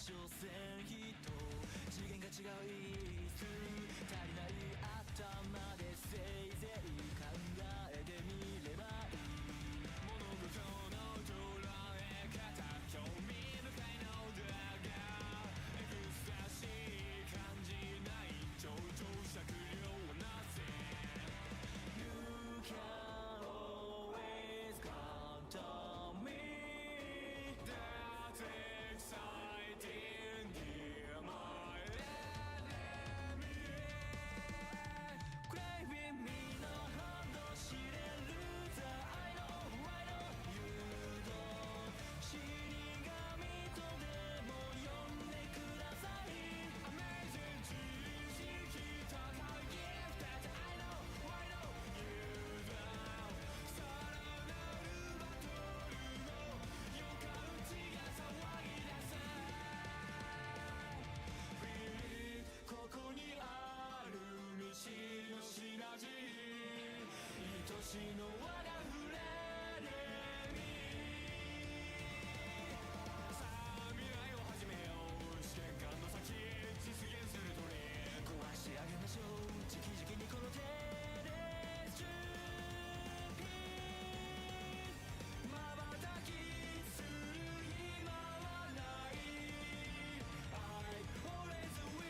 所詮人次元が違う椅子足りない頭でせいぜい考えてみればいい物事の捉え方興味深いのだがエクスタシー感じない情状酌量はなぜ You can always count on me That's exciting dear my enemy Craving me のほど知れる The I know I know you don't 死神とでも呼んでください Amazing 知識高い Gift That I know I know you don't さらなるバトルの予感値が騒ぎ出す Feel it ここにある道の品地愛しの我がフレネミさあ未来を始めよう試験管の先実現する鳥壊し上げましょう直々にこの手で準備瞬きする暇はない I always win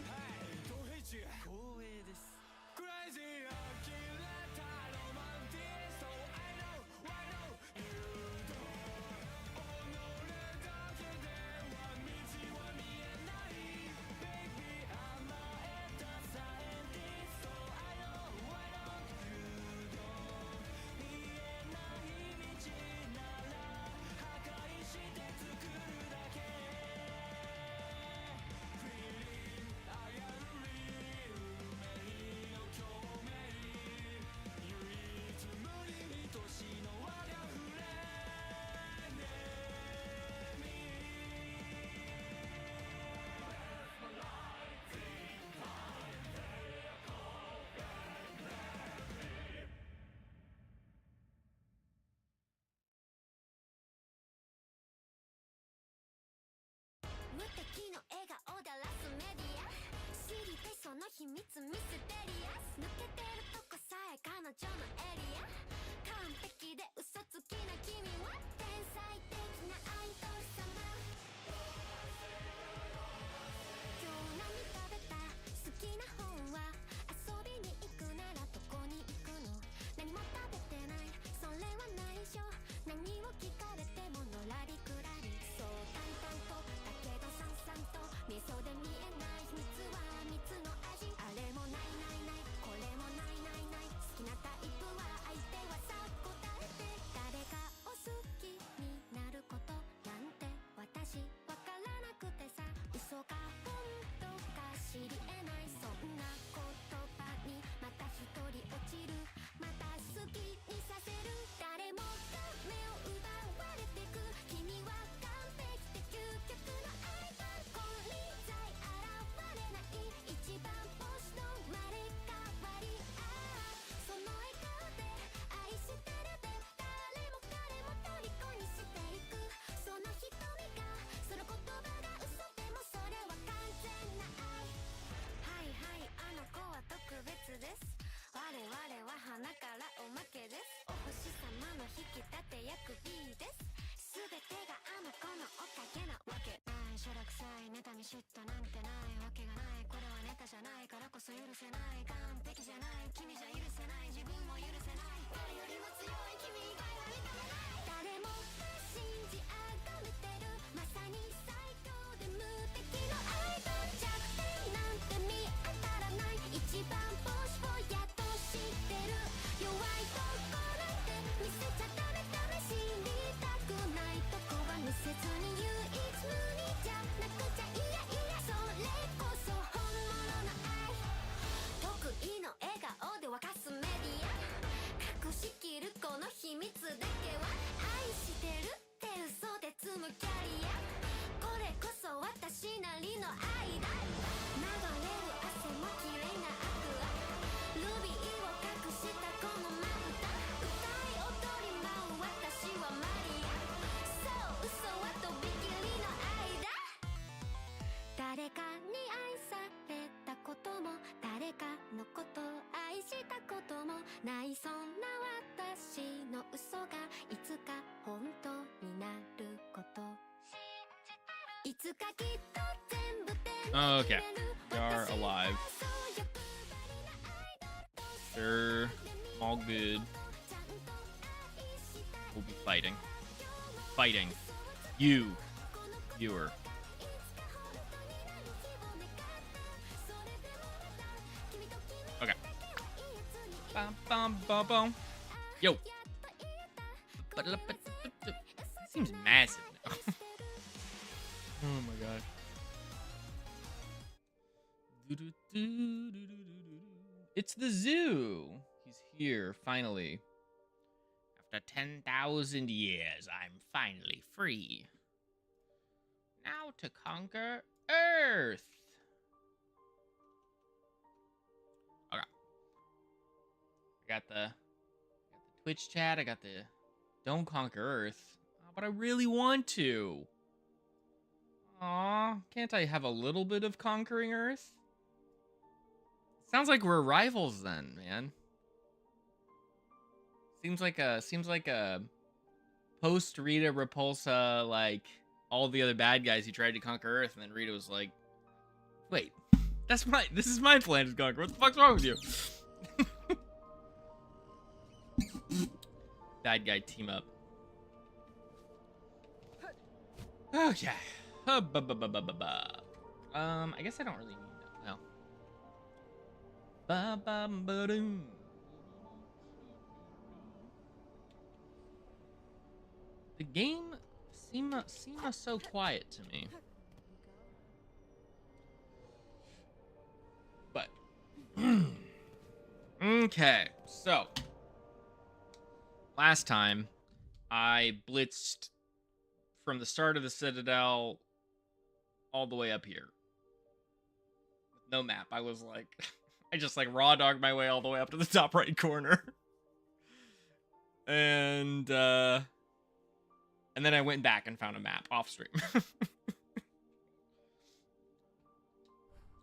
はい東平地光栄です Crazy 呆れたロマンティスト I know I know you don't 己だけでは道は見えない Baby 甘えたサイエンティスト I know I know you don't 見えない道なら破壊して作るだけ Feeling I am real 運命の共鳴唯一無二愛しの我がフレネミ 無敵の笑顔でラスメディア知りたいその秘密ミステリアス抜けてるとこさえ彼女のエリア完璧で嘘つきな君は天才的なアイドル様今日何食べた好きな本は遊びに行くならどこに行くの何も食べてないそれは内緒何を聞かれてものらりくらりそう淡々とだけどさんさんと味噌で見えない秘密は蜜の味あれもないないないこれもないないない好きなタイプは相手はさ答えて誰かを好きになることなんて私わからなくてさ嘘か本当か知り得ないそんな言葉にまた一人落ちるまた好きにさせる誰もが目を奪われてく君は完璧で究極のアイドル金輪際現れない一番星の生まれ変わりその笑顔で愛してるで誰も彼も虜にしていくその瞳がその言葉が嘘でもそれは完全な愛はいはいあの子は特別です我々は花からおまけですお星様の引き立て役 B です全てがあの子のおかげなわけないしょらくさい妬み嫉妬なんてないわけがないこれはネタじゃないからこそ許せない完璧じゃない君じゃ許せない自分も許せない誰よりも強い君以外は認めない誰もが信じ崇めてるまさに最強で無敵のアイドル弱点なんて見当たらない一番星をやっと知ってる弱いとこなんて見せちゃダメ試しにたくないとこは見せずに唯一無二じゃなくちゃいやいやそれこそ本物の愛得意の笑顔で沸かすメディア隠しきるこの秘密だけは愛してるって嘘で紡ぎゃ誰かに愛されたことも誰かのこと愛したこともないそんな私の嘘がいつか本当になることいつかきっと全部手に入れる Okay, we are alive. Sure, all good. We'll be fighting. Fighting. You, viewer. Okay. Bum, bum, bum, bum. Yo. It seems massive now. Oh my god. It's the zoo. He's here, finally. After 10,000 years, I'm finally free. Now to conquer Earth. Okay. I got the Twitch chat. I got the don't conquer Earth. But I really want to. Aw, can't I have a little bit of conquering Earth? Sounds like we're rivals then, man. Seems like a post Rita Repulsa, like all the other bad guys who tried to conquer Earth, and then Rita was like, "Wait, this is my plan to conquer. What the fuck's wrong with you?" Bad guy team up. Okay. I guess I don't really need that. No. Ba-bum-ba-doom. The game seems so quiet to me. But okay, so last time I blitzed from the start of the Citadel all the way up here. With no map. I was like I just like raw dogged my way all the way up to the top right corner. And then I went back and found a map off stream.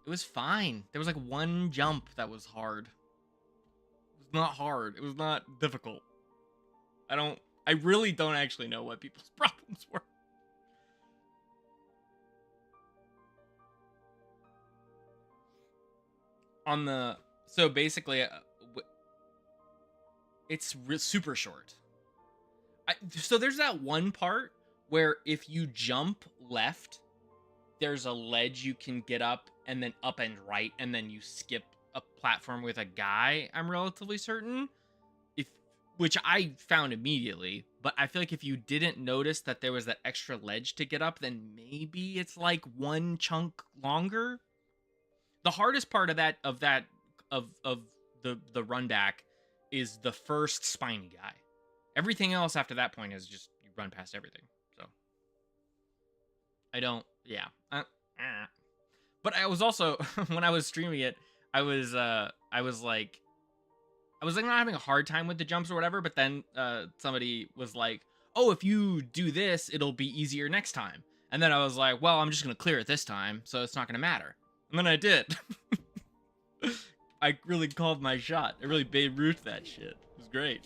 It was fine. There was like one jump that was hard. It was not hard. It was not difficult. I really don't actually know what people's problems were. So basically, it's super short. So there's that one part where if you jump left, there's a ledge you can get up and then up and right, and then you skip a platform with a guy, I'm relatively certain. Which I found immediately, but I feel like if you didn't notice that there was that extra ledge to get up, then maybe it's like one chunk longer. The hardest part of the run back is the first spiny guy. Everything else after that point is just you run past everything. So But I was also when I was streaming it, I was not having a hard time with the jumps or whatever, but then somebody was like, "Oh, if you do this, it'll be easier next time." And then I was like, "Well, I'm just gonna clear it this time, so it's not gonna matter." And then I did. I really called my shot. I really Babe Ruth that shit. It was great.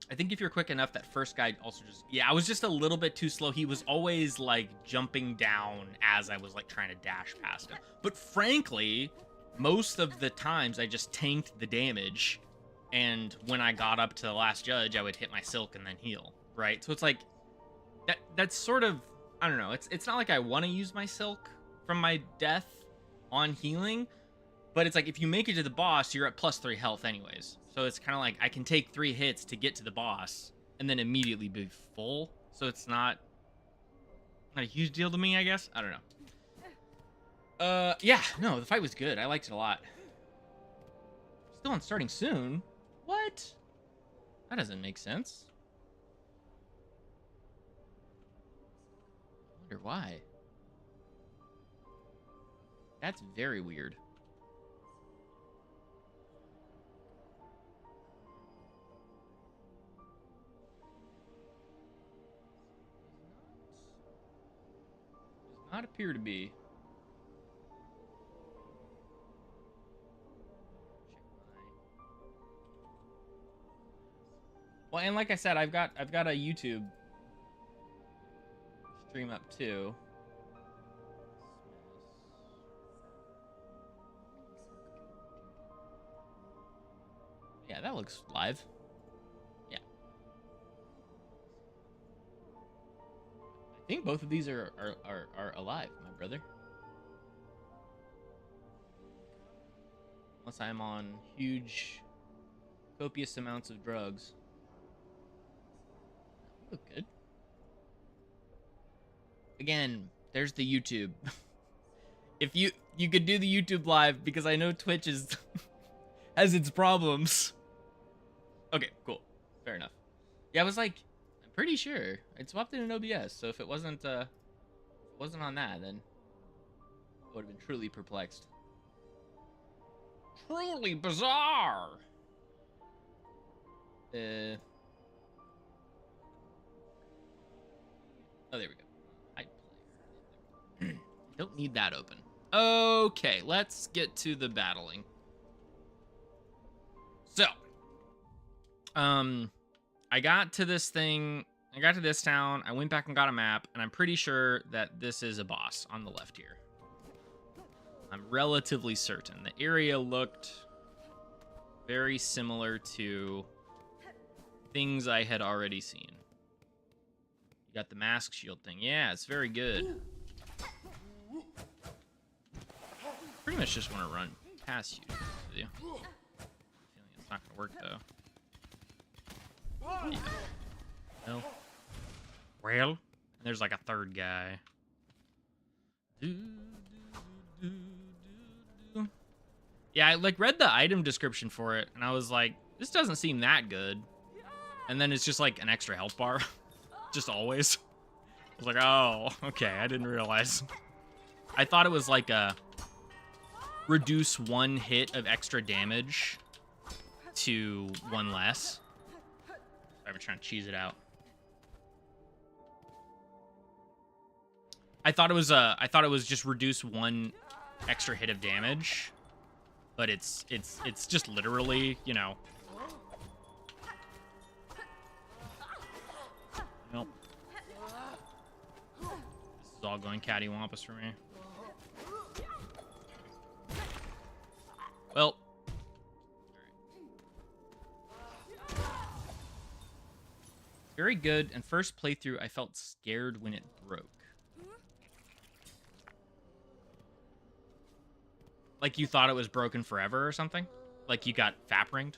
I think if you're quick enough, that first guy also just... Yeah, I was just a little bit too slow. He was always, like, jumping down as I was, like, trying to dash past him. But frankly, most of the times I just tanked the damage. And when I got up to the last judge, I would hit my silk and then heal, right? So it's like... That's sort of... I don't know. It's not like I want to use my silk from my death on healing. But it's like, if you make it to the boss, you're at +3 health anyways. So it's kind of like, I can take 3 hits to get to the boss, and then immediately be full. So it's not a huge deal to me, I guess? I don't know. Yeah, no, the fight was good. I liked it a lot. Still on starting soon? What? That doesn't make sense. I wonder why. That's very weird. not appear to be. Well, and like I said, I've got a YouTube stream up too. Yeah, that looks live. Yeah. I think both of these are alive, my brother. Unless I'm on huge, copious amounts of drugs. Look good. Again, there's the YouTube. If you could do the YouTube live, because I know Twitch is has its problems. Okay, cool. Fair enough. Yeah, I was like, I'm pretty sure I'd swapped in an OBS, so if it wasn't on that, then I would have been truly perplexed. Truly bizarre. Oh, there we go. Hide player. Don't need that open. Okay, let's get to the battling. So, I got to this thing. I got to this town. I went back and got a map, and I'm pretty sure that this is a boss on the left here. I'm relatively certain. The area looked very similar to things I had already seen. You got the mask shield thing. Yeah, it's very good. Pretty much just want to run past you. With you. Feeling it's not gonna work though. Yeah. No. Well, and there's like a third guy. Yeah, I like read the item description for it, and I was like, this doesn't seem that good. And then it's just like an extra health bar. Just always. I was like, oh, okay, I didn't realize. I thought it was like a reduce one hit of extra damage to one less. I'm trying to cheese it out. I thought it was just reduce one extra hit of damage, but it's just literally, you know. Nope. This is all going cattywampus for me. Well. Very good. And first playthrough, I felt scared when it broke. Like you thought it was broken forever or something? Like you got fap-ringed?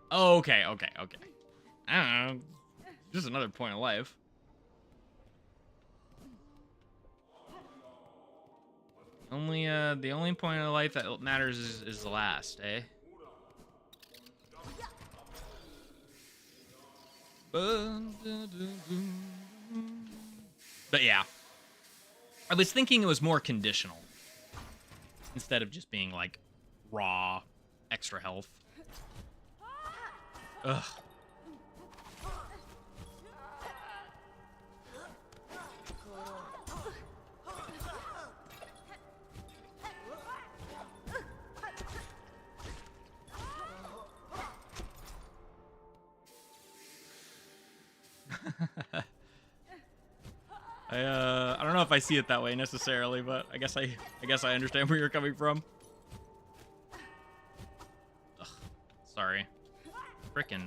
Oh, okay. I don't know. Just another point of life. The only point of life that matters is the last, eh? But yeah. I was thinking it was more conditional. Instead of just being like raw extra health. Ugh. I don't know if I see it that way necessarily, but I guess I understand where you're coming from. Ugh, sorry. Frickin'.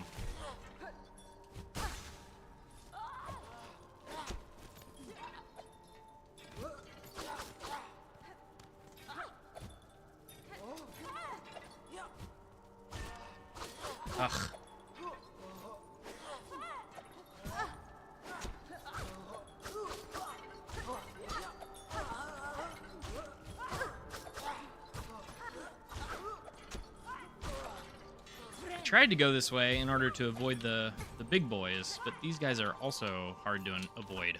Ugh. Tried to go this way in order to avoid the big boys, but these guys are also hard to avoid.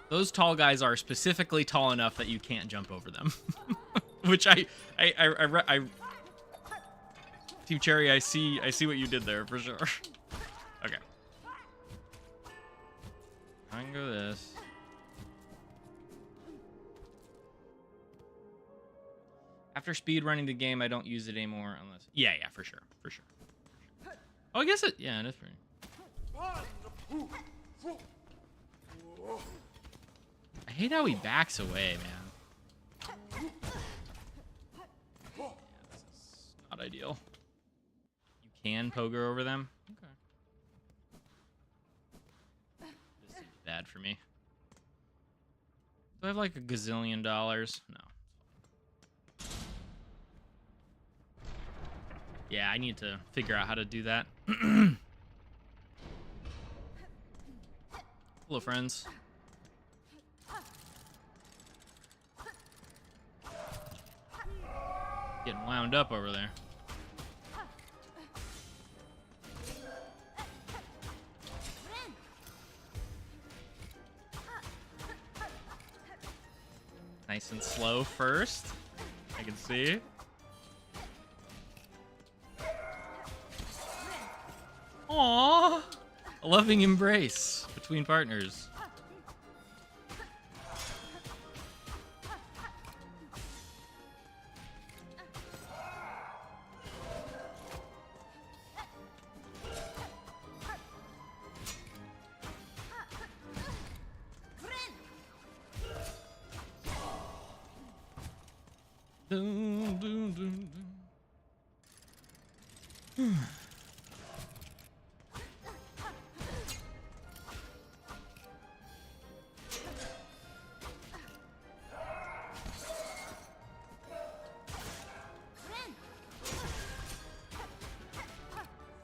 Those tall guys are specifically tall enough that you can't jump over them. Which I Team Cherry, I see what you did there for sure. Okay. I can go this. After speed running the game, I don't use it anymore unless... Yeah, for sure. Oh, I guess it... Yeah, it is pretty... I hate how he backs away, man. Yeah, this is not ideal. You can pogo over them? Okay. This is bad for me. Do I have like a gazillion dollars? No. Yeah, I need to figure out how to do that. Hello, friends. Getting wound up over there. Nice and slow first. I can see. Aww. A loving embrace between partners. Dun, dun, dun, dun.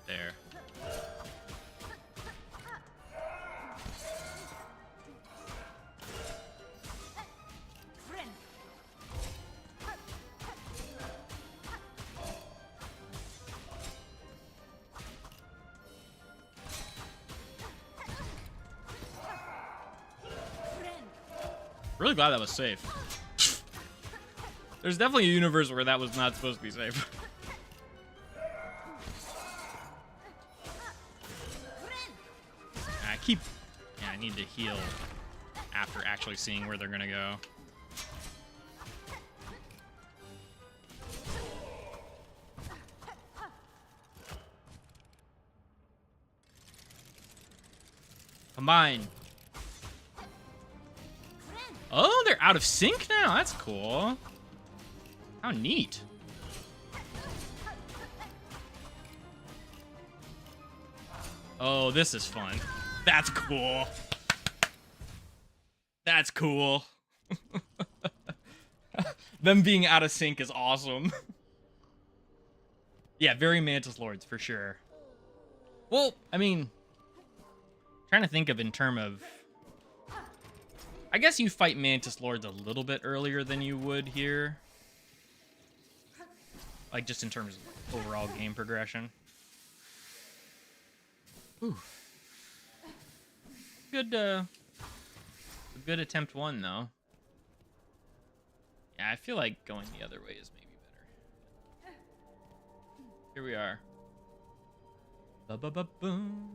There. Really glad that was safe. There's definitely a universe where that was not supposed to be safe. I need to heal after actually seeing where they're gonna go. Combine. Oh, they're out of sync now. That's cool. How neat. Oh, this is fun. That's cool. That's cool. Them being out of sync is awesome. Yeah, very Mantis Lords for sure. Well, I mean, trying to think of in terms of... I guess you fight Mantis Lords a little bit earlier than you would here. Like, just in terms of overall game progression. Ooh. Good attempt one, though. Yeah, I feel like going the other way is maybe better. Here we are. Ba-ba-ba-boom.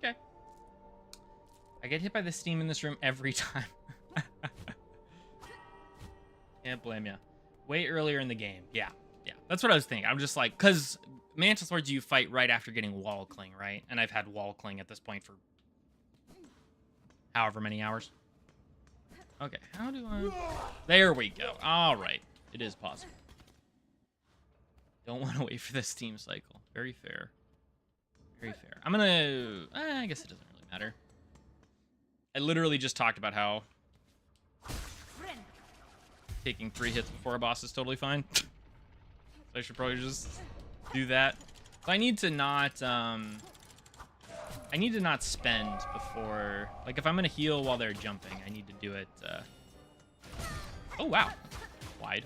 Okay. I get hit by the steam in this room every time. Can't blame ya. Way earlier in the game. Yeah. That's what I was thinking. I'm just like, because Mantis Lords you fight right after getting Wall Cling, right? And I've had Wall Cling at this point for however many hours. Okay, how do I... There we go. All right. It is possible. Don't want to wait for the steam cycle. Very fair. Very fair. I'm gonna... I guess it doesn't really matter. I literally just talked about how taking 3 hits before a boss is totally fine. So I should probably just do that. So I need to not spend before, like, if I'm gonna heal while they're jumping, I need to do it. Oh wow, wide.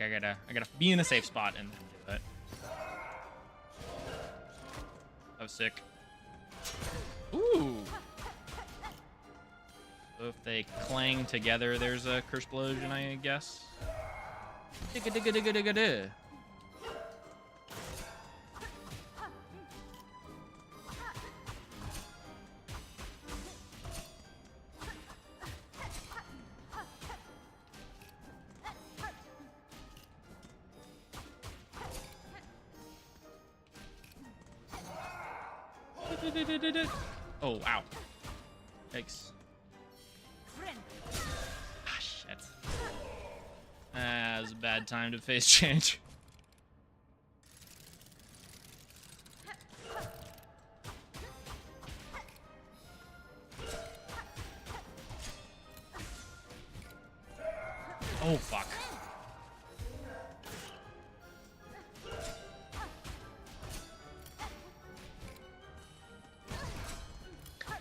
I gotta be in a safe spot and then do it. That was sick. Ooh. So if they clang together, there's a curse explosion, I guess. Digga digga digga digga digga. Oh, ow. Yikes. Ah, shit. That was a bad time to face change. Oh, fuck.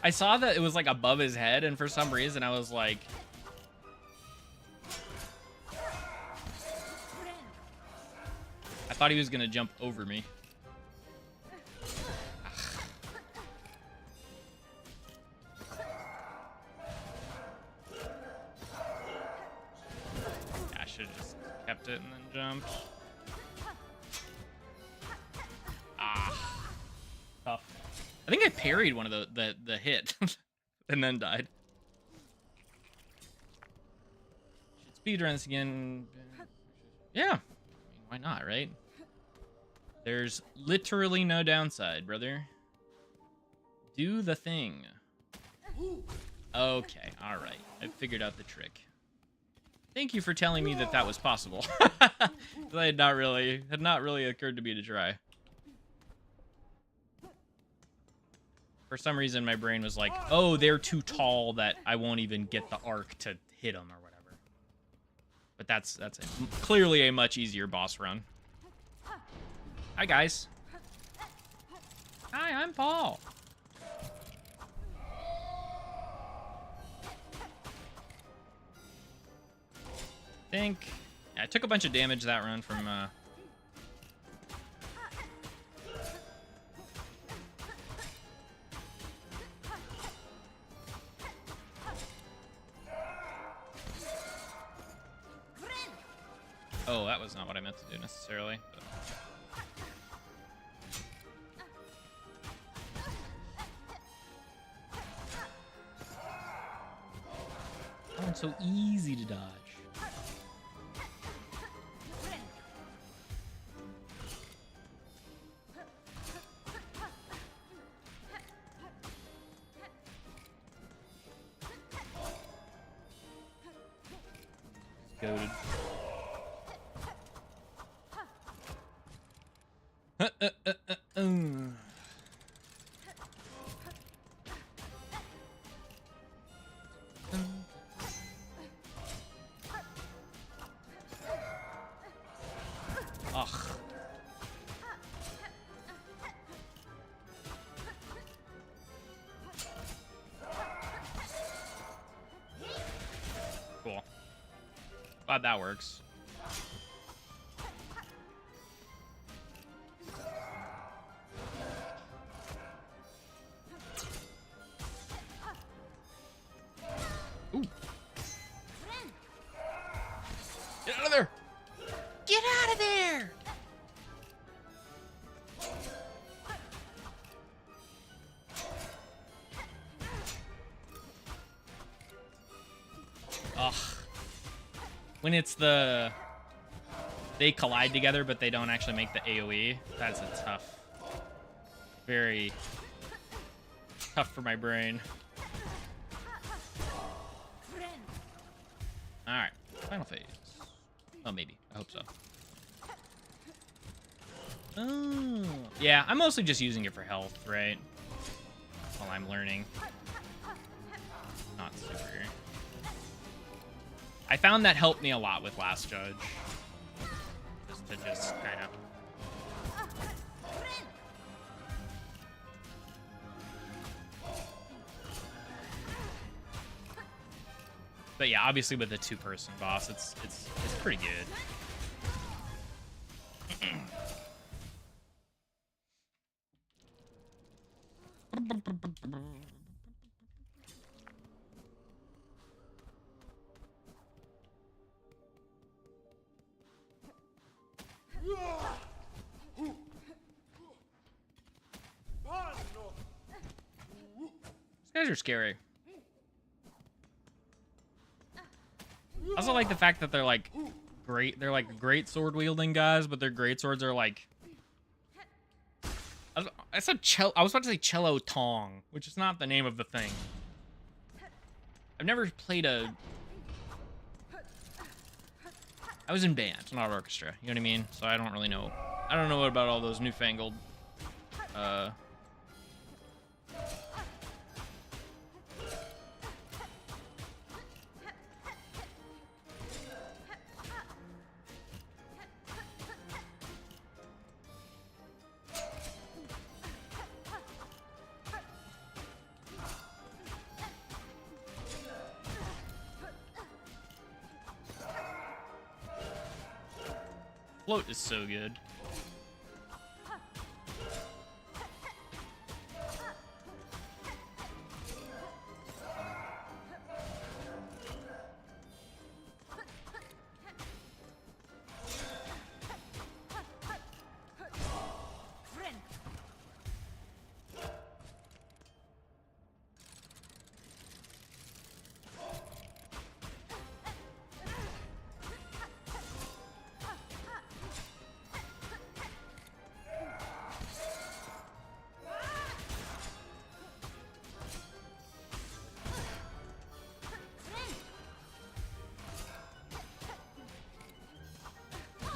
I saw that it was like above his head, and for some reason I was like, I thought he was gonna jump over me. Yeah, I should have just kept it and then jumped. Ah, tough. I think I parried one of the hit and then died. Should speedrun this again. Yeah. I mean, why not, right? There's literally no downside, brother. Do the thing. Okay, all right. I figured out the trick. Thank you for telling me that that was possible. That had not really occurred to me to try. For some reason, my brain was like, oh, they're too tall that I won't even get the arc to hit them or whatever. But that's clearly a much easier boss run. Hi, guys. Hi, I'm Paul. Yeah, I took a bunch of damage that run from... Oh, that was not what I meant to do necessarily. But... Oh, it's so easy to dodge. Goated. Ugh. Cool. Glad that works. Ooh. Get out of there! Get out of there! Ugh. When it's they collide together, but they don't actually make the AoE, that's a tough. Very tough for my brain. Alright, final phase. Oh, maybe. I hope so. Oh. Yeah, I'm mostly just using it for health, right? While I'm learning. Not super. I found that helped me a lot with Last Judge. Just kind of... But yeah, obviously with a two-person boss, it's pretty good. These guys are scary. I also like the fact that they're like great. They're like great sword wielding guys, but their great swords are like. I said cello. I was about to say cello tong, which is not the name of the thing. I've never played a. I was in band, not orchestra. You know what I mean? So I don't really know. I don't know about all those newfangled. Float is so good.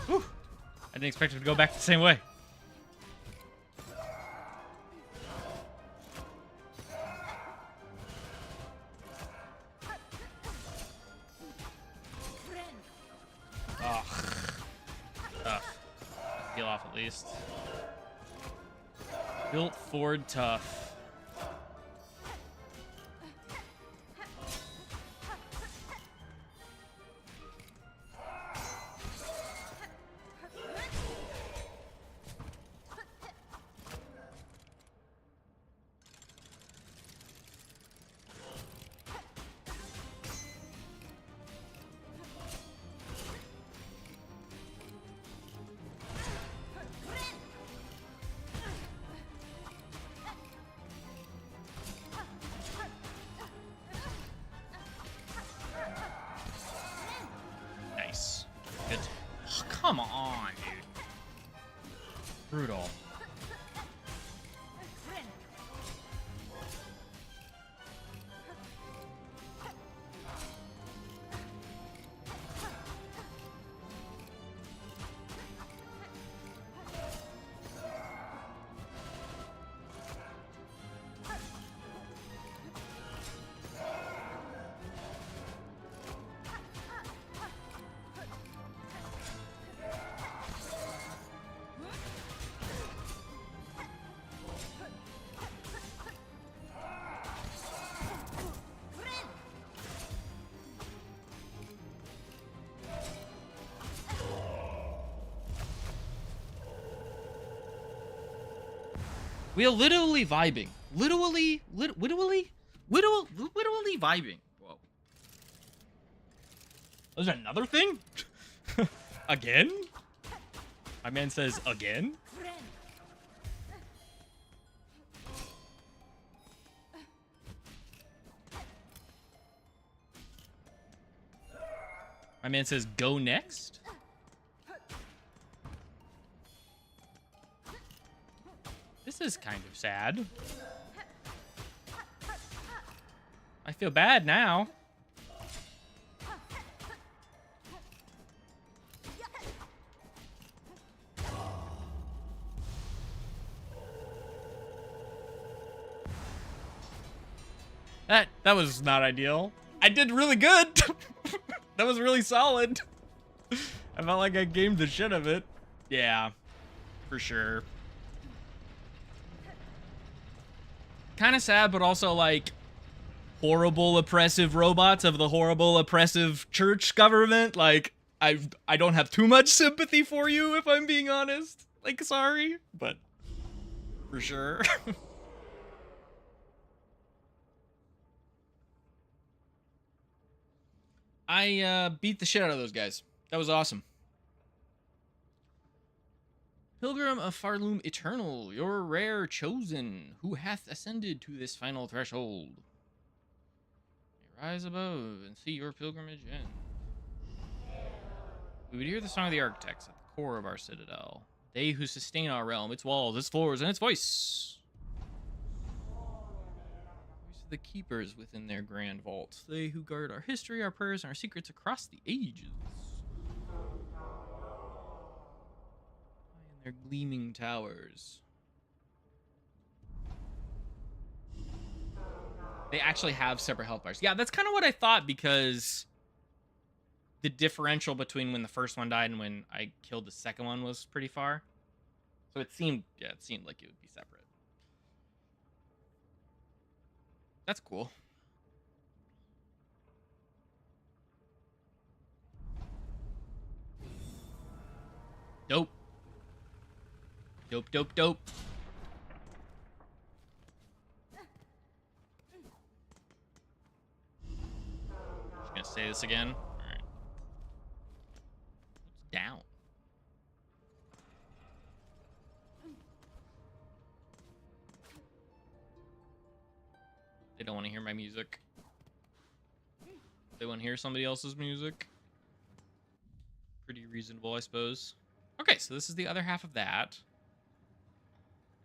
Whew. I didn't expect it to go back the same way. Oh. Tough. Heal off at least. Built Ford tough. Nice. Good. Oh, come on, dude. Brutal. We are literally vibing. Literally vibing. Whoa. There's another thing? Again? My man says again? My man says go next? This is kind of sad. I feel bad now. That was not ideal. I did really good. That was really solid. I felt like I gamed the shit of it. Yeah, for sure. Kind of sad, but also like horrible oppressive robots of the horrible oppressive church government. Like, I don't have too much sympathy for you, if I'm being honest. Like, sorry, but for sure. I beat the shit out of those guys. That was awesome. Pilgrim of Farloom Eternal, your rare chosen, who hath ascended to this final threshold. May rise above and see your pilgrimage end. We would hear the song of the architects at the core of our citadel. They who sustain our realm, its walls, its floors, and its voice. Voice of the keepers within their grand vault. They who guard our history, our prayers, and our secrets across the ages. Their gleaming towers. They actually have separate health bars. Yeah, that's kind of what I thought, because the differential between when the first one died and when I killed the second one was pretty far. So it seemed like it would be separate. That's cool. Dope. Dope, dope, dope. Just gonna say this again. Alright. What's down? They don't want to hear my music. They want to hear somebody else's music. Pretty reasonable, I suppose. Okay, so this is the other half of that.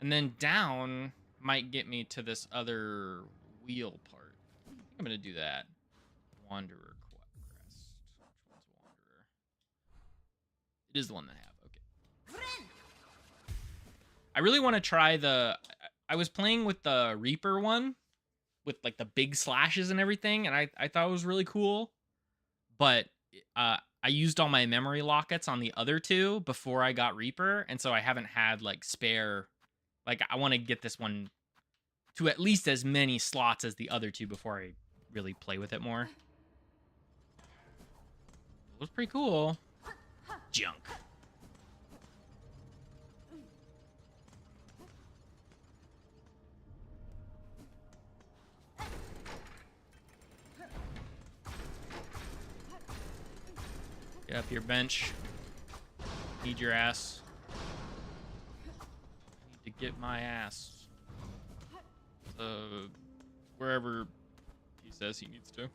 And then down might get me to this other wheel part. I think I'm going to do that. Wanderer Crest. Which one's Wanderer? It is the one that I have. Okay. I really want to try the... I was playing with the Reaper one, with like the big slashes and everything, and I thought it was really cool. But I used all my memory lockets on the other two before I got Reaper, and so I haven't had like spare... Like, I want to get this one to at least as many slots as the other two before I really play with it more. It was pretty cool. Junk. Get up your bench. Need your ass. To get my ass wherever he says he needs to.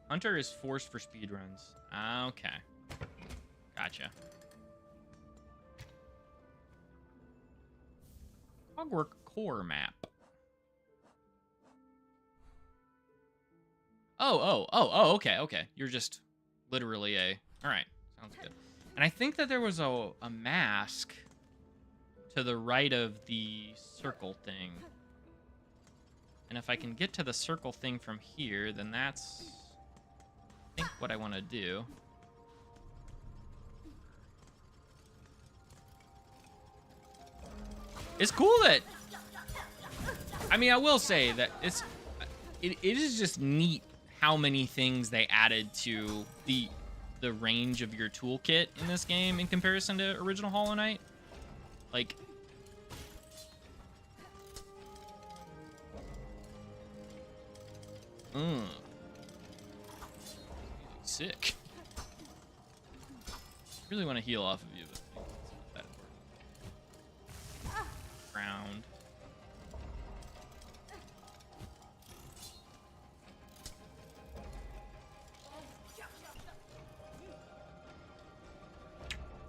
Hunter is forced for speedruns. Okay. Gotcha. Cogwork core map. Oh, okay. You're just literally a... Alright, sounds good. And I think that there was a mask to the right of the circle thing. And if I can get to the circle thing from here, then that's, I think, what I want to do. It's cool that... I mean, I will say that it is just neat how many things they added to the range of your toolkit in this game in comparison to original Hollow Knight. Like, sick. Really want to heal off of you, but I think it's not that important. Ground.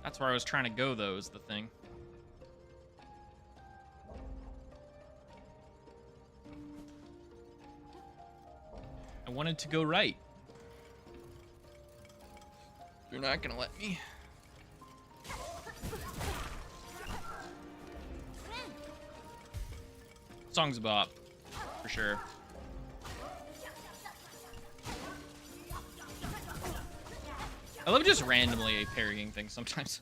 That's where I was trying to go, though, is the thing. I wanted to go right. You're not gonna let me. Song's a bop, for sure. I love just randomly parrying things sometimes.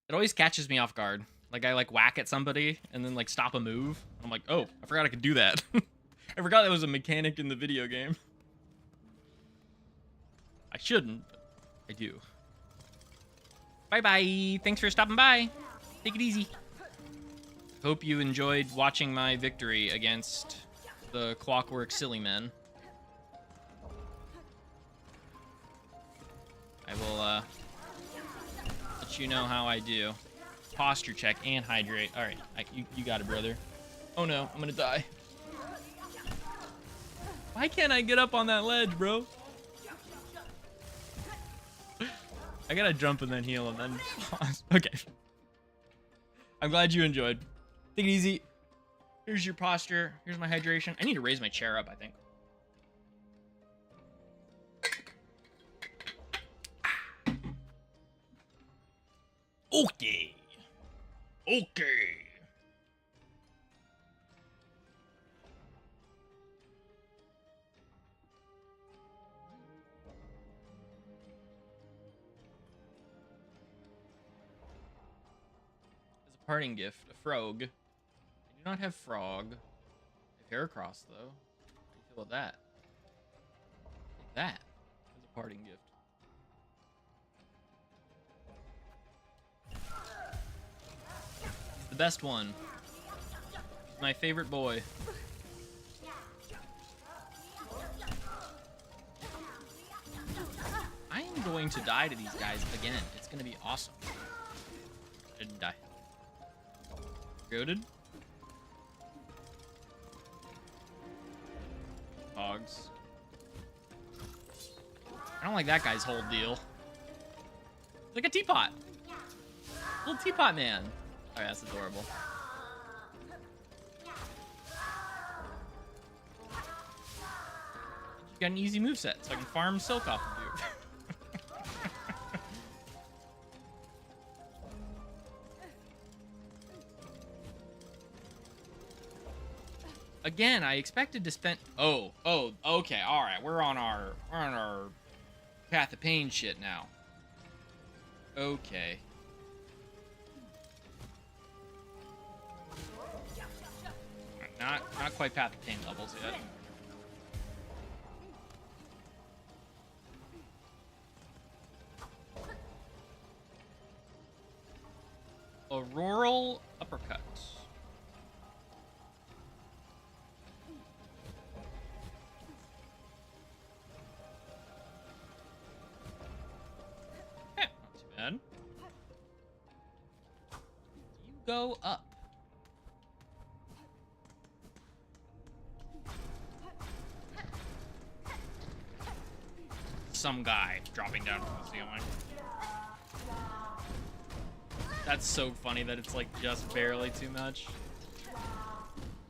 It always catches me off guard. Like, I, like, whack at somebody and then, like, stop a move. I'm like, oh, I forgot I could do that. I forgot that was a mechanic in the video game. shouldn't, but I do. Bye-bye. Thanks for stopping by. Take it easy. Hope you enjoyed watching my victory against the Clockwork Silly Men. I will let you know how I do. Posture check and hydrate. All right, you got it, brother. Oh no, I'm gonna die. Why can't I get up on that ledge, bro? I gotta jump and then heal and then pause. Okay. I'm glad you enjoyed. Take it easy. Here's your posture. Here's my hydration. I need to raise my chair up, I think. Okay. Okay. As a parting gift, a frog. I do not have frog. I have Heracross, though. How do you feel about that? Take that as a parting gift. He's the best one. He's my favorite boy. I am going to die to these guys again. It's going to be awesome. I didn't die. Goated. Hogs. I don't like that guy's whole deal. Like a teapot. Little teapot man. Oh, yeah, that's adorable. You got an easy moveset, so I can farm silk off of you. Again, I expected to spend. Oh, okay, all right. We're on our Path of Pain shit now. Okay. Not quite Path of Pain levels yet. Auroral uppercut. Not too bad. You go up. Some guy dropping down from the ceiling. That's so funny that it's like just barely too much.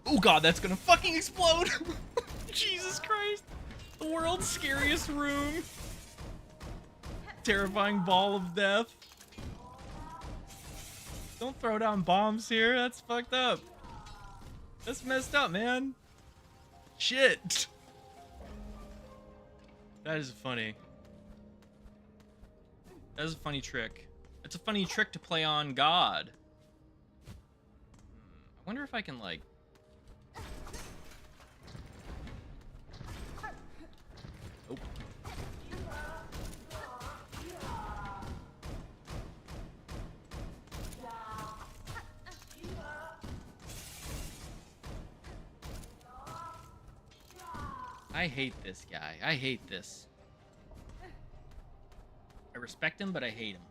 Oh god, that's gonna fucking explode! Jesus Christ! The world's scariest room. Terrifying ball of death. Don't throw down bombs here, that's fucked up. That's messed up, man. Shit. That is funny. That is a funny trick. It's a funny trick to play on God. I wonder if I can, like... Oh. I hate this guy. I hate this. I respect him, but I hate him.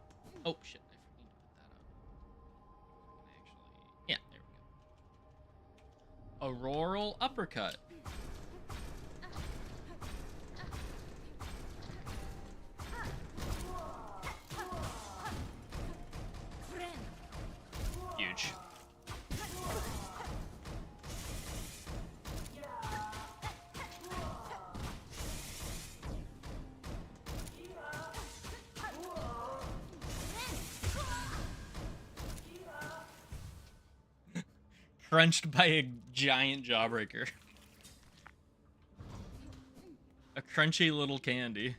Oh, shit. I need to put that up. Actually, yeah, there we go. Auroral uppercut. Huge. Crunched by a giant jawbreaker. A crunchy little candy.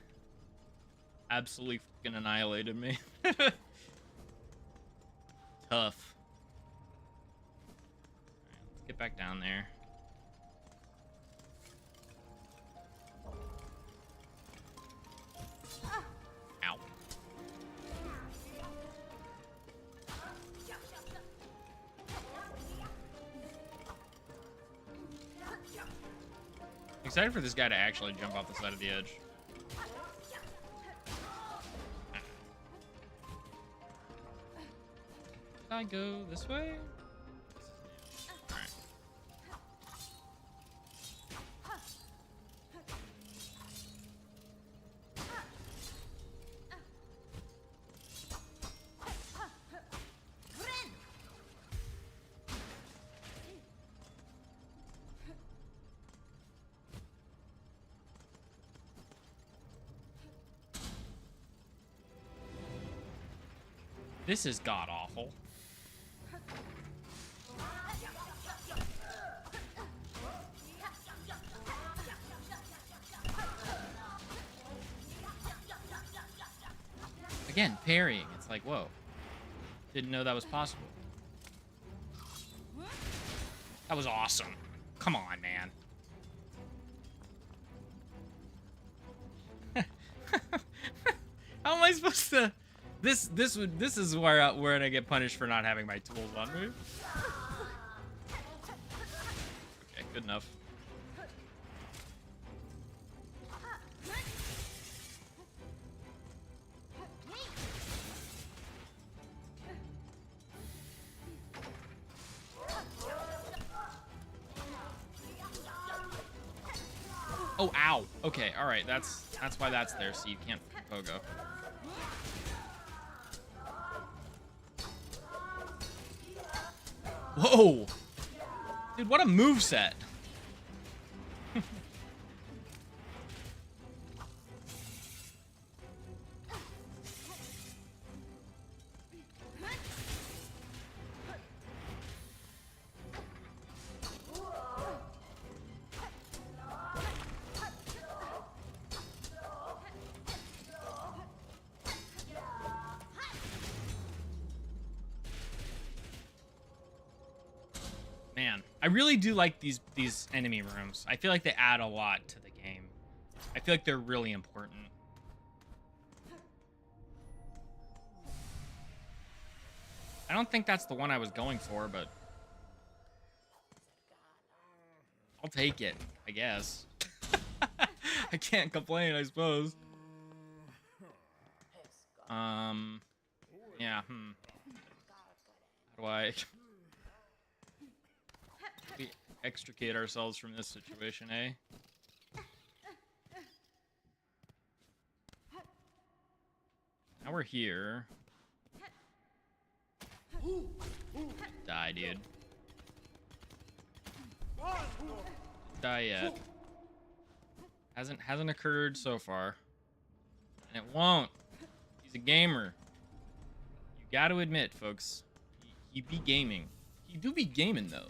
Absolutely fucking annihilated me. Tough. Alright, let's get back down there. excited for this guy to actually jump off the side of the edge. Did I go this way? Alright. This is god-awful. Again, parrying. It's like, whoa. Didn't know that was possible. That was awesome. Come on, man. How am I supposed to... This is where I get punished for not having my tools on me. Okay, good enough. Oh, ow. Okay, all right. That's why that's there, so you can't pogo. Whoa! Dude, what a moveset. Man, I really do like these enemy rooms. I feel like they add a lot to the game. I feel like they're really important. I don't think that's the one I was going for, but I'll take it, I guess. I can't complain, I suppose. Yeah, How do I... we extricate ourselves from this situation, eh? Now we're here. Die, dude. Die yet. Hasn't occurred so far. And it won't. He's a gamer. You gotta admit, folks. He be gaming. He do be gaming, though.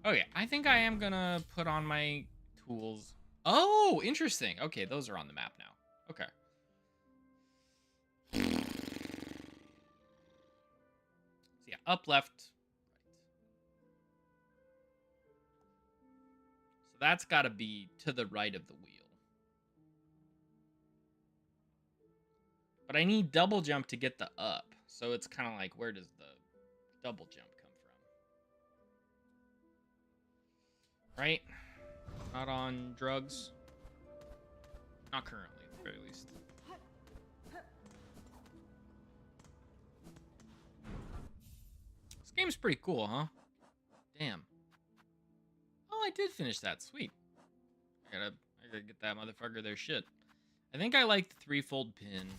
Okay, I think I am gonna put on my tools. Oh, interesting. Okay, those are on the map now. Okay. So yeah, up, left, right. So that's gotta be to the right of the wheel. But I need double jump to get the up. So it's kind of like, where does the double jump come from? Right? Not on drugs. Not currently, at the very least. This game's pretty cool, huh? Damn. Oh, I did finish that. Sweet. I gotta get that motherfucker their shit. I think I like the threefold pin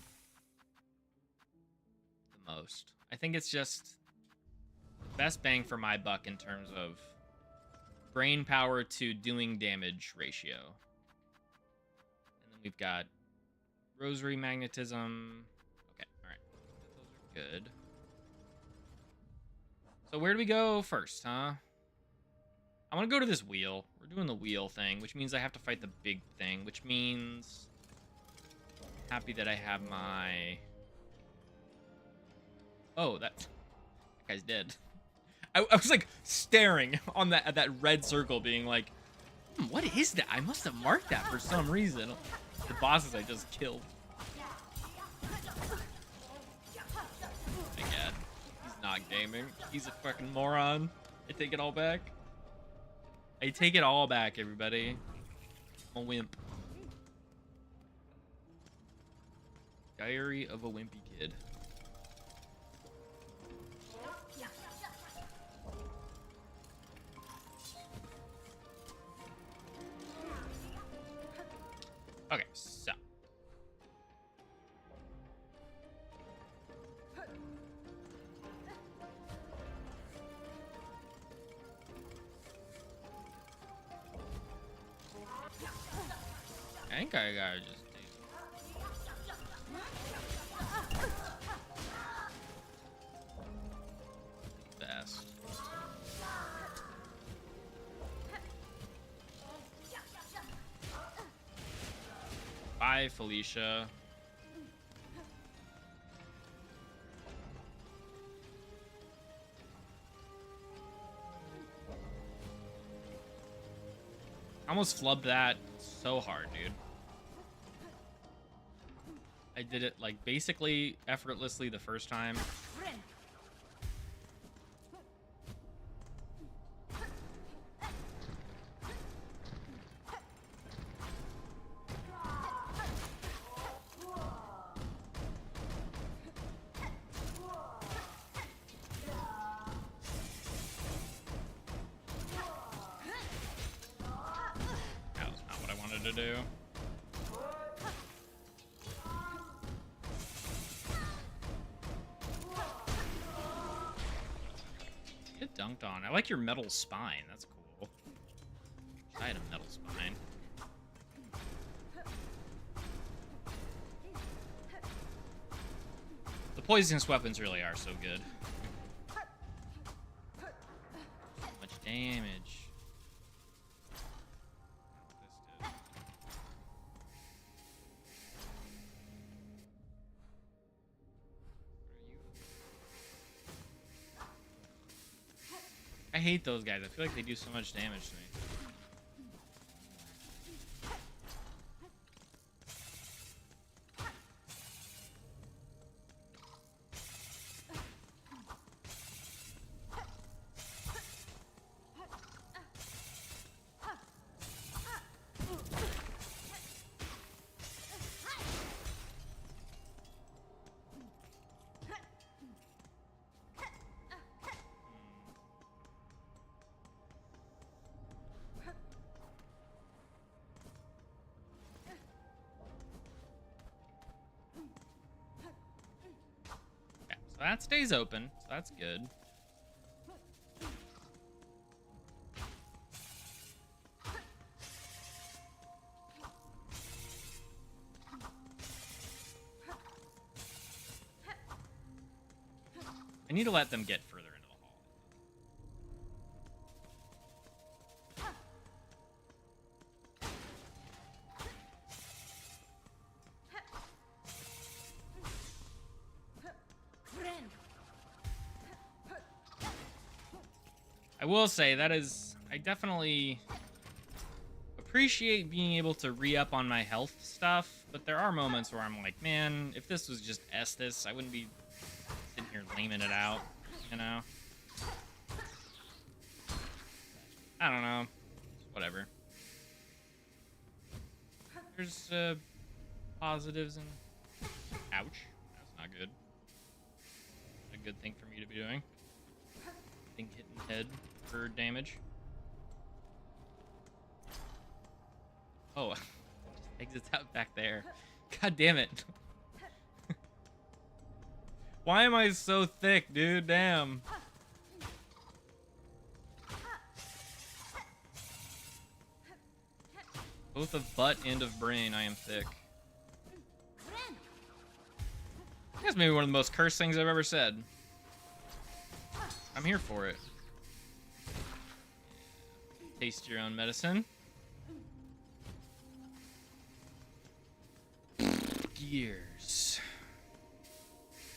the most. I think it's just the best bang for my buck in terms of brain power to doing damage ratio. And then we've got rosary magnetism. Okay, alright. Those are good. So where do we go first, huh? I want to go to this wheel. We're doing the wheel thing, which means I have to fight the big thing, which means happy that I have my... Oh, that guy's dead. I was like staring on at that red circle, being like, what is that? I must have marked that for some reason. The bosses I just killed. My God, he's not gaming. He's a fucking moron. I take it all back. I take it all back, everybody. I'm a wimp. Diary of a Wimpy Kid. Okay, so. I think I gotta just do best. Bye, Felicia. I almost flubbed that so hard, dude. I did it like basically effortlessly the first time. That was not what I wanted to do. Get dunked on. I like your metal spine. That's cool. I had a metal spine. The poisonous weapons really are so good. So much damage. This did. I hate those guys. I feel like they do so much damage to me. So that stays open, so that's good. I need to let them get further into the hall. I will say that is, I definitely appreciate being able to re-up on my health stuff, but there are moments where I'm like, man, if this was just Estus, I wouldn't be sitting here laming it out, you know? I don't know. Whatever. There's positives and... Ouch. That's not good. A good thing for me to be doing. Hitting head for damage. Oh, exits out back there. God damn it. Why am I so thick, dude? Damn. Both of butt and of brain, I am thick. That's maybe one of the most cursed things I've ever said. I'm here for it. Taste your own medicine. Gears.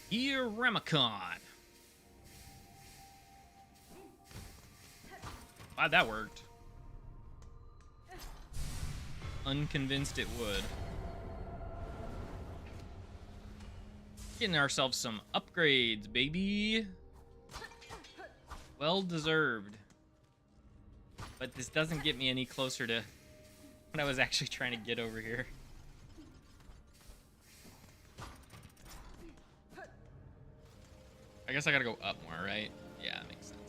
Gear Remicon. Glad that worked. Unconvinced it would. Getting ourselves some upgrades, baby. Well deserved. But this doesn't get me any closer to what I was actually trying to get over here. I guess I gotta go up more, right? Yeah, that makes sense.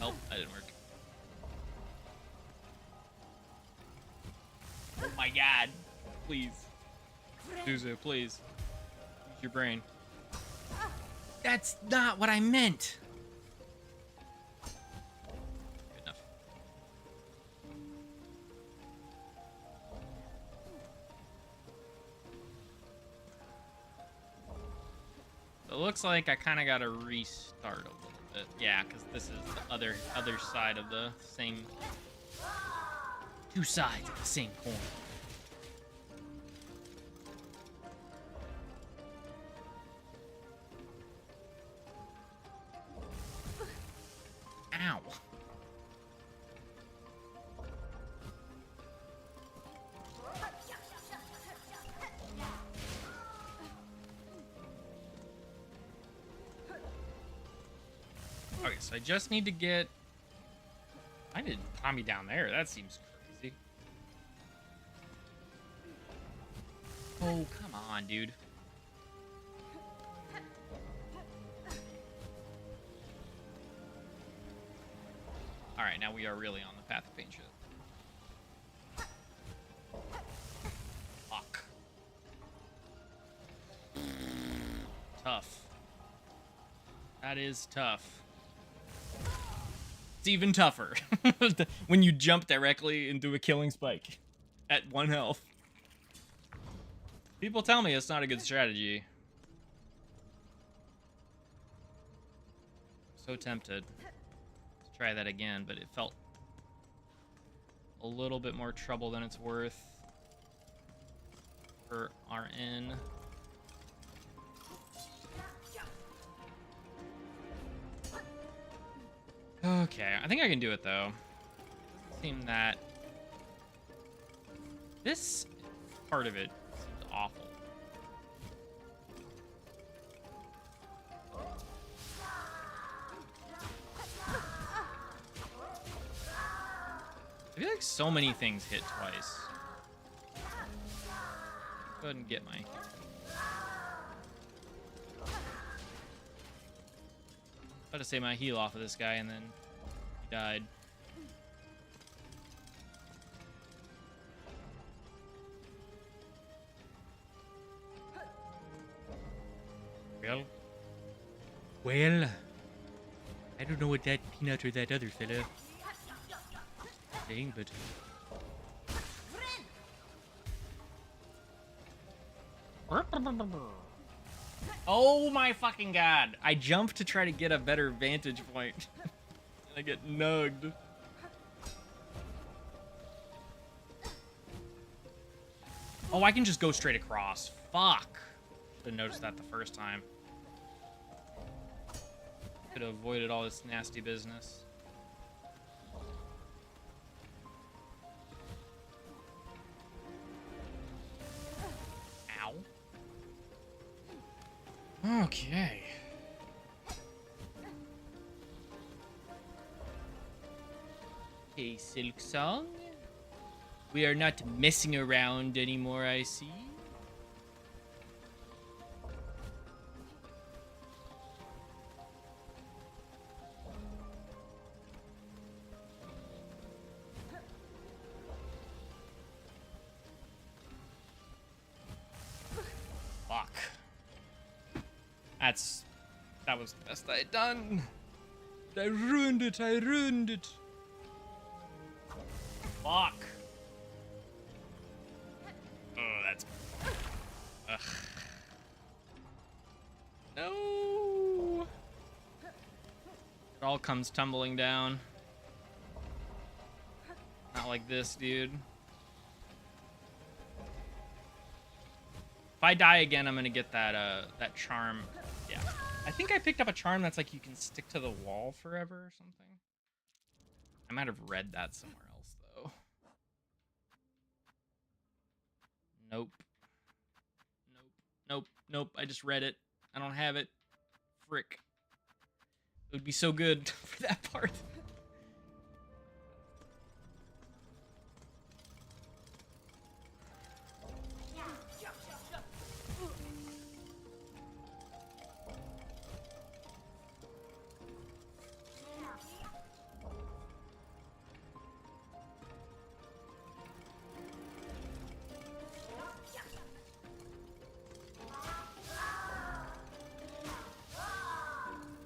Oh, that didn't work. Oh my god. Please. Zuzu, please. Use your brain. That's not what I meant. Good enough. So it looks like I kind of got to restart a little bit. Yeah, because this is the other side of the same... Two sides of the same coin. Ow. Okay, so I just need to get... I didn't Tommy down there. That seems crazy. Oh, come on, dude. Alright, now we are really on the path of pain shit. Fuck. Tough. That is tough. It's even tougher when you jump directly into a killing spike at 1 health. People tell me it's not a good strategy. So tempted to try that again, but it felt a little bit more trouble than it's worth for RN. Okay, I think I can do it though. Doesn't seem that this part of it seems awful. I feel like so many things hit twice. Go ahead and get my... About to say my heal off of this guy, and then he died. Well, I don't know what that peanut or that other fella saying, but oh my fucking god! I jumped to try to get a better vantage point, and I get nugged. Oh, I can just go straight across. Fuck! Should have noticed that the first time. Could have avoided all this nasty business. Ow. Okay. Okay, Silksong. We are not messing around anymore, I see. Fuck. That was the best I had done. I ruined it, I ruined it. Fuck. Oh, that's... Ugh. No. It all comes tumbling down. Not like this, dude. If I die again, I'm gonna get that that charm. Yeah. I think I picked up a charm that's like you can stick to the wall forever or something. I might have read that somewhere else though. Nope. Nope. Nope. Nope, I just read it. I don't have it. Frick. It would be so good for that part.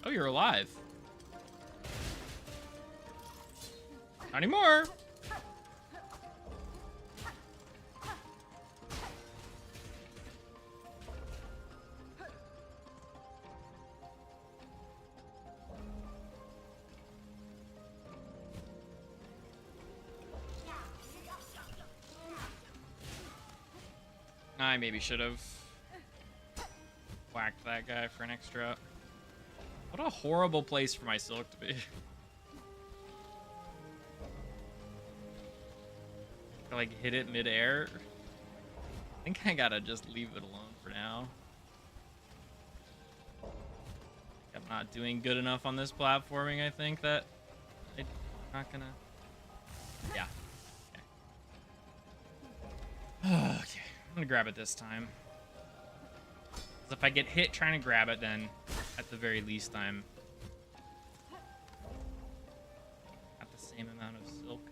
Oh, you're alive. Not anymore. I maybe should have whacked that guy for an extra. What a horrible place for my Silk to be. I like hit it midair. I think I gotta just leave it alone for now. I'm not doing good enough on this platforming, I think, that I'm not gonna... Yeah. Okay. Okay, I'm gonna grab it this time. 'Cause if I get hit trying to grab it, then at the very least I'm at the same amount of silk.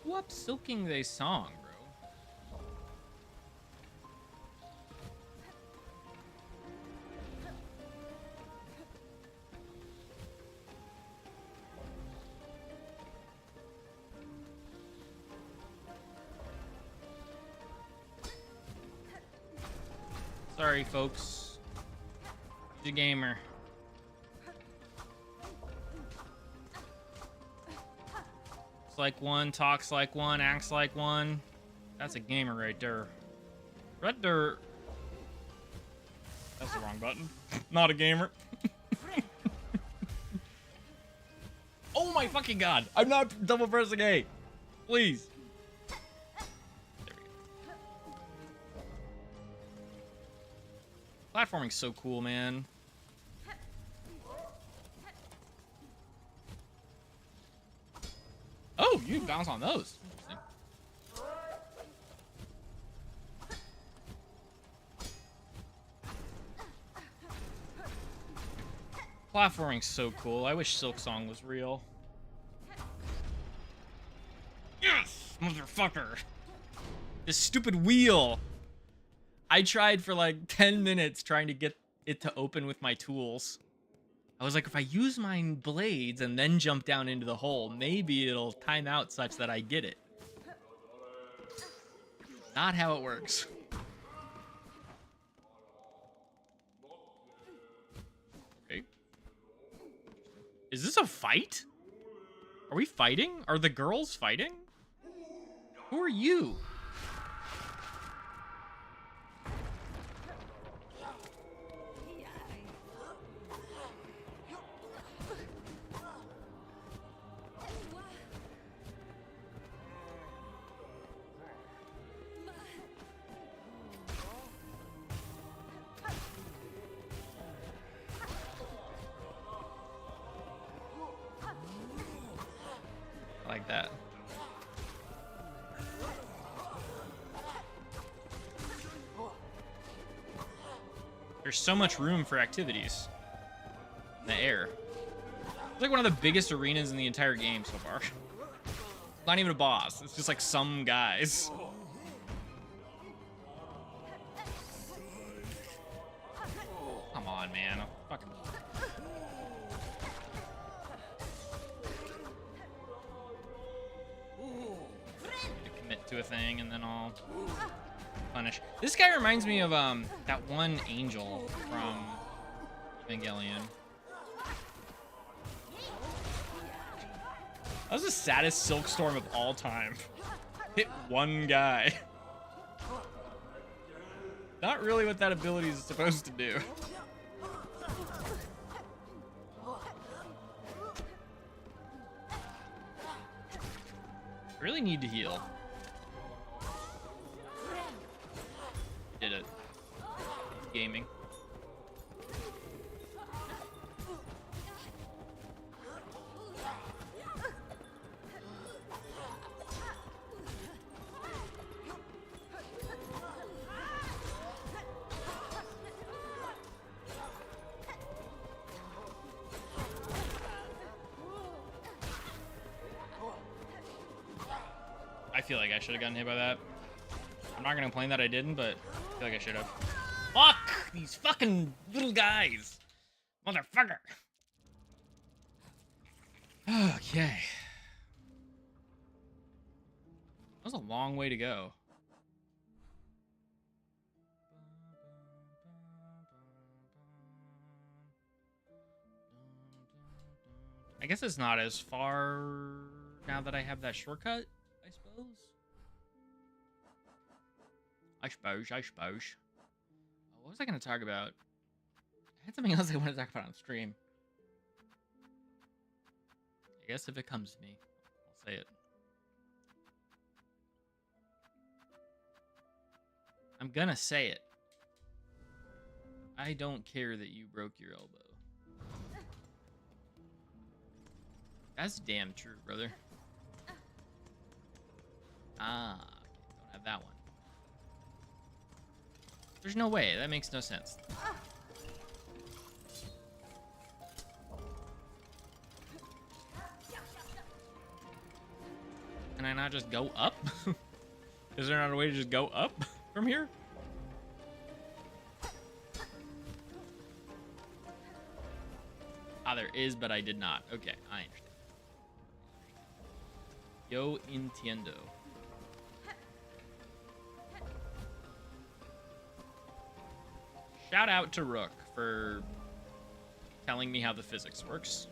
Who up silking they song, bro? Sorry, folks. He's a gamer. Looks like one, talks like one, acts like one. That's a gamer right there. Red dirt. That's the wrong button. Not a gamer. Oh my fucking god! I'm not double pressing A. Please. Platforming's so cool, man. Oh, you can bounce on those. Platforming's so cool. I wish Silksong was real. Yes, motherfucker. This stupid wheel. I tried for like 10 minutes trying to get it to open with my tools. I was like, if I use my blades and then jump down into the hole, maybe it'll time out such that I get it. Not how it works. Okay. Is this a fight? Are we fighting? Are the girls fighting? Who are you? Like that. There's so much room for activities in the air. It's like one of the biggest arenas in the entire game so far. Not even a boss. It's just like some guys. Come on, man. Fucking... commit to a thing and then I'll punish. This guy reminds me of that one angel from Evangelion. That was the saddest Silk Storm of all time. Hit one guy. Not really what that ability is supposed to do. I really need to heal. gaming. I feel like I should have gotten hit by that. I'm not gonna complain that I didn't, but I feel like I should have. Fuck! These fucking little guys! Motherfucker! Okay. That was a long way to go. I guess it's not as far now that I have that shortcut, I suppose. I suppose. What was I going to talk about? I had something else I wanted to talk about on stream. I guess if it comes to me, I'll say it. I'm gonna say it. I don't care that you broke your elbow. That's damn true, brother. Ah, okay, don't have that one. There's no way. That makes no sense. Can I not just go up? Is there not a way to just go up from here? Ah, there is, but I did not. Okay, I understand. Yo entiendo. Shout out to Rook for telling me how the physics works.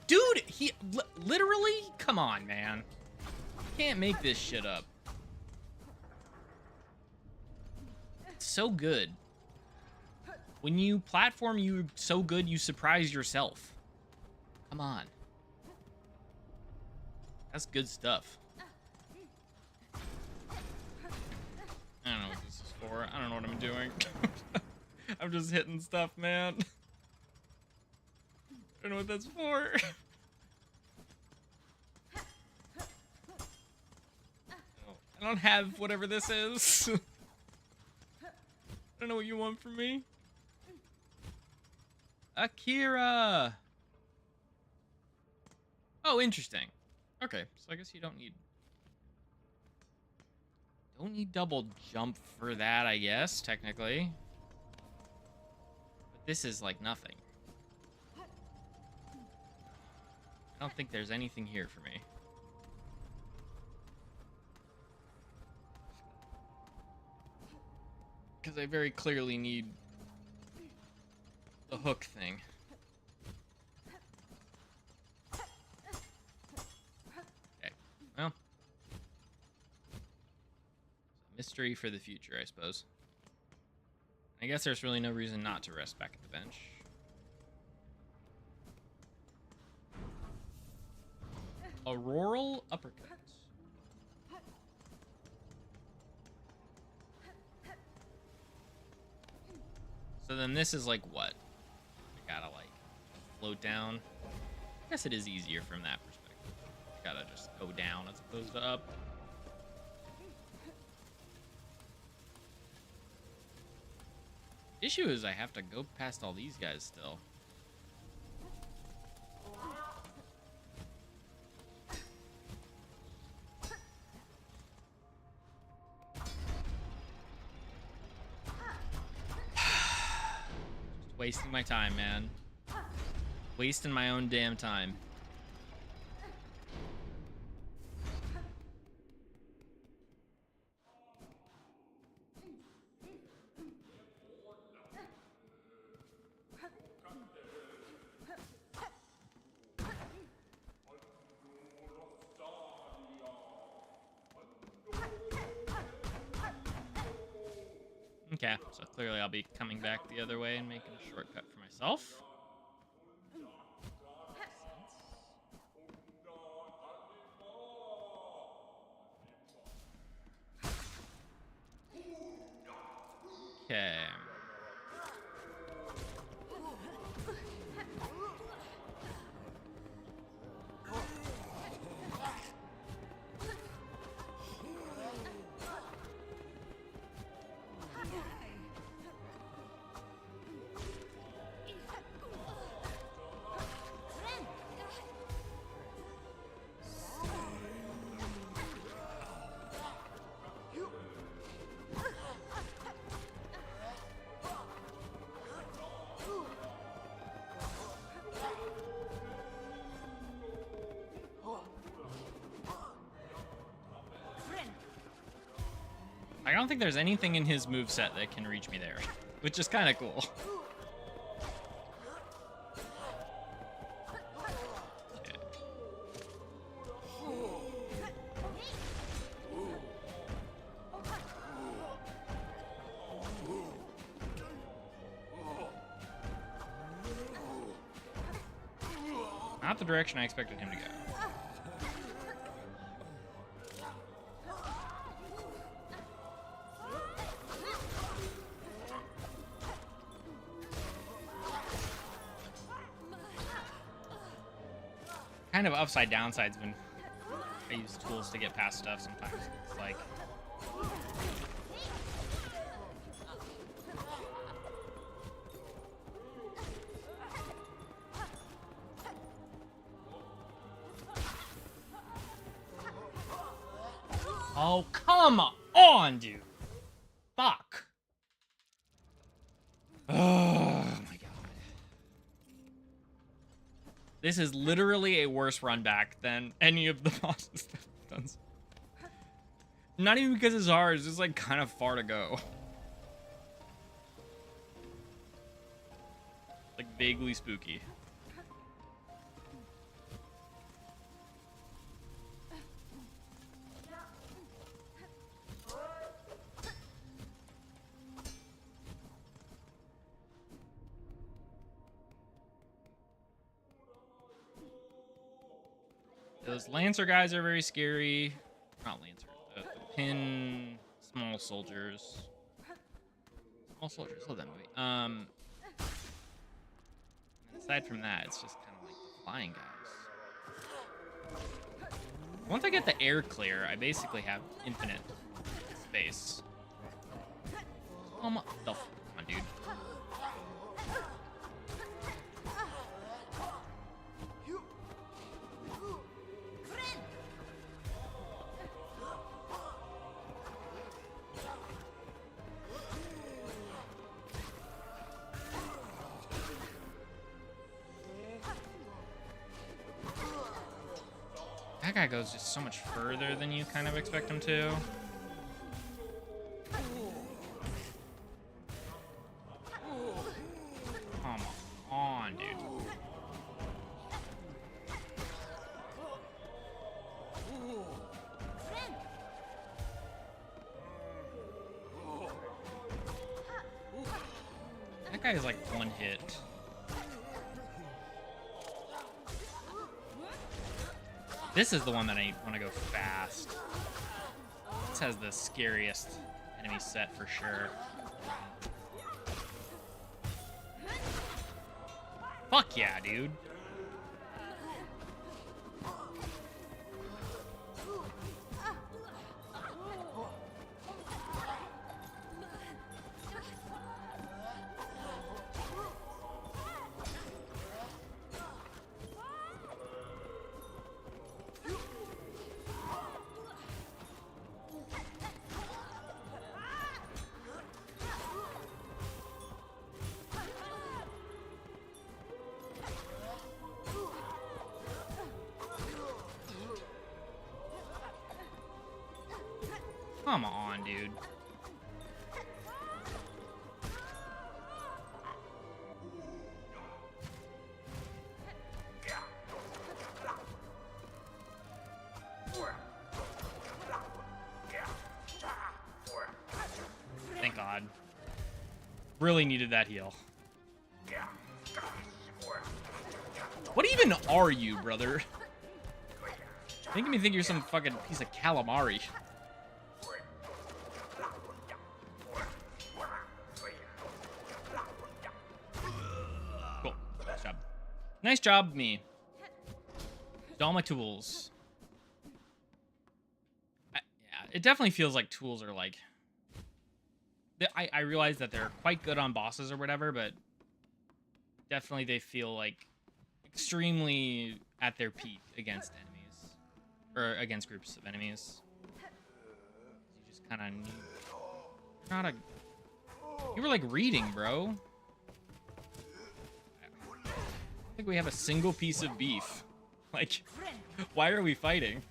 Dude, he literally, come on, man. Can't make this shit up. It's so good. When you platform, you're so good you surprise yourself. Come on. That's good stuff. I don't know what this is for. I don't know what I'm doing. I'm just hitting stuff, man. I don't know what that's for. I don't have whatever this is. I don't know what you want from me. Akira! Oh, interesting. Okay, so I guess you don't need double jump for that, I guess, technically. But this is like nothing. I don't think there's anything here for me. Because I very clearly need the hook thing. Okay, well. Mystery for the future, I suppose. I guess there's really no reason not to rest back at the bench. Auroral uppercut. So then this is like what? I gotta like float down. I guess it is easier from that perspective. I gotta just go down as opposed to up. Issue is I have to go past all these guys still. Wasting my time, man. Wasting my own damn time. Okay, so clearly I'll be coming back the other way and making a shortcut for myself. don't think there's anything in his moveset that can reach me there, which is kind of cool. Not the direction I expected him to go. Kind of upside downsides when I use tools to get past stuff sometimes. It's like... Oh, come on, dude. Fuck. Oh, my God. This is literally a worse run back than any of the bosses that I've done. Not even because it's hard, it's just like kind of far to go. Like vaguely spooky. Those Lancer guys are very scary. Not Lancer. The pin small soldiers. Small soldiers. Love that movie. And aside from that, it's just kind of like flying guys. Once I get the air clear, I basically have infinite space. Oh my, come on, dude. That guy goes just so much further than you kind of expect him to. Come on, dude. That guy is like one hit. This is the one that I want to go fast. This has the scariest enemy set for sure. Fuck yeah, dude. Come on, dude. Thank God. Really needed that heal. What even are you, brother? Making me think you're some fucking piece of calamari. Cool. Nice job. Nice job, me. Used all my tools. Yeah, it definitely feels like tools are like... I realize that they're quite good on bosses or whatever, but definitely they feel like extremely at their peak against enemies. Or against groups of enemies. You just kind of need... Not a... You were like reading, bro. I think we have a single piece of beef. Like, why are we fighting?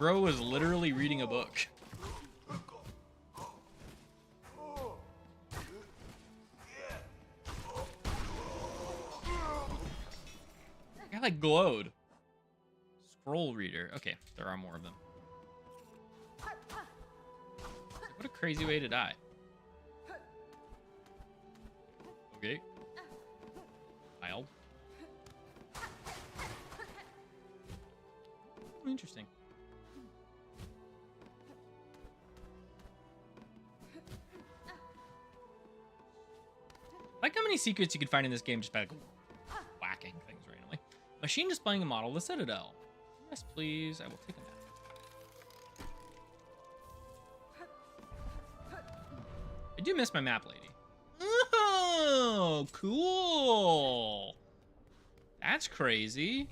Bro was literally reading a book. I like glowed. Scroll reader. Okay, there are more of them. What a crazy way to die. Okay. Wild. Interesting. I like how many secrets you can find in this game just by like, whacking things randomly. Machine displaying a model of the Citadel. Yes, please. I will take a nap. I do miss my map lady. Oh, cool. That's crazy.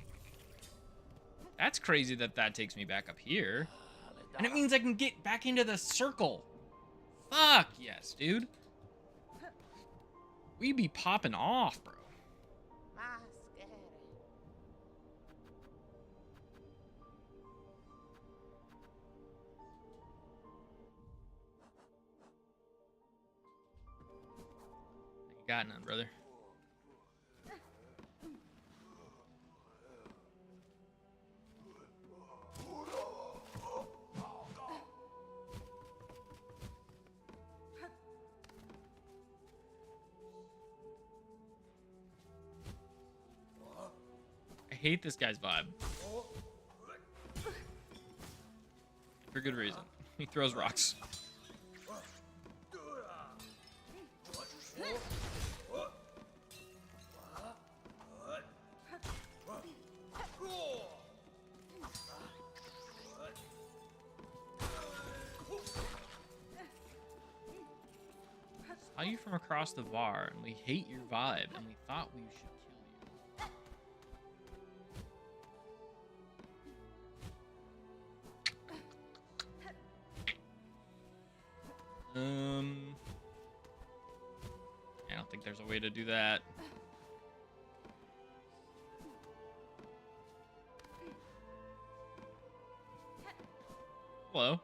That's crazy that that takes me back up here. And it means I can get back into the circle. Fuck yes, dude. We be popping off, bro. You got none, brother. I hate this guy's vibe. For good reason. He throws rocks. Saw you from across the bar, and we hate your vibe, and we thought we should kill you. I don't think there's a way to do that. Hello.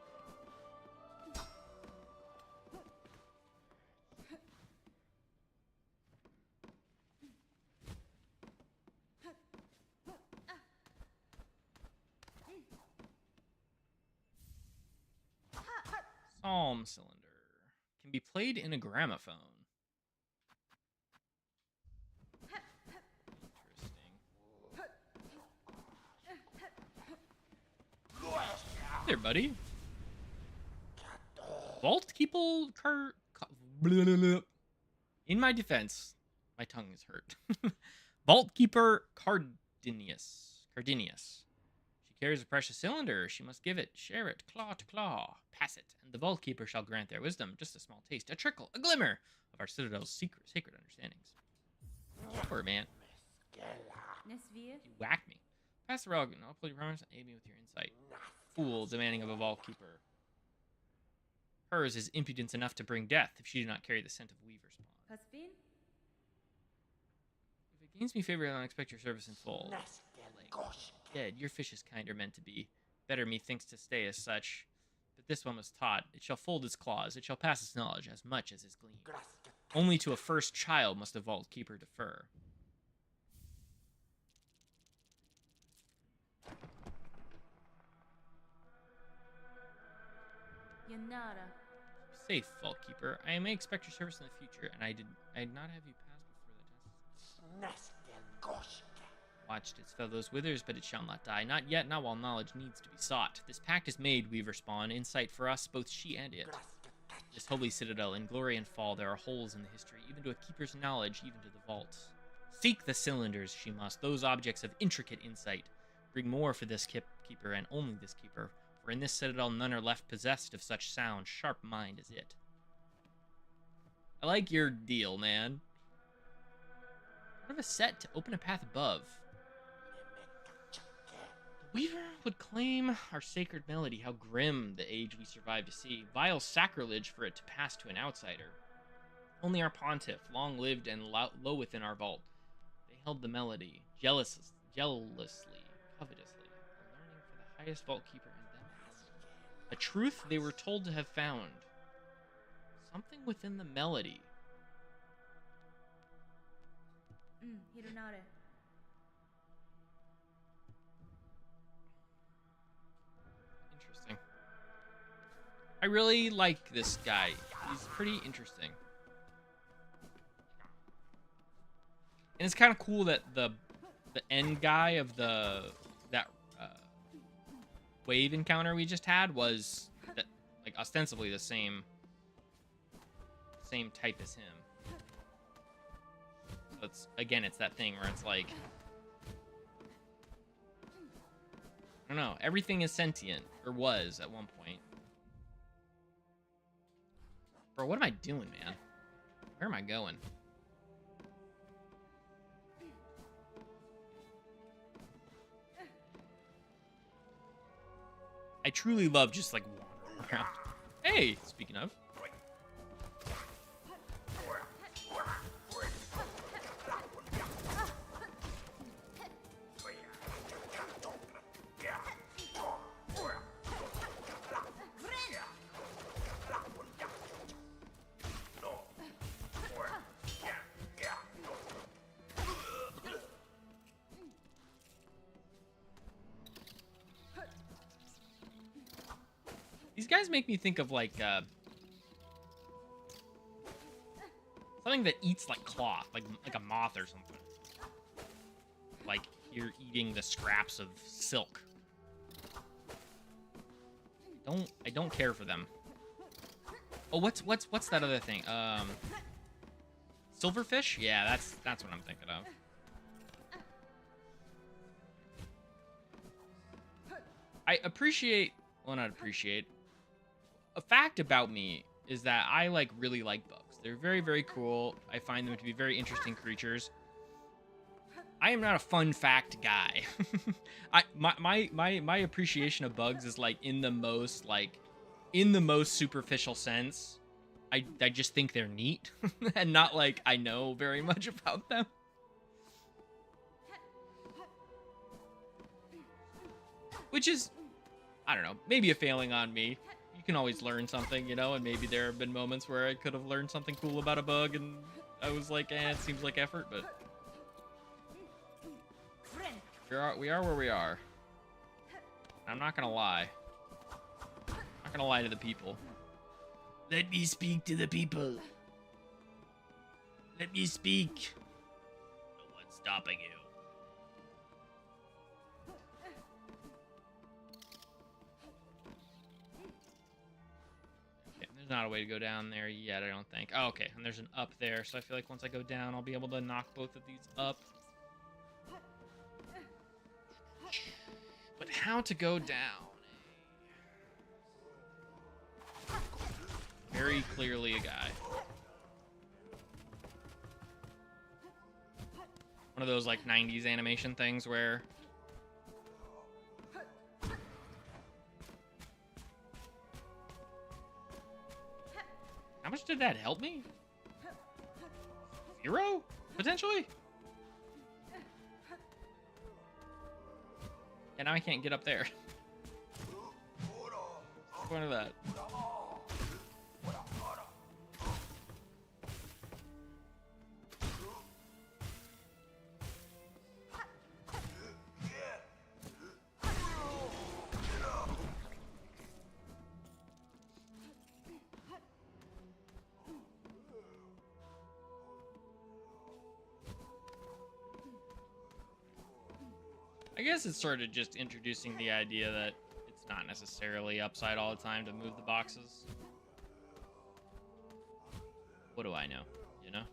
Psalm cylinder. Can be played in a gramophone. Interesting. There, buddy. Vault Keeper In my defense, my tongue is hurt. Vault Keeper Cardinius. She carries a precious cylinder. She must give it, share it, claw to claw, pass it, and the Vault Keeper shall grant their wisdom. Just a small taste, a trickle, a glimmer of our Citadel's sacred understandings. Sure, man. You whacked me. Pass the relic, and I'll play your promise and aid me with your insight. Fool, demanding of a Vault Keeper. Hers is impudence enough to bring death if she do not carry the scent of weaver spawn. If it gains me favor, I'll expect your service in full. Dead, your fish is kinder meant to be. Better methinks to stay as such. But this one was taught. It shall fold its claws. It shall pass its knowledge as much as is gleaned. Only to a first child must a Vault Keeper defer. Yanara. Safe, Vault Keeper. I may expect your service in the future, and I did not have you pass before the test. Watched its fellows withers, but it shall not die. Not yet, not while knowledge needs to be sought. This pact is made, weaver spawn, insight for us, both she and it. This holy citadel, in glory and fall, there are holes in the history, even to a keeper's knowledge, even to the vault. Seek the cylinders, she must, those objects of intricate insight. Bring more for this keeper, and only this keeper. For in this citadel none are left possessed of such sound, sharp mind as it. I like your deal, man. What of a set to open a path above? The weaver would claim our sacred melody, how grim the age we survive to see. Vile sacrilege for it to pass to an outsider. Only our pontiff, long lived and low within our vault. They held the melody, jealously, covetously, a learning for the highest vault keeper in them. A truth they were told to have found. Something within the melody. 昼直れ Interesting. I really like this guy. He's pretty interesting. And it's kind of cool that the end guy of that wave encounter we just had was that, like, ostensibly the same type as him. So it's that thing where it's like, I don't know, everything is sentient, or was at one point. Bro, what am I doing, man? Where am I going? I truly love just, like, wandering around. Hey, speaking of. These guys make me think of, like, something that eats, like, cloth, like a moth or something. Like, you're eating the scraps of silk. I don't care for them. Oh, what's that other thing? Silverfish? Yeah, that's what I'm thinking of. I appreciate, well, not appreciate. A fact about me is that I really like bugs. They're very, very cool. I find them to be very interesting creatures. I am not a fun fact guy. My appreciation of bugs is in the most superficial sense. I just think they're neat and not I know very much about them. Which is, I don't know, maybe a failing on me. You can always learn something, you know, and maybe there have been moments where I could have learned something cool about a bug and I was like, it seems like effort, but we are where we are. I'm not gonna lie. I'm not gonna lie to the people. Let me speak to the people. Let me speak. No one's stopping you. Not a way to go down there yet, I don't think. Oh, okay, and there's an up there, so I feel like once I go down, I'll be able to knock both of these up. But how to go down? Very clearly a guy. One of those 90s animation things where how much did that help me? 0? Potentially? And now I can't get up there. What's the point of that? I guess it's sort of just introducing the idea that it's not necessarily upside all the time to move the boxes. What do I know, you know?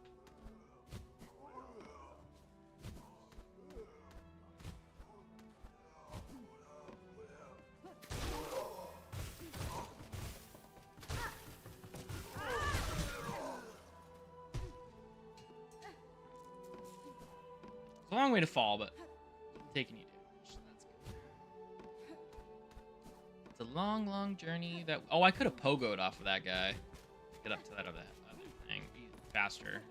It's a long way to fall, but taking you damage. That's good. It's a long, long journey that... Oh, I could have pogoed off of that guy. Get up to that other thing. Be faster.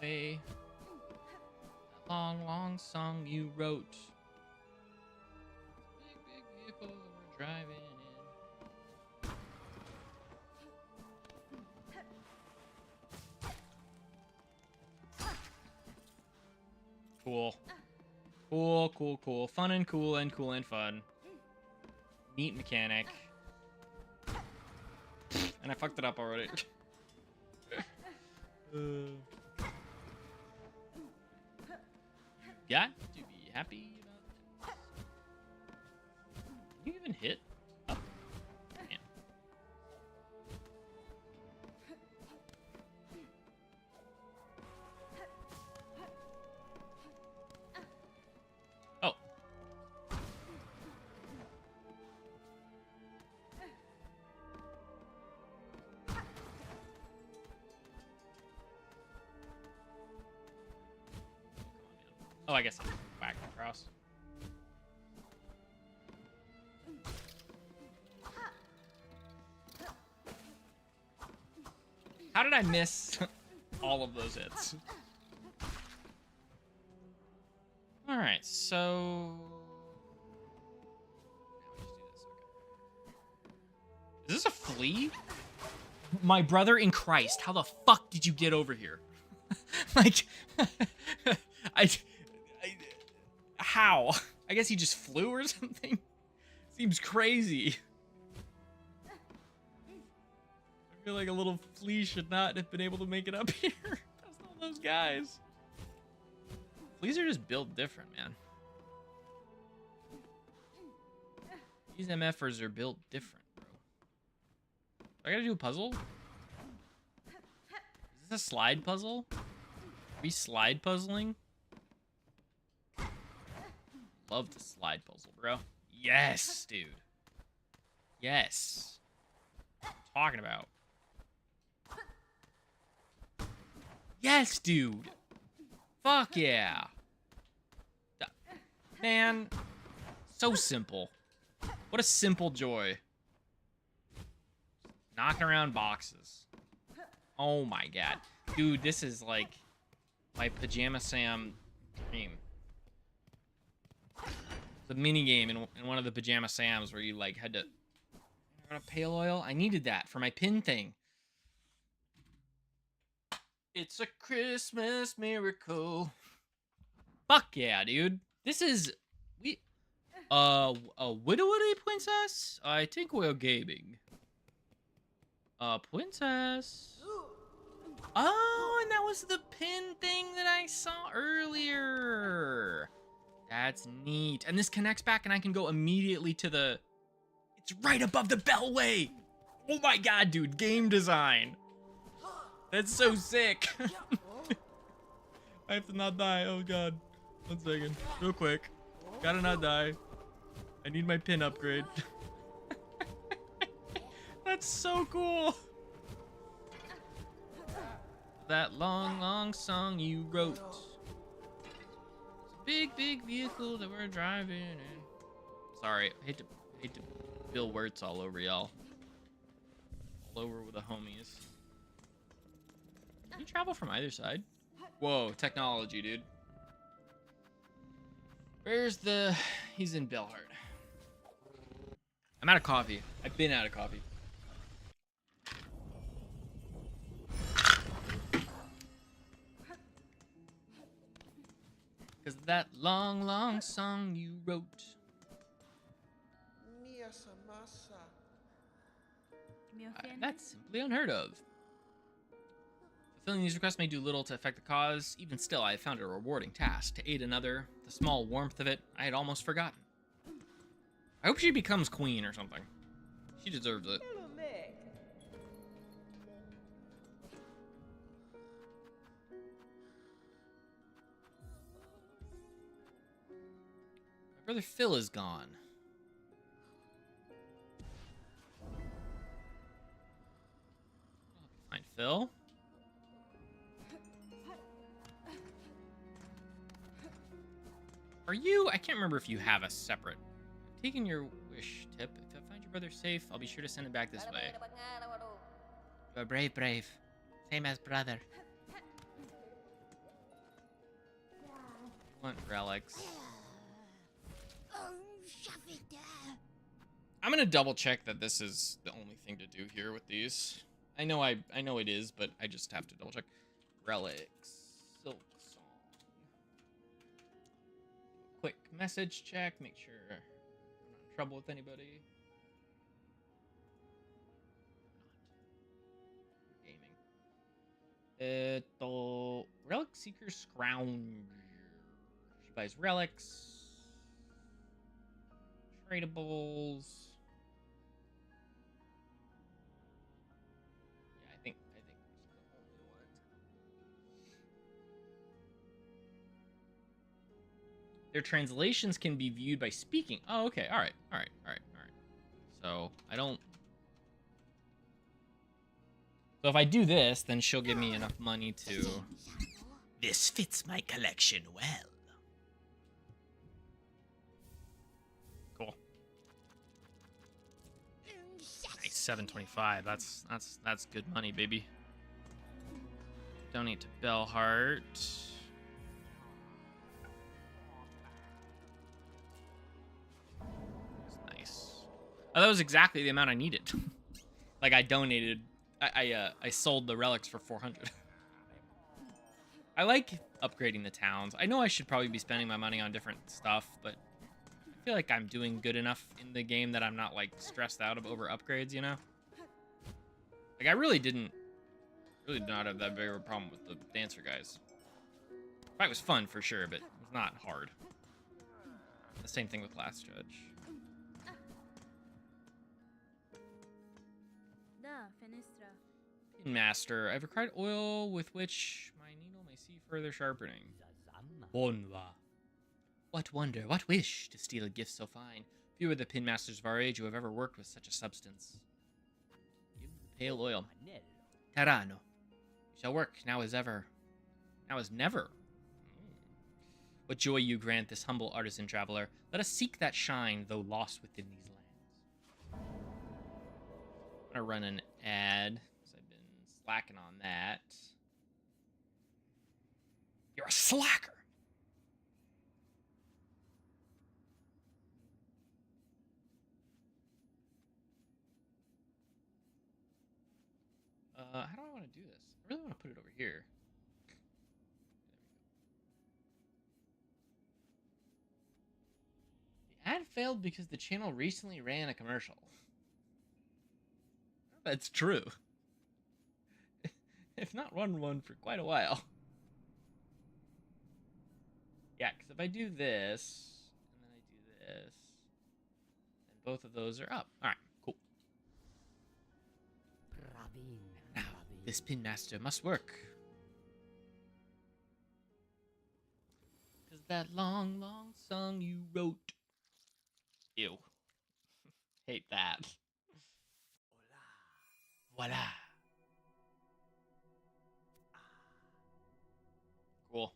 away. That long, long song you wrote. Big, big vehicle that we're driving in. Cool. Cool, cool, cool. Fun and cool and cool and fun. Neat mechanic. And I fucked it up already. Got to be happy about this. Can you even hit up? Man. Oh. Oh, I guess I'm back across. How did I miss all of those hits? Alright, so... Is this a flea? My brother in Christ, how the fuck did you get over here? Like... How? I guess he just flew or something? Seems crazy. I feel like a little flea should not have been able to make it up here. That's not those guys. Fleas are just built different, man. These MFers are built different, bro. I gotta do a puzzle? Is this a slide puzzle? Are we slide puzzling? Love the slide puzzle, bro. Yes, dude. Yes. What I'm talking about. Yes, dude. Fuck yeah. Man. So simple. What a simple joy. Knocking around boxes. Oh my god. Dude, this is like my Pajama Sam dream. The mini game in one of the Pajama Sams where you like had to run a pale oil. I needed that for my pin thing. It's a Christmas miracle. Fuck yeah, dude. This is a widowly princess. I think we're gaming. Princess. Oh, and that was the pin thing that I saw earlier. That's neat. And this connects back and I can go immediately to the... It's right above the Bellway. Oh my god, dude. Game design. That's so sick. I have to not die. Oh god. 1 second. Real quick. Gotta not die. I need my pin upgrade. That's so cool. That long, long song you wrote. Big, big vehicle that we're driving in. Sorry, I hate to Bill Wirtz all over y'all. All over with the homies. Can you travel from either side? Whoa, technology, dude. Where's the... He's in Bellhart. I'm out of coffee. I've been out of coffee. Cause that long, long song you wrote. That's simply unheard of. Fulfilling these requests may do little to affect the cause. Even still, I have found it a rewarding task. To aid another, the small warmth of it, I had almost forgotten. I hope she becomes queen or something. She deserves it. My brother Phil is gone. Find Phil. Are you? I can't remember if you have a separate. I'm taking your wish tip. If I find your brother safe, I'll be sure to send him back this way. You are brave, brave. Same as brother. Want relics. I'm gonna double check that this is the only thing to do here with these. I know it is, but I just have to double check. Relics. Silksong. Quick message check. Make sure I'm not in trouble with anybody. Gaming. Relic Seeker Scrounger. She buys relics. Tradables. Yeah, I think this is the only one. Their translations can be viewed by speaking. Oh, okay. All right. So I don't. So if I do this, then she'll give me enough money to. This fits my collection well. Cool. Nice, 725. That's good money, baby. Donate to Bellheart. That's nice. Oh, that was exactly the amount I needed. Like I donated. I sold the relics for 400. I like upgrading the towns. I know I should probably be spending my money on different stuff, but I feel like I'm doing good enough in the game that I'm not like stressed out over upgrades, you know? Like I really did not have that big of a problem with the dancer guys. The fight was fun for sure, but it was not hard. The same thing with Last Judge. Da, Finestra. Master, I've acquired oil with which my needle may see further sharpening. Bonva. What wonder, what wish to steal a gift so fine. Few are the pin masters of our age who have ever worked with such a substance. Give the pale oil. Tarano. You shall work now as ever. Now as never. What joy you grant this humble artisan traveler. Let us seek that shine, though lost within these lands. I'm gonna run an ad. Slacking on that. You're a slacker. How do I want to do this? I really want to put it over here. The ad failed because the channel recently ran a commercial. That's true. If not run one for quite a while. Yeah, because if I do this, and then I do this, then both of those are up. Alright, cool. Now, this pin master must work. Because that long, long song you wrote. Ew. Hate that. Voila. Cool.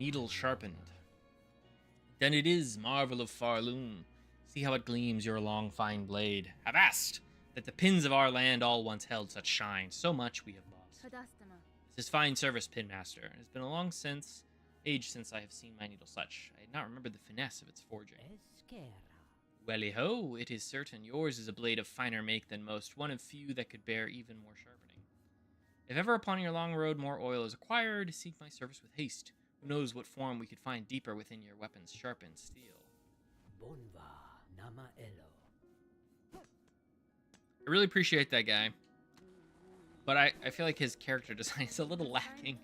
Needle sharpened. Then it is, marvel of Farloon. See how it gleams your long fine blade. Avast! That the pins of our land all once held such shine. So much we have lost. Tadastama. This is fine service, pin master. It has been a long age since I have seen my needle such. I had not remembered the finesse of its forging. Welly-ho, it is certain yours is a blade of finer make than most, one of few that could bear even more sharpening. If ever upon your long road more oil is acquired, seek my service with haste. Who knows what form we could find deeper within your weapon's sharpened steel. I really appreciate that guy, but I feel like his character design is a little lacking.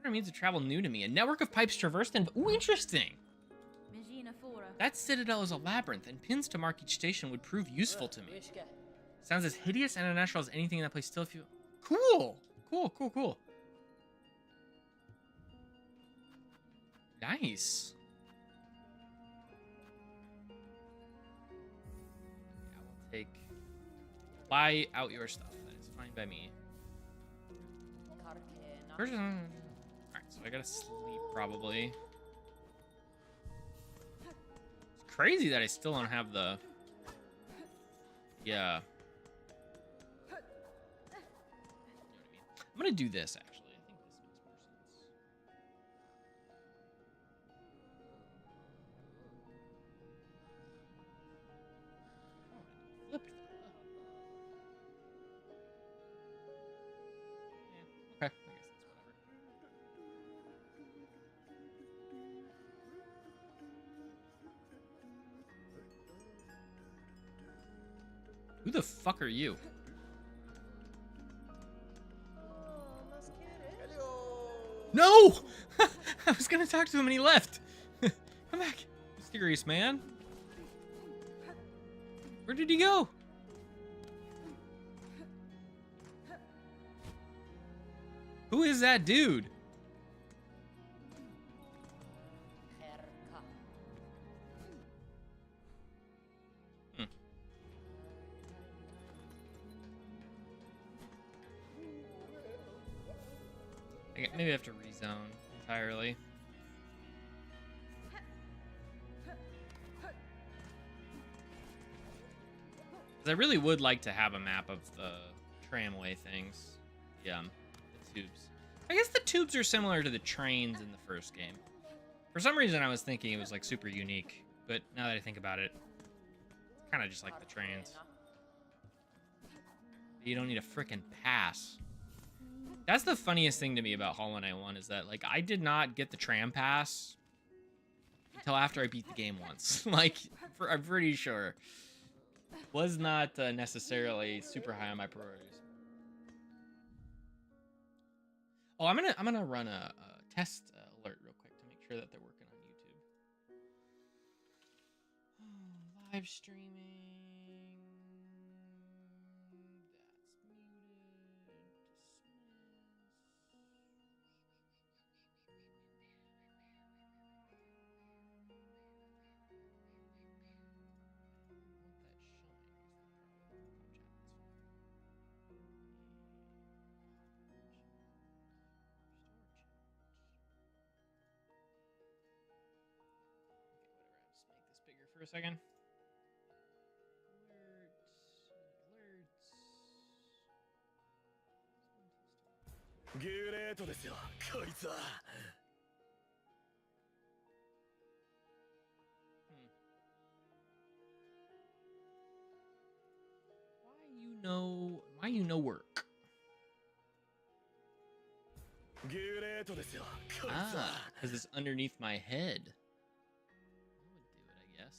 What means to travel new to me? A network of pipes traversed and... Ooh, interesting! That citadel is a labyrinth, and pins to mark each station would prove useful to me. Sounds as hideous and unnatural as anything in that place still feel... Cool! Cool. Nice. Yeah, we'll take... Buy out your stuff. That is fine by me. Alright, so I gotta sleep, probably. Crazy that I still don't have the... Yeah. You know what I I'm gonna do this actually. I think this makes more sense. Oh, flip. Yeah. Okay. I guess that's whatever. Who the fuck are you? No! I was gonna talk to him and he left. Come back. Mysterious man. Where did he go? Who is that dude? Hmm. Maybe I have to rezone entirely. 'Cause I really would like to have a map of the tramway things. Yeah, the tubes. I guess the tubes are similar to the trains in the first game. For some reason, I was thinking it was like super unique, but now that I think about it, it's kind of just like the trains. You don't need a freaking pass. That's the funniest thing to me about Hollow Knight 1 is that, like, I did not get the tram pass until after I beat the game once. Like, I'm pretty sure. Was not necessarily super high on my priorities. Oh, I'm gonna run a test alert real quick to make sure that they're working on YouTube. Oh, live streaming. That's muted. For a second. Why you know work? Ah, because it's underneath my head. That would do it, I guess.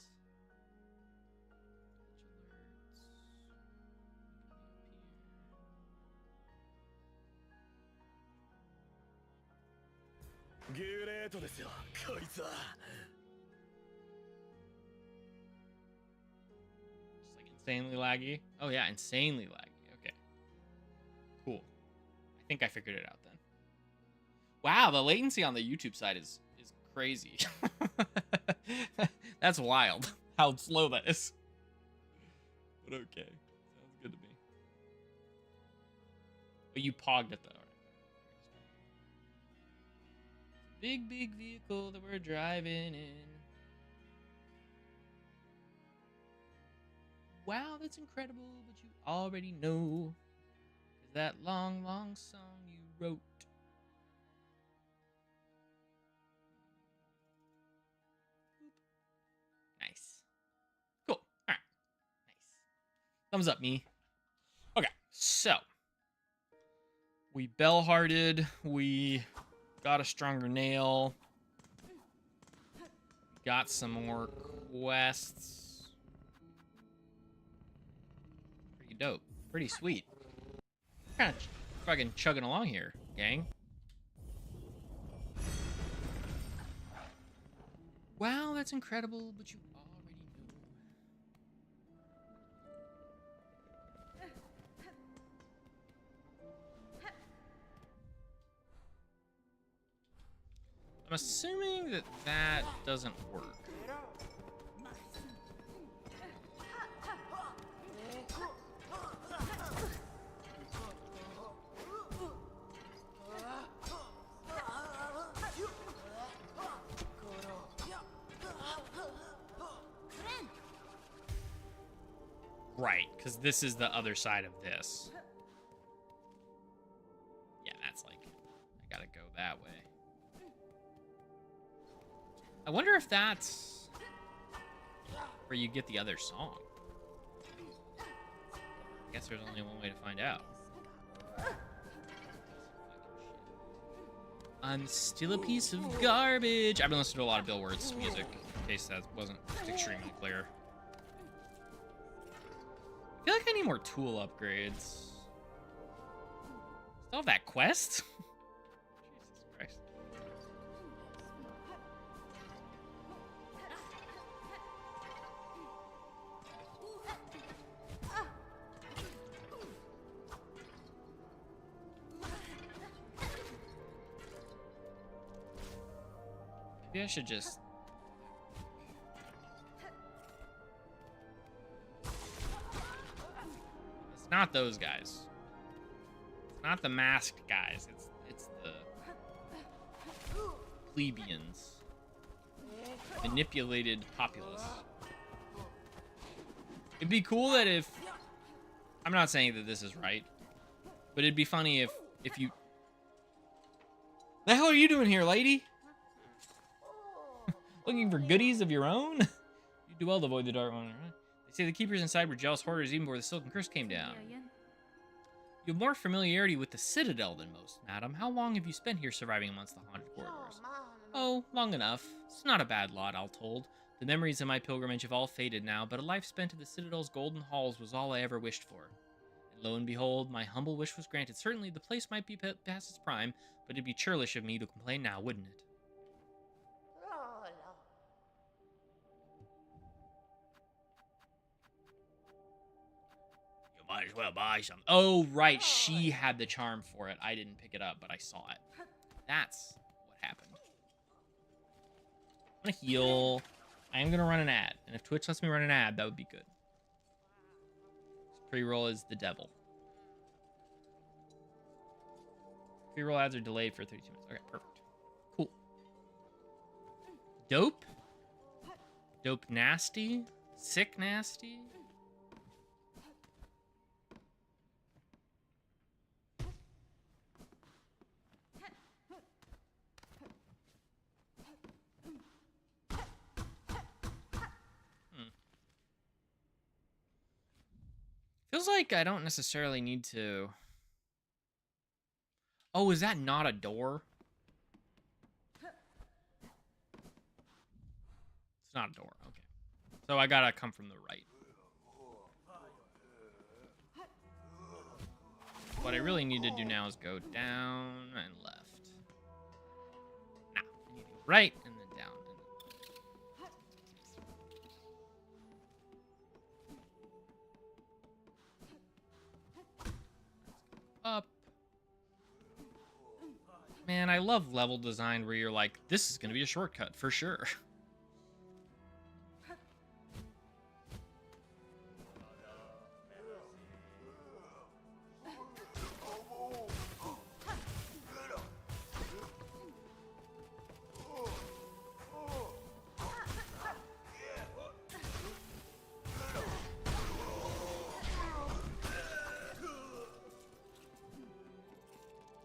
Just like insanely laggy. Oh yeah, insanely laggy. Okay. Cool. I think I figured it out then. Wow, the latency on the YouTube side is crazy. That's wild. How slow that is. But okay. Sounds good to me. But you pogged it though. Big vehicle that we're driving in. Wow, that's incredible, but you already know. 'Cause that long song you wrote. Nice. Cool. Alright. Nice. Thumbs up, me. Okay, so. We bell-hearted. We got a stronger nail. Got some more quests. Pretty dope. Pretty sweet. Kind of fucking chugging along here, gang. Wow, that's incredible, but you already know. I'm assuming that that doesn't work. Right, because this is the other side of this. Yeah, I wonder if that's where you get the other song. I guess there's only one way to find out. I'm still a piece of garbage. I've been listening to a lot of Bill Wurt's music, in case that wasn't extremely clear. I feel like I need more tool upgrades. Still have that quest? Jesus Christ. Maybe I should just... It's not those guys. It's not the masked guys. It's the plebeians. Manipulated populace. It'd be cool that if... I'm not saying that this is right, but it'd be funny if you... The hell are you doing here, lady? Looking for goodies of your own? You do well to avoid the dark one, right? They say the keepers inside were jealous hoarders even before the Silken Curse came down. You have more familiarity with the Citadel than most, madam. How long have you spent here surviving amongst the haunted corridors? Oh, long enough. It's not a bad lot, all told. The memories of my pilgrimage have all faded now, but a life spent in the Citadel's golden halls was all I ever wished for. And lo and behold, my humble wish was granted. Certainly the place might be past its prime, but it'd be churlish of me to complain now, wouldn't it? Might as well buy some. Oh, right. She had the charm for it. I didn't pick it up, but I saw it. That's what happened. I'm going to heal. I am going to run an ad. And if Twitch lets me run an ad, that would be good. Pre-roll is the devil. Pre-roll ads are delayed for 32 minutes. Okay, perfect. Cool. Dope. Dope nasty. Sick nasty. Feels like I don't necessarily need to... Oh, is that not a door? It's not a door, okay. So I gotta come from the right. What I really need to do now is go down and left. Nah, I need to go right and then down. Up. Man, I love level design where you're like, this is gonna be a shortcut for sure.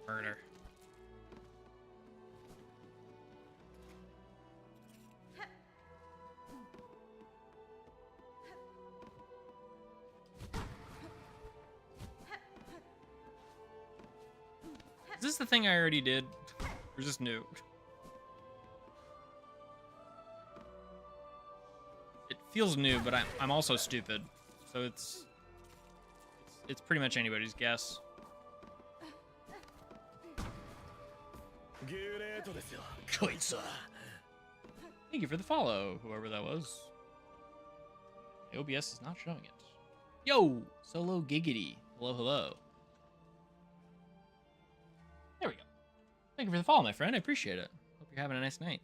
Murder. Is this the thing I already did? Or is this new? It feels new, but I'm also stupid. So it's pretty much anybody's guess. Thank you for the follow, whoever that was. The OBS is not showing it. Yo, Solo Giggity. Hello, hello. There we go. Thank you for the follow, my friend. I appreciate it. Hope you're having a nice night.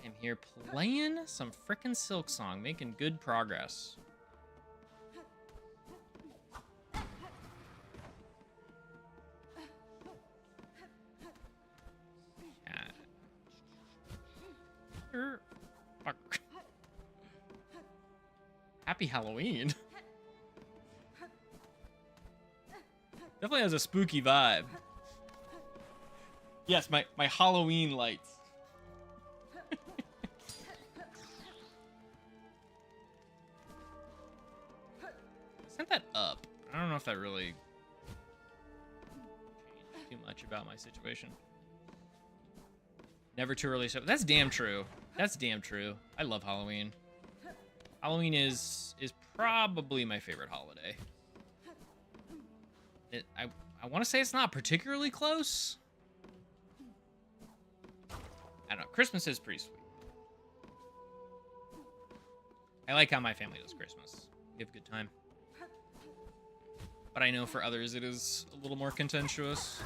I am here playing some frickin' Silksong, making good progress. Fuck. Happy Halloween. Definitely has a spooky vibe. Yes, my Halloween lights. Turn that up. I don't know if that really changed too much about my situation. Never too early. So that's damn true. That's damn true. I love Halloween. Halloween is probably my favorite holiday. I want to say it's not particularly close. I don't know. Christmas is pretty sweet. I like how my family does Christmas. We have a good time. But I know for others it is a little more contentious.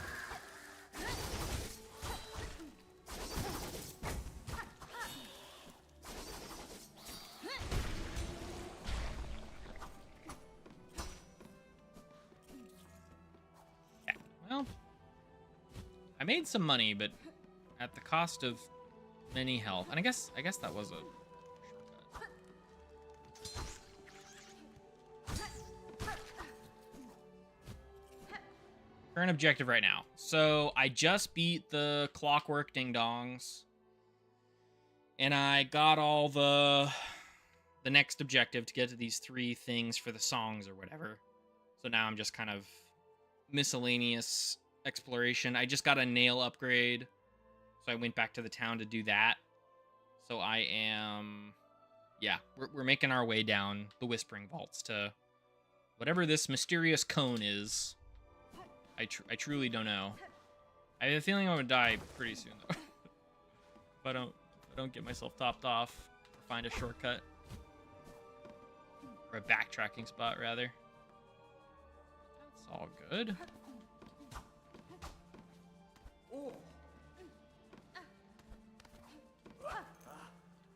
Yeah, well, I made some money, but at the cost of many health. And I guess that was a shortcut. Current objective right now. So I just beat the clockwork ding dongs, and I got all the next objective to get to these 3 things for the songs or whatever. So now I'm just kind of miscellaneous exploration. I just got a nail upgrade, so I went back to the town to do that. So I am, yeah, we're making our way down the Whispering Vaults to whatever this mysterious cone is. I truly don't know. I have a feeling I'm gonna die pretty soon though. if I don't get myself topped off or find a shortcut. Or a backtracking spot rather. That's all good.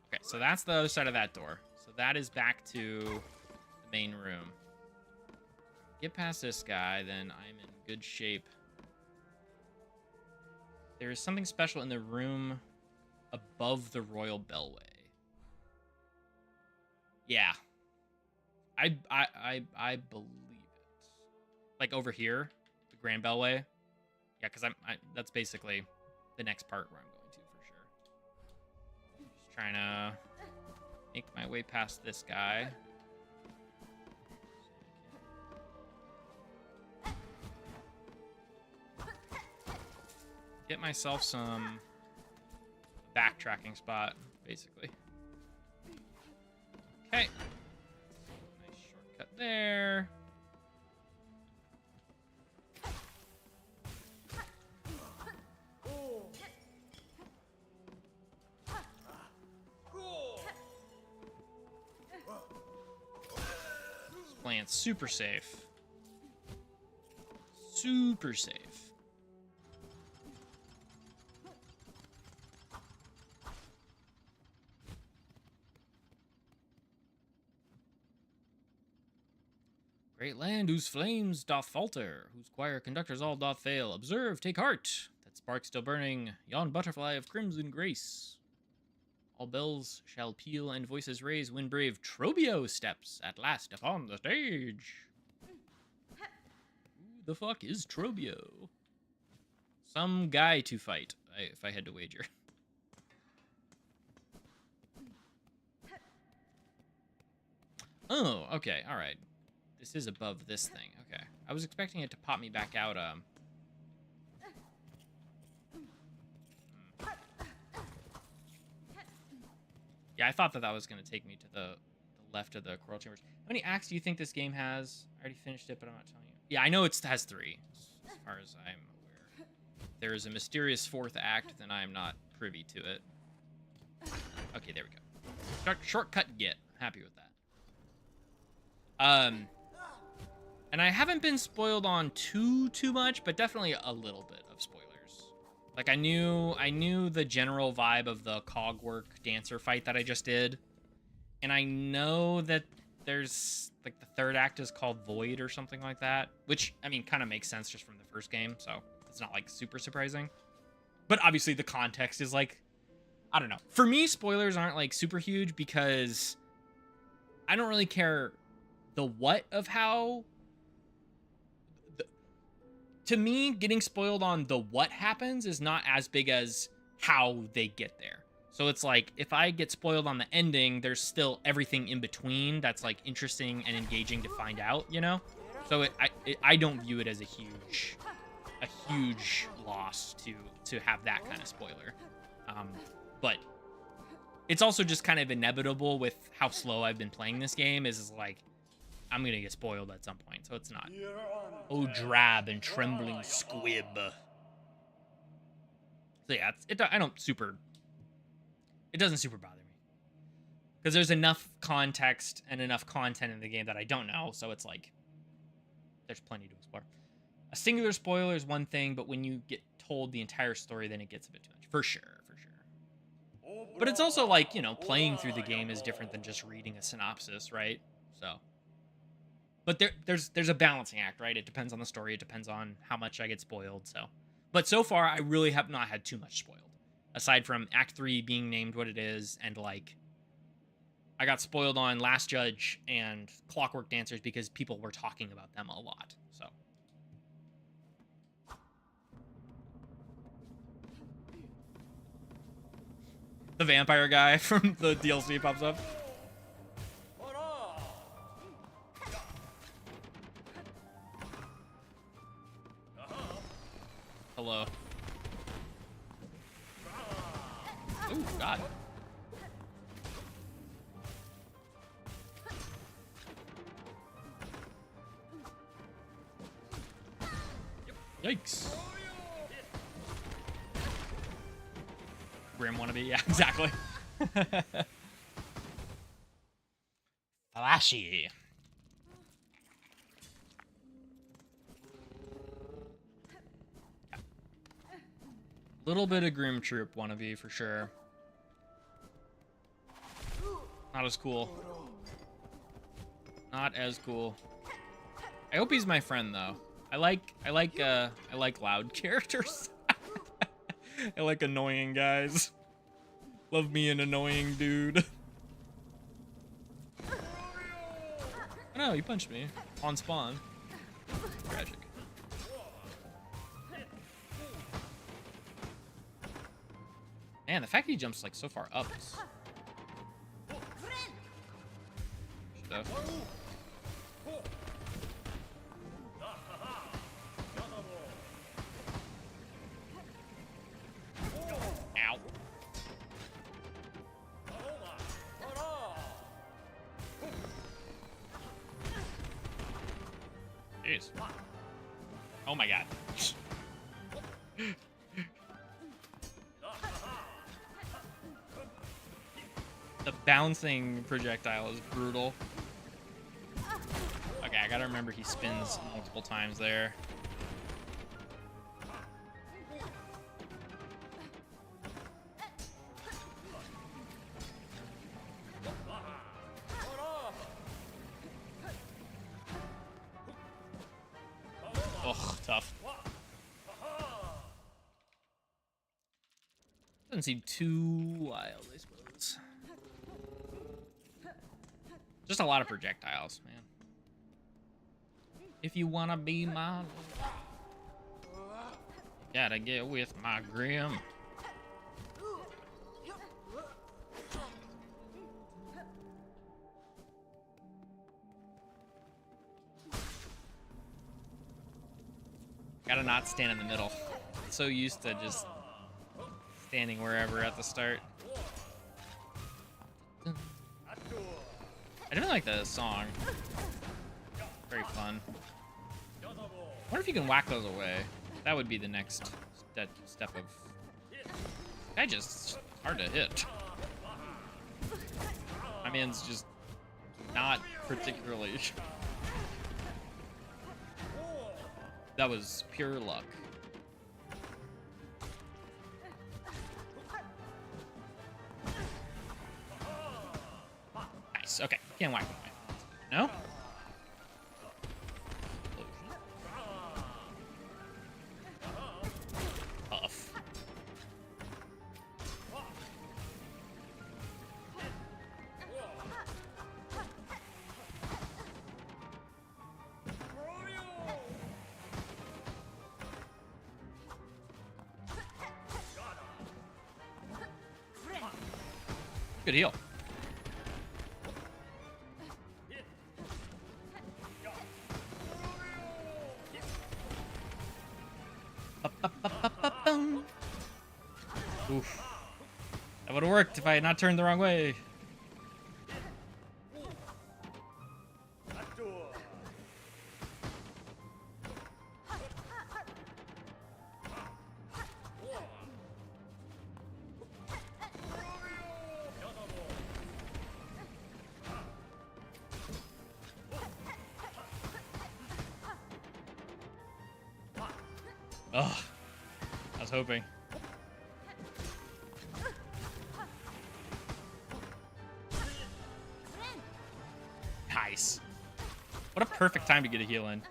Okay, so that's the other side of that door. So that is back to the main room. Get past this guy, then I'm in good shape. There is something special in the room above the Royal Bellway. Yeah. I believe it. Like over here, the Grand Bellway. Yeah, because that's basically the next part where I'm going to for sure. Just trying to make my way past this guy. Get myself some backtracking spot, basically. Okay. Nice shortcut there. This plan's super safe. Super safe. Great land whose flames doth falter, whose choir conductors all doth fail. Observe, take heart, that spark still burning, yon butterfly of crimson grace. All bells shall peal and voices raise when brave Trobio steps at last upon the stage. Who the fuck is Trobio? Some guy to fight, if I had to wager. Oh, okay, alright. This is above this thing. Okay. I was expecting it to pop me back out. Yeah, I thought that was going to take me to the left of the coral chambers. How many acts do you think this game has? I already finished it, but I'm not telling you. Yeah, I know it has 3, as far as I'm aware. If there is a mysterious 4th act, then I am not privy to it. Okay, there we go. Shortcut get. Happy with that. And I haven't been spoiled on too much, but definitely a little bit of spoilers. Like I knew the general vibe of the cogwork dancer fight that I just did. And I know that there's like the 3rd act is called Void or something like that, which I mean kind of makes sense just from the first game, so it's not like super surprising. But obviously the context is like, I don't know. For me, spoilers aren't like super huge because I don't really care the what of how. To me, getting spoiled on the what happens is not as big as how they get there. So it's like, if I get spoiled on the ending, there's still everything in between that's like interesting and engaging to find out, you know? So I don't view it as a huge loss to have that kind of spoiler. But it's also just kind of inevitable with how slow I've been playing this game, is like, I'm gonna get spoiled at some point, so it's not. Oh, drab and trembling squib. So yeah, it doesn't super bother me. Because there's enough context and enough content in the game that I don't know, so it's like, there's plenty to explore. A singular spoiler is one thing, but when you get told the entire story, then it gets a bit too much. For sure. But it's also like, you know, playing through the game is different than just reading a synopsis, right? So, but there's a balancing act, right? It depends on the story. It depends on how much I get spoiled. So, but so far, I really have not had too much spoiled. Aside from Act 3 being named what it is, and like, I got spoiled on Last Judge and Clockwork Dancers because people were talking about them a lot. So. The vampire guy from the DLC pops up. Hello. Ooh, God. Yikes. Grim wannabe, yeah, exactly. Flashy. Little bit of Grim Troop wannabe for sure. Not as cool. Not as cool. I hope he's my friend though. I like loud characters. I like annoying guys. Love me an annoying dude. Oh no, he punched me. On spawn. Tragic. Man, the fact he jumps like so far up is... Stuff. Ow. Jeez. Oh my god. The bouncing projectile is brutal. Okay, I gotta remember he spins multiple times there. Ugh, tough. Doesn't seem too wild, I suppose. Just a lot of projectiles, man. If you wanna be my love, gotta get with my Grim. Gotta not stand in the middle. So used to just standing wherever at the start. I don't like the song. Very fun. I wonder if you can whack those away. That would be the next step of... Guy just hard to hit. My man's just not particularly... That was pure luck. Nice, okay. Can't whack them away. No? Tough. Good heal. Oof. That would have worked if I had not turned the wrong way. Ugh. I was hoping. Nice. What a perfect time to get a heal in.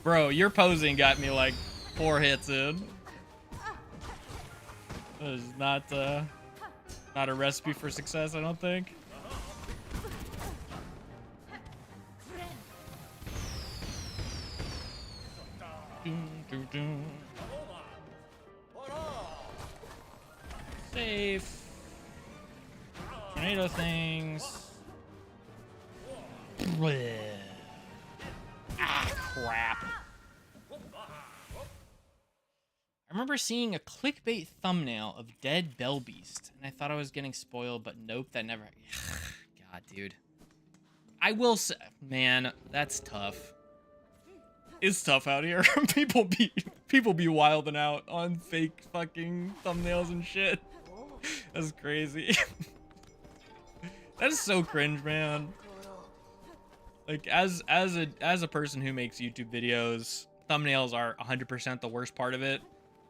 Bro, your posing got me like 4 hits in. That is not a recipe for success, I don't think. Safe. Tornado things. Ah, crap. I remember seeing a clickbait thumbnail of dead Bell Beast, and I thought I was getting spoiled, but nope, that never... God, dude. I will say... Man, that's tough. It's tough out here. People be wilding out on fake fucking thumbnails and shit. That's crazy. That is so cringe, man. Like, as a person who makes YouTube videos, thumbnails are 100% the worst part of it,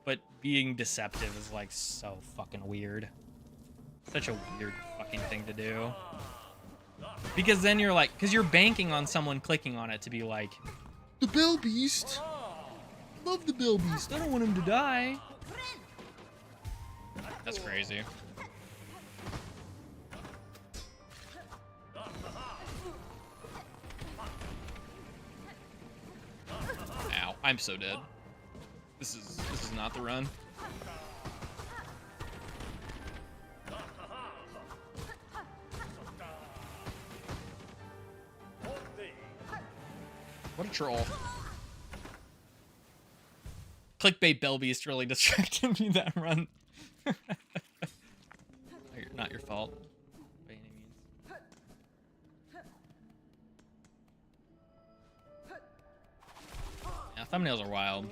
but being deceptive is like so fucking weird. Such a weird fucking thing to do. Because then you're like, because you're banking on someone clicking on it to be like, the Bell Beast. Love the Bell Beast. I don't want him to die. That's crazy. Ow, I'm so dead. This is not the run. What a troll. Clickbait Bell Beast really distracted me that run. Not your fault, by any means. Yeah, thumbnails are wild.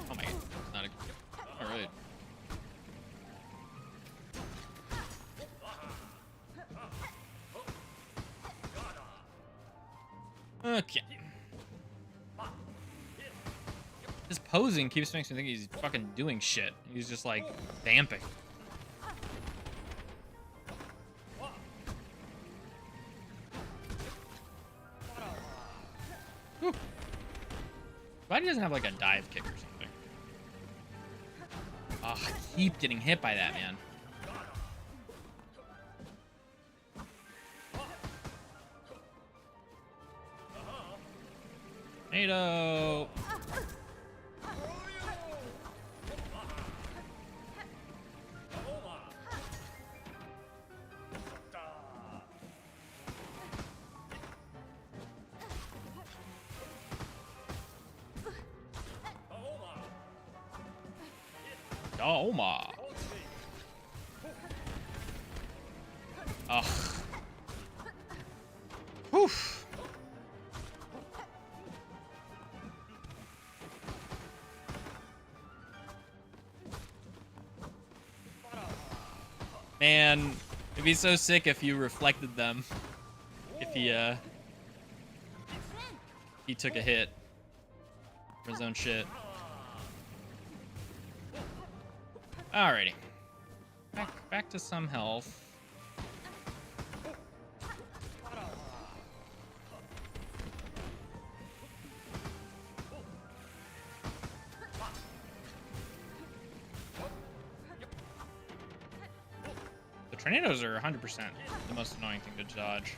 Oh my god, not a... Alright. Okay. His posing keeps making me think he's fucking doing shit. He's just like vamping. Whew. Glad he doesn't have like a dive kick or something. Oh, I keep getting hit by that, man. Tornado. Oh my. Ugh. Whew. Man, it'd be so sick if you reflected them. If he took a hit for his own shit. Alrighty. Back to some health. The tornadoes are 100% the most annoying thing to dodge.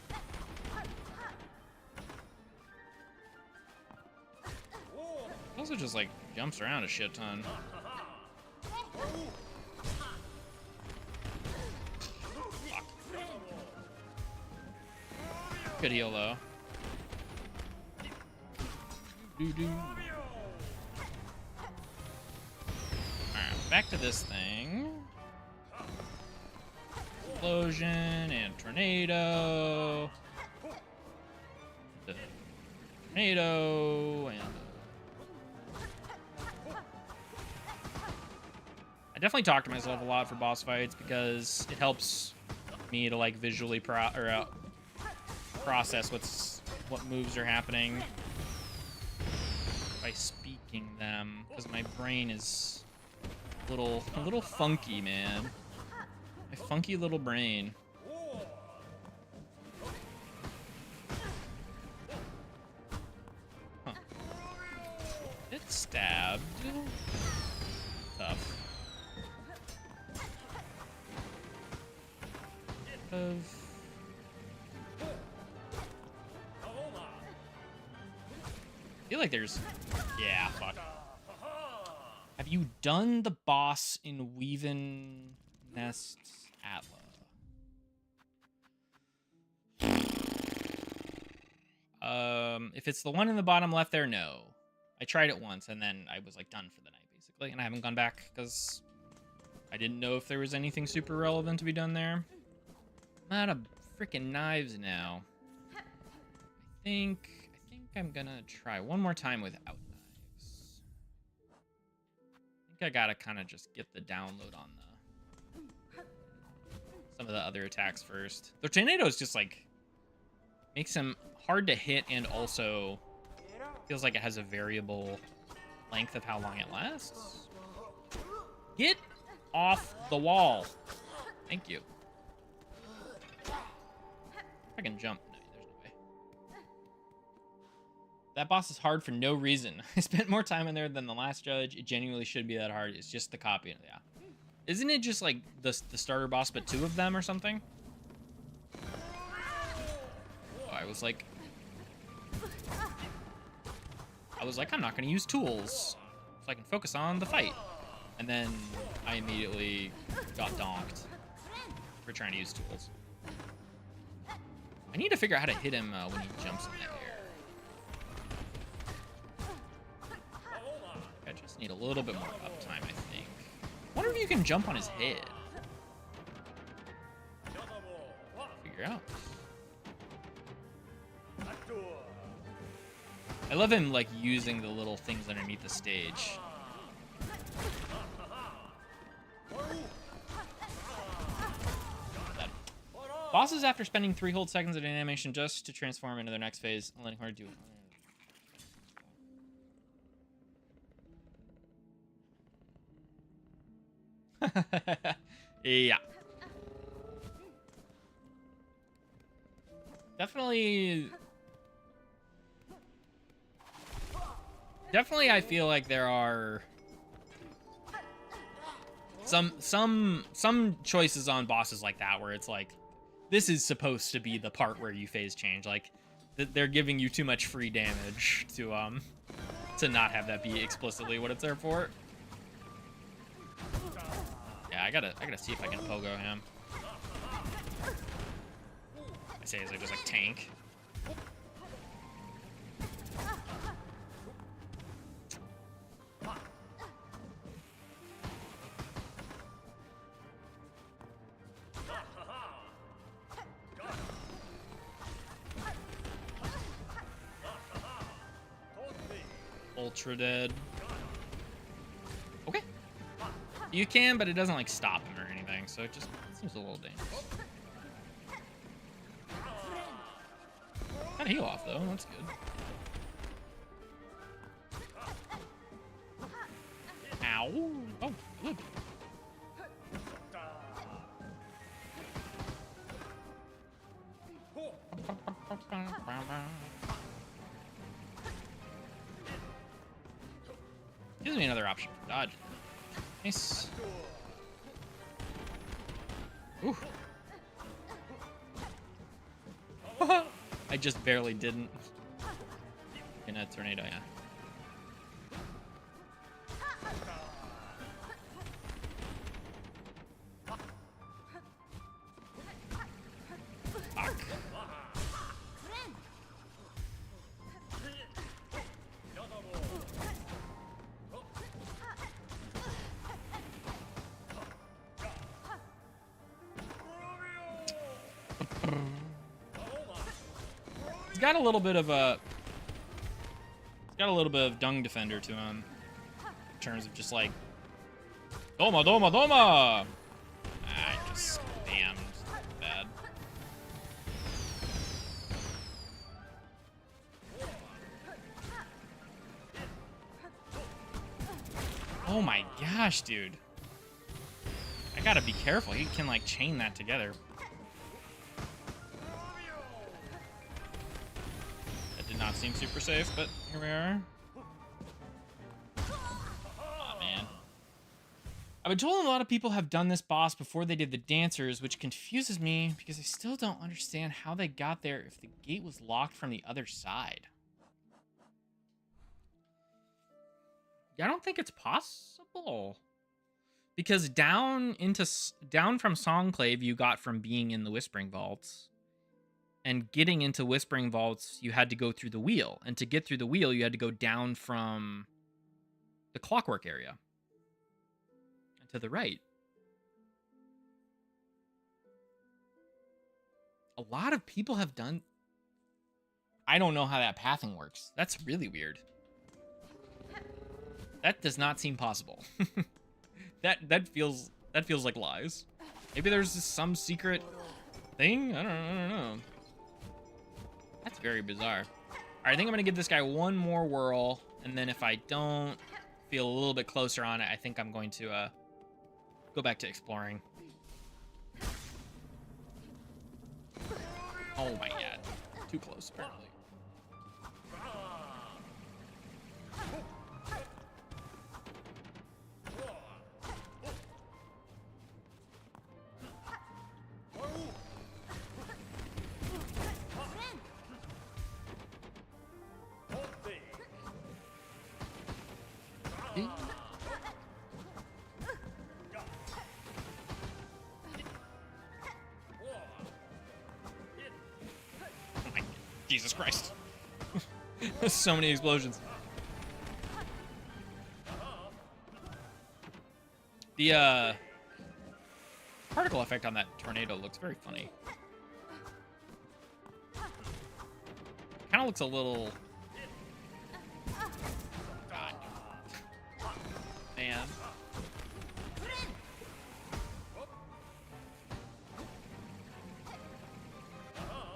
It also just like jumps around a shit ton. Fuck. Good heal though. Alright, back to this thing. Explosion and tornado. Tornado and I definitely talk to myself a lot for boss fights because it helps me to like visually process what moves are happening by speaking them, because my brain is a little funky, man. My funky little brain. Huh. It's stabbed. Tough. I feel like there's... Yeah, fuck. Have you done the boss in Weaven Nests Atla? If it's the one in the bottom left there, no. I tried it once and then I was like done for the night basically, and I haven't gone back because I didn't know if there was anything super relevant to be done there. I'm out of freaking knives now. I think I'm gonna try one more time without knives. I think I gotta kind of just get the download on some of the other attacks first. The tornado is just like makes him hard to hit, and also feels like it has a variable length of how long it lasts. Get off the wall. Thank you. I can jump. No, there's no way. That boss is hard for no reason. I spent more time in there than the last judge. It genuinely should be that hard. It's just the copy. Yeah. Isn't it just like the starter boss, but 2 of them or something? Oh, I was like, I'm not going to use tools, so I can focus on the fight. And then I immediately got donked for trying to use tools. I need to figure out how to hit him when he jumps in the air. I just need a little bit more uptime, I think. I wonder if you can jump on his head. Figure out. I love him like using the little things underneath the stage. Bosses, after spending 3 whole seconds of animation just to transform into their next phase, and letting her do it. Yeah. Definitely, I feel like there are some choices on bosses like that where it's like, this is supposed to be the part where you phase change. Like, they're giving you too much free damage to not have that be explicitly what it's there for. Yeah, I gotta see if I can pogo him. I say as I just like tank. Ultra dead. Okay. You can, but it doesn't like stop him or anything, so it just seems a little dangerous. Got a heal off though, that's good. Ow. Oh, good. Gives me another option for dodge. Nice. Ooh. I just barely didn't. In a tornado, yeah. Fuck. He's got a little bit of a... He's got a little bit of dung defender to him. In terms of just like... Doma, Doma, Doma! I just spammed bad. Oh my gosh, dude. I gotta be careful. He can like chain that together. That did not seem super safe, but here we are. Aw, man. I've been told a lot of people have done this boss before they did the dancers, which confuses me because I still don't understand how they got there if the gate was locked from the other side. I don't think it's possible. Because down from Songclave you got from being in the Whispering Vaults. And getting into Whispering Vaults, you had to go through the wheel. And to get through the wheel, you had to go down from the clockwork area. And to the right. A lot of people have done... I don't know how that pathing works. That's really weird. That does not seem possible. that feels like lies. Maybe there's just some secret thing? I don't know. That's very bizarre. Alright, I think I'm gonna give this guy one more whirl, and then if I don't feel a little bit closer on it, I think I'm going to go back to exploring. Oh my god. Too close, apparently. Jesus Christ. There's so many explosions. The particle effect on that tornado looks very funny. Kind of looks a little... God. Man.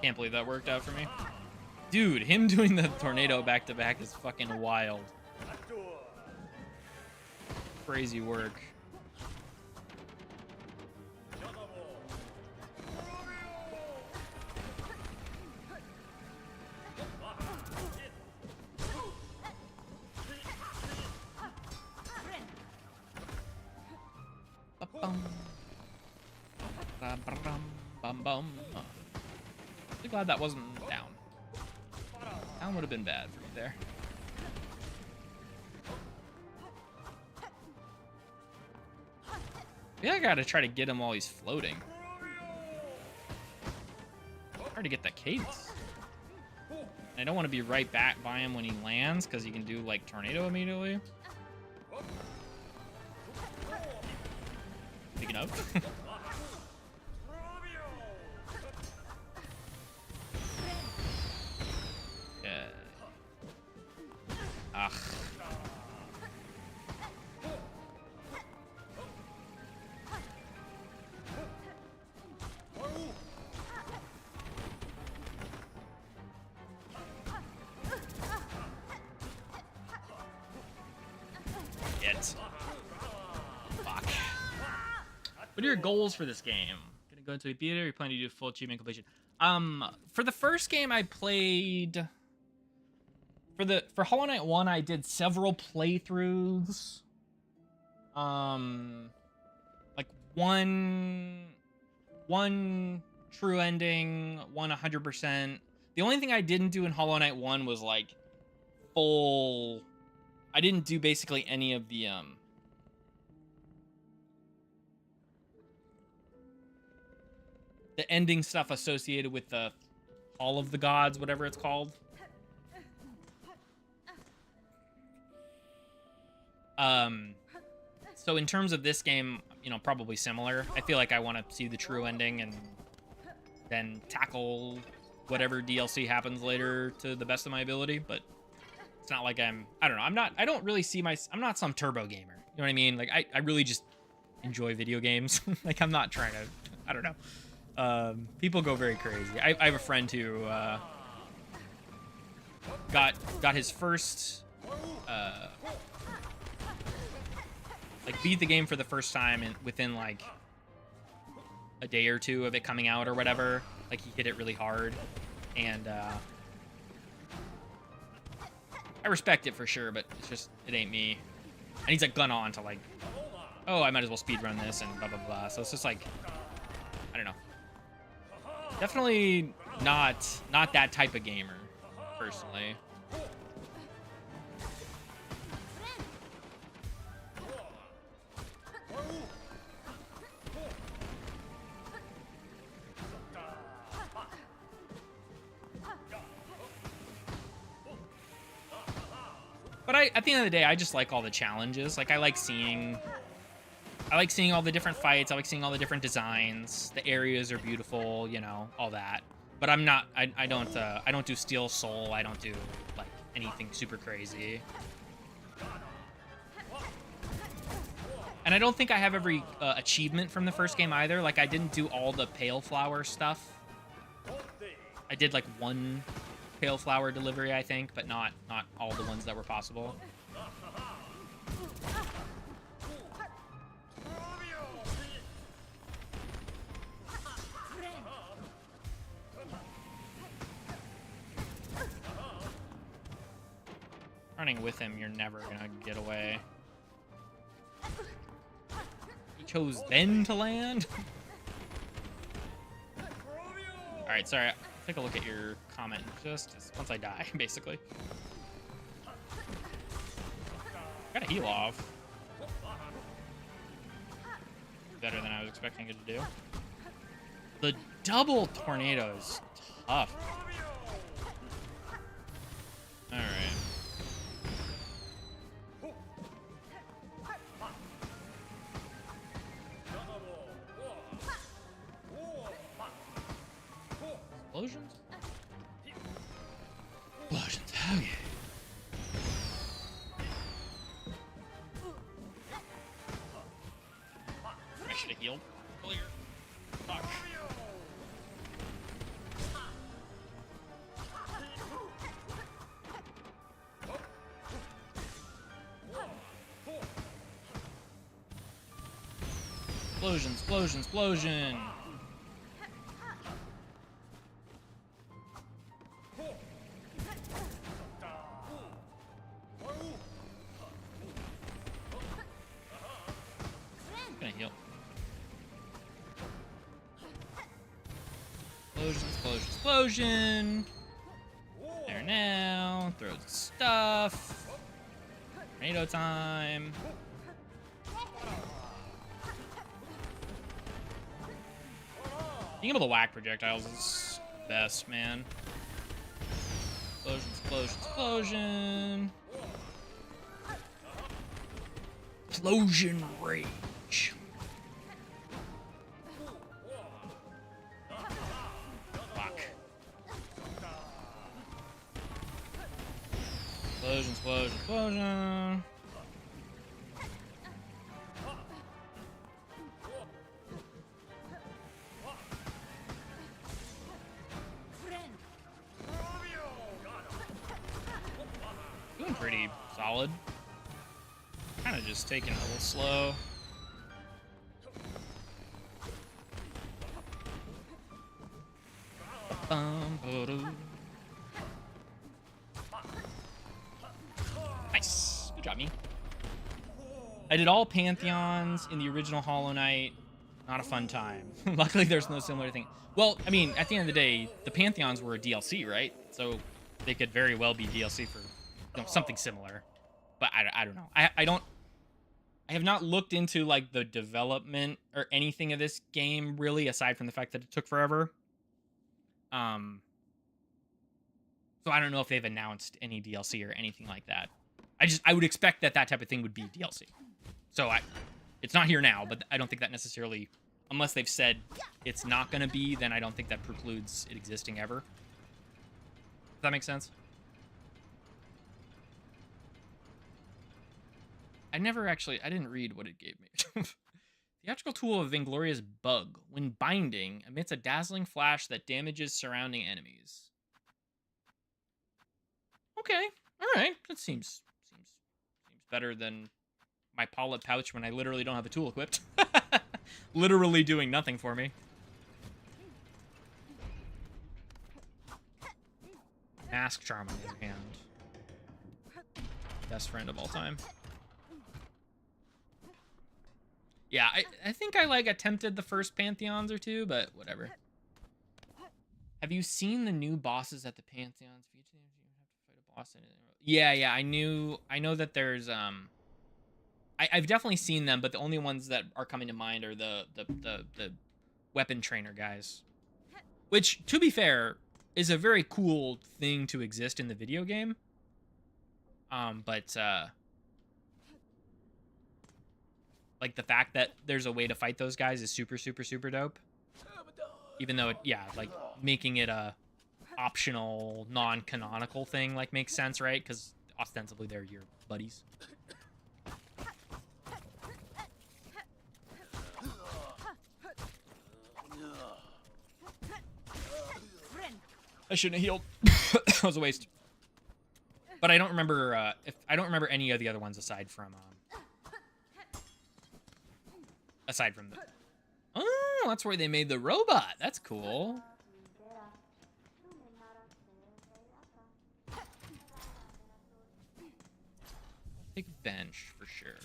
Can't believe that worked out for me. Dude, him doing the tornado back-to-back is fucking wild. Crazy work. Bum. I'm glad that wasn't down. Down would have been bad for me there. Yeah, I gotta try to get him while he's floating. Hard to get that cadence. And I don't want to be right back by him when he lands, because he can do like tornado immediately. Speaking of. Yeah. Ugh. Fuck. What are your goals for this game? Gonna go into a theater? Or you planning to do full achievement completion? For the first game I played, for Hollow Knight 1, I did several playthroughs. Like one true ending, one 100%, The only thing I didn't do in Hollow Knight 1 was like full. I didn't do basically any of the ending stuff associated with the all of the gods, whatever it's called. So in terms of this game, you know, probably similar. I feel like I want to see the true ending and then tackle whatever DLC happens later to the best of my ability, but it's not like I don't know, I don't really see I'm not some turbo gamer. You know what I mean? Like I really just enjoy video games. Like I'm not trying to, I don't know. People go very crazy. I have a friend who got his first like beat the game for the first time and within like a day or two of it coming out or whatever. Like he hit it really hard, and I respect it for sure, but it's just it ain't me. And he's like gone on to like, oh, I might as well speedrun this and blah blah blah. So it's just like, I don't know. Definitely not that type of gamer, personally. But at the end of the day, I just like all the challenges. Like I like seeing all the different fights. I like seeing all the different designs. The areas are beautiful, you know, all that. But I'm not. I don't do Steel Soul. I don't do like anything super crazy. And I don't think I have every achievement from the first game either. Like I didn't do all the Pale Flower stuff. I did like one Pale Flower delivery, I think, but not all the ones that were possible. Running with him, you're never gonna get away. He chose then to land? Alright, sorry. Take a look at your comment just once I die, basically. Got a heal off. Better than I was expecting it to do. The double tornado is tough. Alright. Explosions? Explosions, hell yeah. I should have healed earlier. Fuck. Explosion, explosion. Gonna heal. Explosion. There now. Throws stuff. Tornado time. Being able to whack projectiles is best, man. Explosion. Explosion rage. Fuck. Explosion. Doing pretty solid. Kind of just taking it a little slow. Nice. Good job, me. I did all Pantheons in the original Hollow Knight. Not a fun time. Luckily, there's no similar thing. Well, I mean, at the end of the day, the Pantheons were a DLC, right? So they could very well be DLC for something similar. But I don't know. I have not looked into like the development or anything of this game really, aside from the fact that it took forever. So I don't know if they've announced any DLC or anything like that. I would expect that type of thing would be DLC. So it's not here now, but I don't think that necessarily, unless they've said it's not going to be, then I don't think that precludes it existing ever. Does that make sense? I didn't read what it gave me. Theatrical tool of Vainglorious Bug. When binding, emits a dazzling flash that damages surrounding enemies. Okay, all right. That seems better than my Paula pouch when I literally don't have a tool equipped. Literally doing nothing for me. Mask Charm on the other hand. Best friend of all time. Yeah, I think I like attempted the first Pantheons or two, but whatever. Have you seen the new bosses at the Pantheons? You have to fight a boss in it. Yeah, I know that there's I've definitely seen them, but the only ones that are coming to mind are the weapon trainer guys. Which, to be fair, is a very cool thing to exist in the video game. But like the fact that there's a way to fight those guys is super, super, super dope. Even though like making it a optional, non-canonical thing like makes sense, right? Because ostensibly they're your buddies. I shouldn't have healed. That was a waste. But I don't remember I don't remember any of the other ones aside from the. Oh, that's where they made the robot. That's cool. Big bench for sure.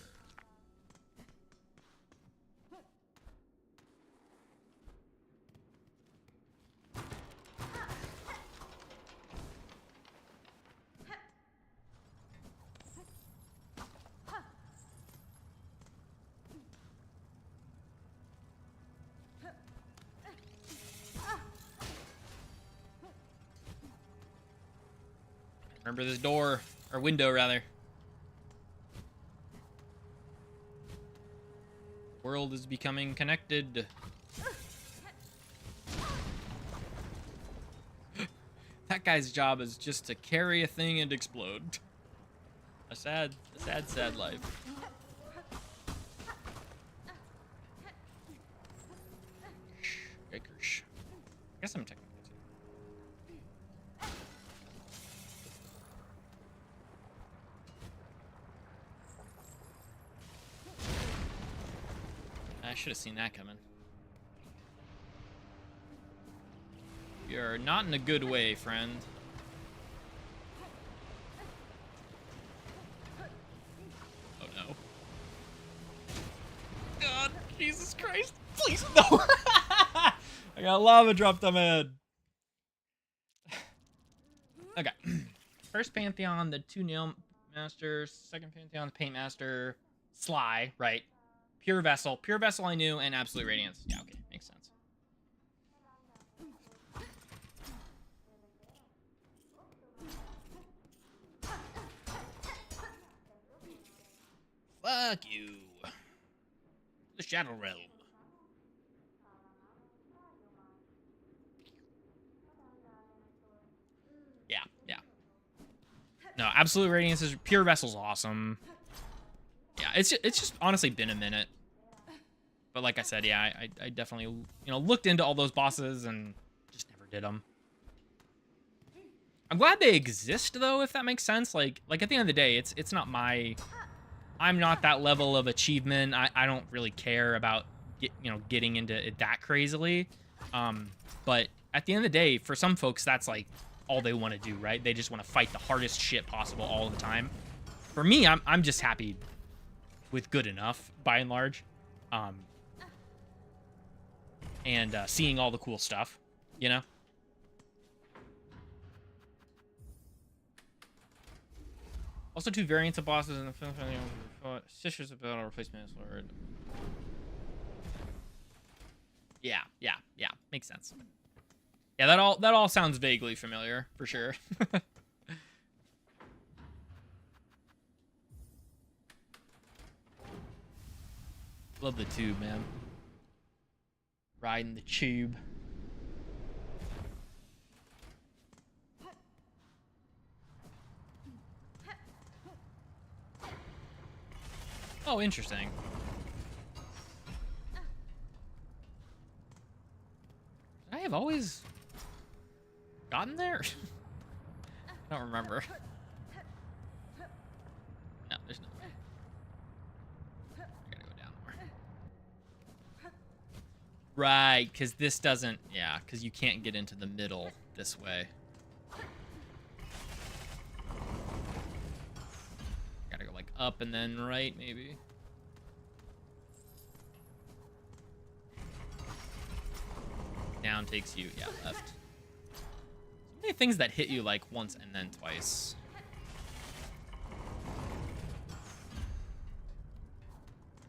Remember this door, or window rather. World is becoming connected. That guy's job is just to carry a thing and explode. A sad life. Yikers. I guess I'm technical too. I should have seen that coming. You're not in a good way, friend. Oh no. God, Jesus Christ. Please, no! I got lava dropped on my head. Okay. First Pantheon, the 2 Nail Masters. Second Pantheon, the Paint Master. Sly, right. Pure Vessel. Pure Vessel I knew, and Absolute Radiance. Yeah, okay. Makes sense. Fuck you. The Shadow Realm. Yeah. No, Absolute Radiance is... Pure Vessel's awesome. Yeah, it's just honestly been a minute. But like I said, yeah, I definitely, looked into all those bosses and just never did them. I'm glad they exist, though, if that makes sense. Like at the end of the day, it's not my... I'm not that level of achievement. I don't really care about, getting into it that crazily. But at the end of the day, for some folks, that's, like, all they want to do, right? They just want to fight the hardest shit possible all the time. For me, I'm just happy with good enough, by and large. and seeing all the cool stuff, you know? Also, 2 variants of bosses in the film. Sisters of Battle replacement Lord. Yeah, makes sense. Yeah, that all sounds vaguely familiar for sure. Love the tube, man. Riding the tube. Oh, interesting. I have always gotten there? I don't remember. No, there's no way. I gotta go down more. Right, because this doesn't... Yeah, because you can't get into the middle this way. Gotta go, like, up and then right, maybe. Down takes you, yeah, left. So many things that hit you, like, once and then twice. I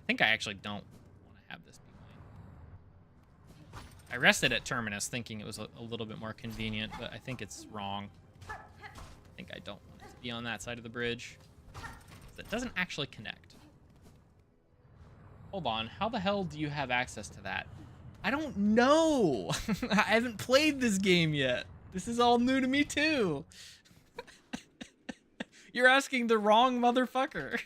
think I actually don't want to have this be mine. I rested at Terminus thinking it was a little bit more convenient, but I think it's wrong. I think I don't want it to be on that side of the bridge. It doesn't actually connect. Hold on, how the hell do you have access to that? I don't know. I haven't played this game yet. This is all new to me too. You're asking the wrong motherfucker.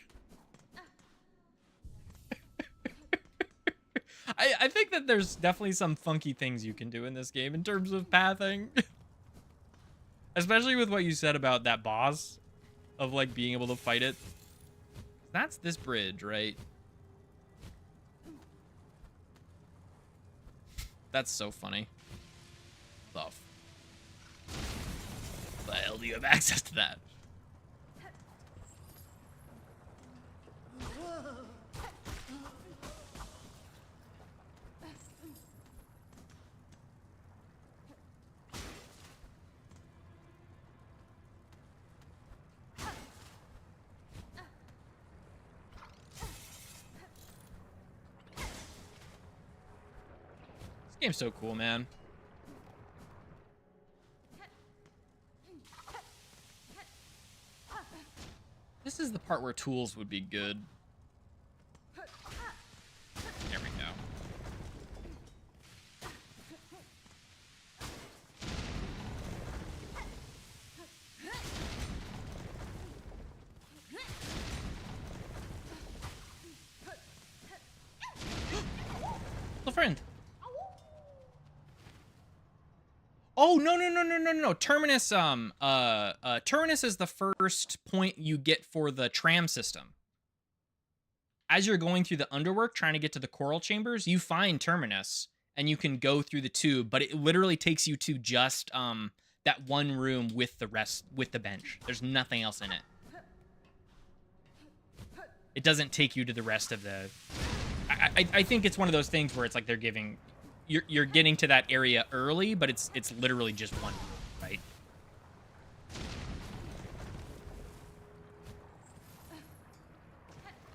I think that there's definitely some funky things you can do in this game in terms of pathing. Especially with what you said about that boss. Of like being able to fight it. That's this bridge, right? That's so funny. The hell do you have access to that? This game's so cool, man. This is the part where tools would be good. There we go. The friend. Oh, no. Terminus, Terminus is the first point you get for the tram system. As you're going through the underwork, trying to get to the coral chambers, you find Terminus, and you can go through the tube, but it literally takes you to just, that one room with the bench. There's nothing else in it. It doesn't take you to the rest of the... I think it's one of those things where it's like they're giving... You're getting to that area early, but it's literally just one room, right?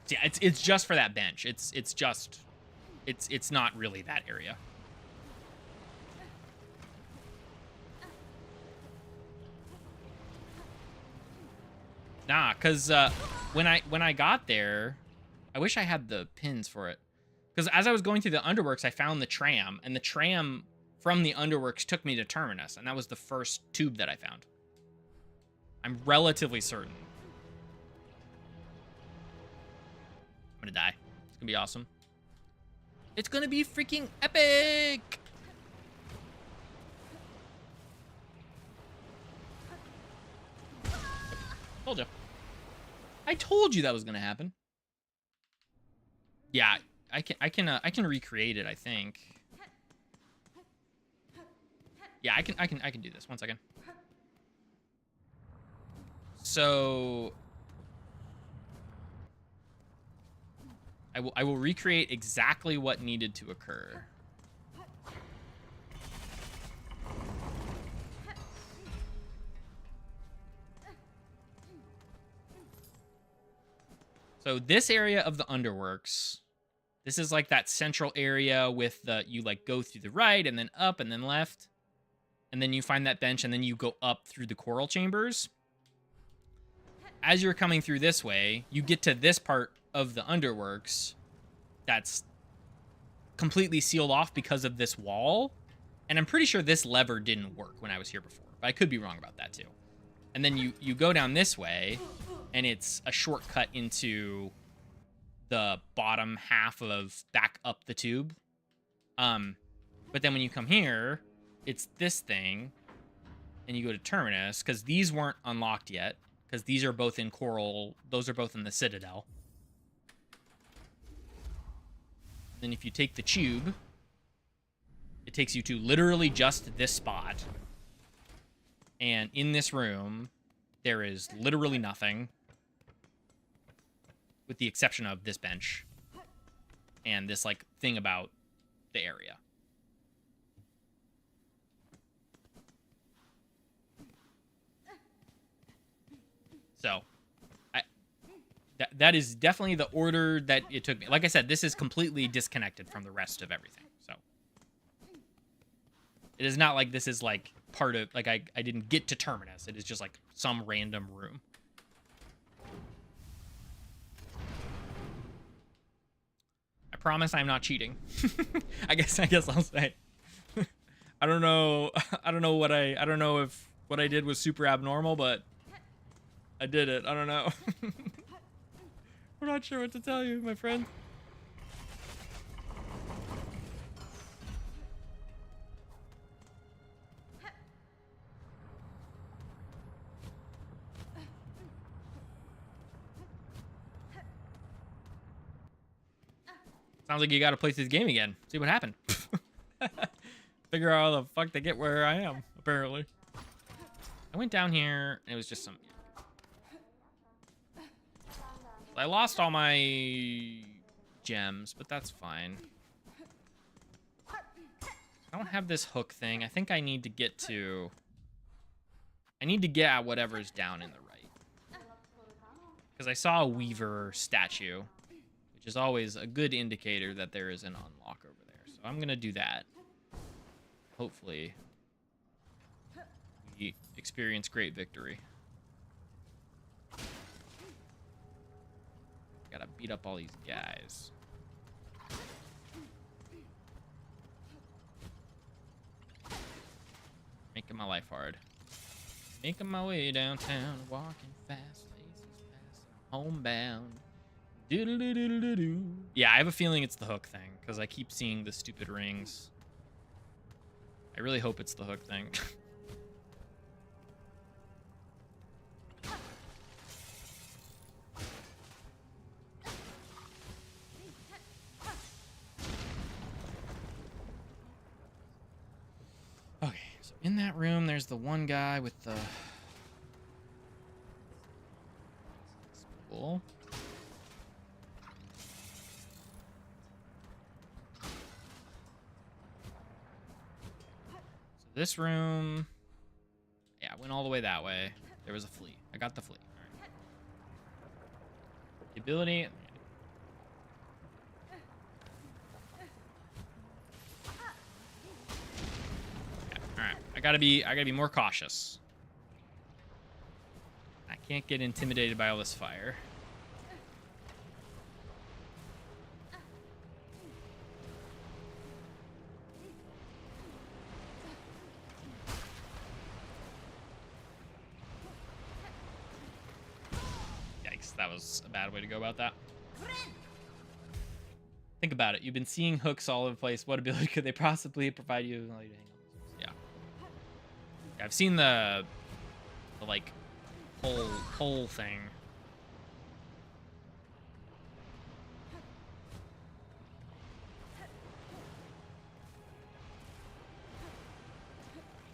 Yeah, it's just for that bench. It's not really that area. Nah, cause when I got there, I wish I had the pins for it. Because as I was going through the underworks, I found the tram, and the tram from the underworks took me to Terminus, and that was the first tube that I found. I'm relatively certain. I'm gonna die. It's gonna be awesome. It's gonna be freaking epic! Told you. I told you that was gonna happen. Yeah. I can recreate it, I think. Yeah, I can do this. 1 second. So I will recreate exactly what needed to occur. So this area of the underworks, this is like that central area with the, you like go through the right and then up and then left. And then you find that bench and then you go up through the coral chambers. As you're coming through this way, you get to this part of the underworks that's completely sealed off because of this wall. And I'm pretty sure this lever didn't work when I was here before, but I could be wrong about that too. And then you go down this way, and it's a shortcut into the bottom half of back up the tube. But then when you come here, it's this thing, and you go to Terminus, because these weren't unlocked yet, because these are both in Coral. Those are both in the Citadel. Then if you take the tube, it takes you to literally just this spot. And in this room, there is literally nothing, with the exception of this bench and this like thing about the area. So, that is definitely the order that it took me. Like I said, this is completely disconnected from the rest of everything. So, it is not like this is like part of, like I didn't get to Terminus. It is just like some random room. I promise I'm not cheating. I guess I'll say. I don't know if what I did was super abnormal, but I did it. I don't know. I'm not sure what to tell you, my friend. Sounds like you gotta play through the game again. See what happened. Figure out how the fuck to get where I am, apparently. I went down here, and it was just some... I lost all my gems, but that's fine. I don't have this hook thing. I think I need to get to... I need to get at whatever's down in the right. Because I saw a Weaver statue, which is always a good indicator that there is an unlock over there. So I'm going to do that. Hopefully, we experience great victory. Gotta beat up all these guys. Making my life hard. Making my way downtown, walking fast, faces passing, homebound. Doodle-doo-doo-doo-doo. Yeah, I have a feeling it's the hook thing, because I keep seeing the stupid rings. I really hope it's the hook thing. Okay, so in that room, there's the one guy with the... Cool. This room, yeah, I went all the way that way. There was a flea. I got the flea. All right. The ability. Okay, all right. I gotta be more cautious. I can't get intimidated by all this fire. That was a bad way to go about that. Think about it. You've been seeing hooks all over the place. What ability could they possibly provide you? Yeah. I've seen the like pole thing.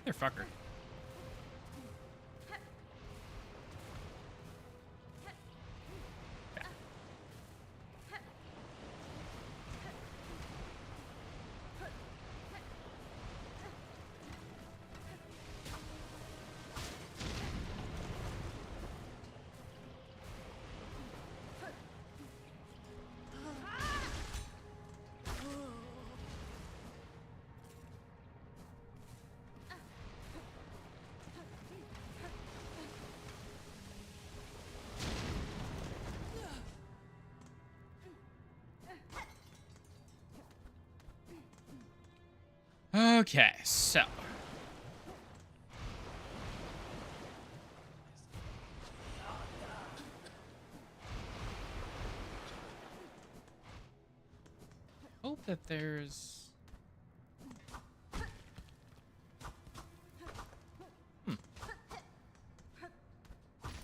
There, fucker. Okay, so. Hope that there's.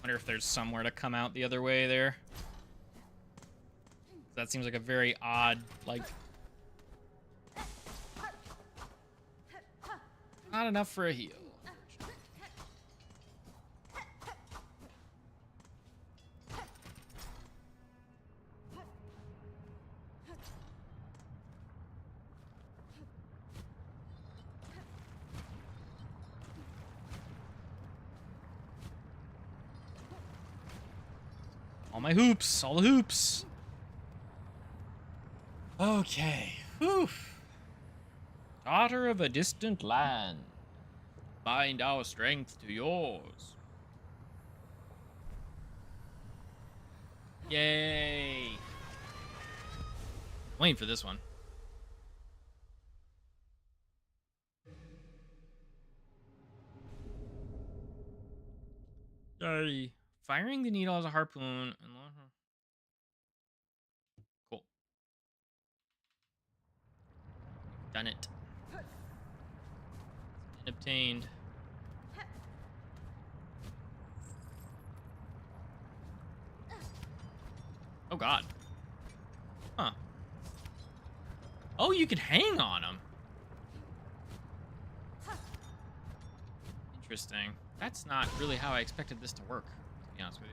Wonder if there's somewhere to come out the other way there. That seems like a very odd, like. Not enough for a heal. All my hoops, all the hoops. Okay. Whew. Daughter of a distant land, bind our strength to yours. Yay. Waiting for this one. Sorry. Firing the needle as a harpoon. Cool. Done it. Been obtained. Oh god. Huh. Oh, you can hang on them. Interesting. That's not really how I expected this to work, to be honest with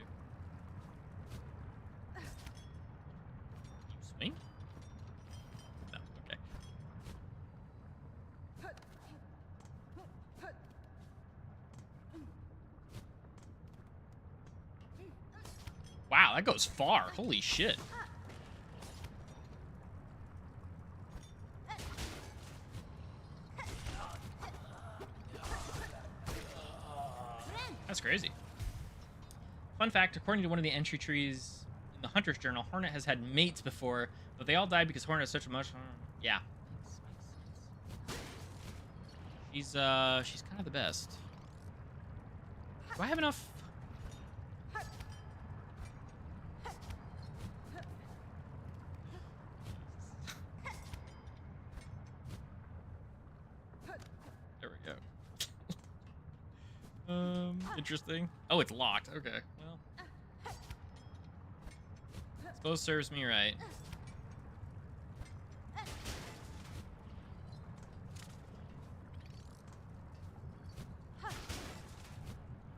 you. You swing? No, okay. Wow, that goes far. Holy shit. That's crazy. Fun fact, according to one of the entry trees in the Hunter's Journal, Hornet has had mates before, but they all died because Hornet is such a much... Yeah. She's kind of the best. Do I have enough... There we go. Interesting. Oh, it's locked. Okay, well. Suppose serves me right.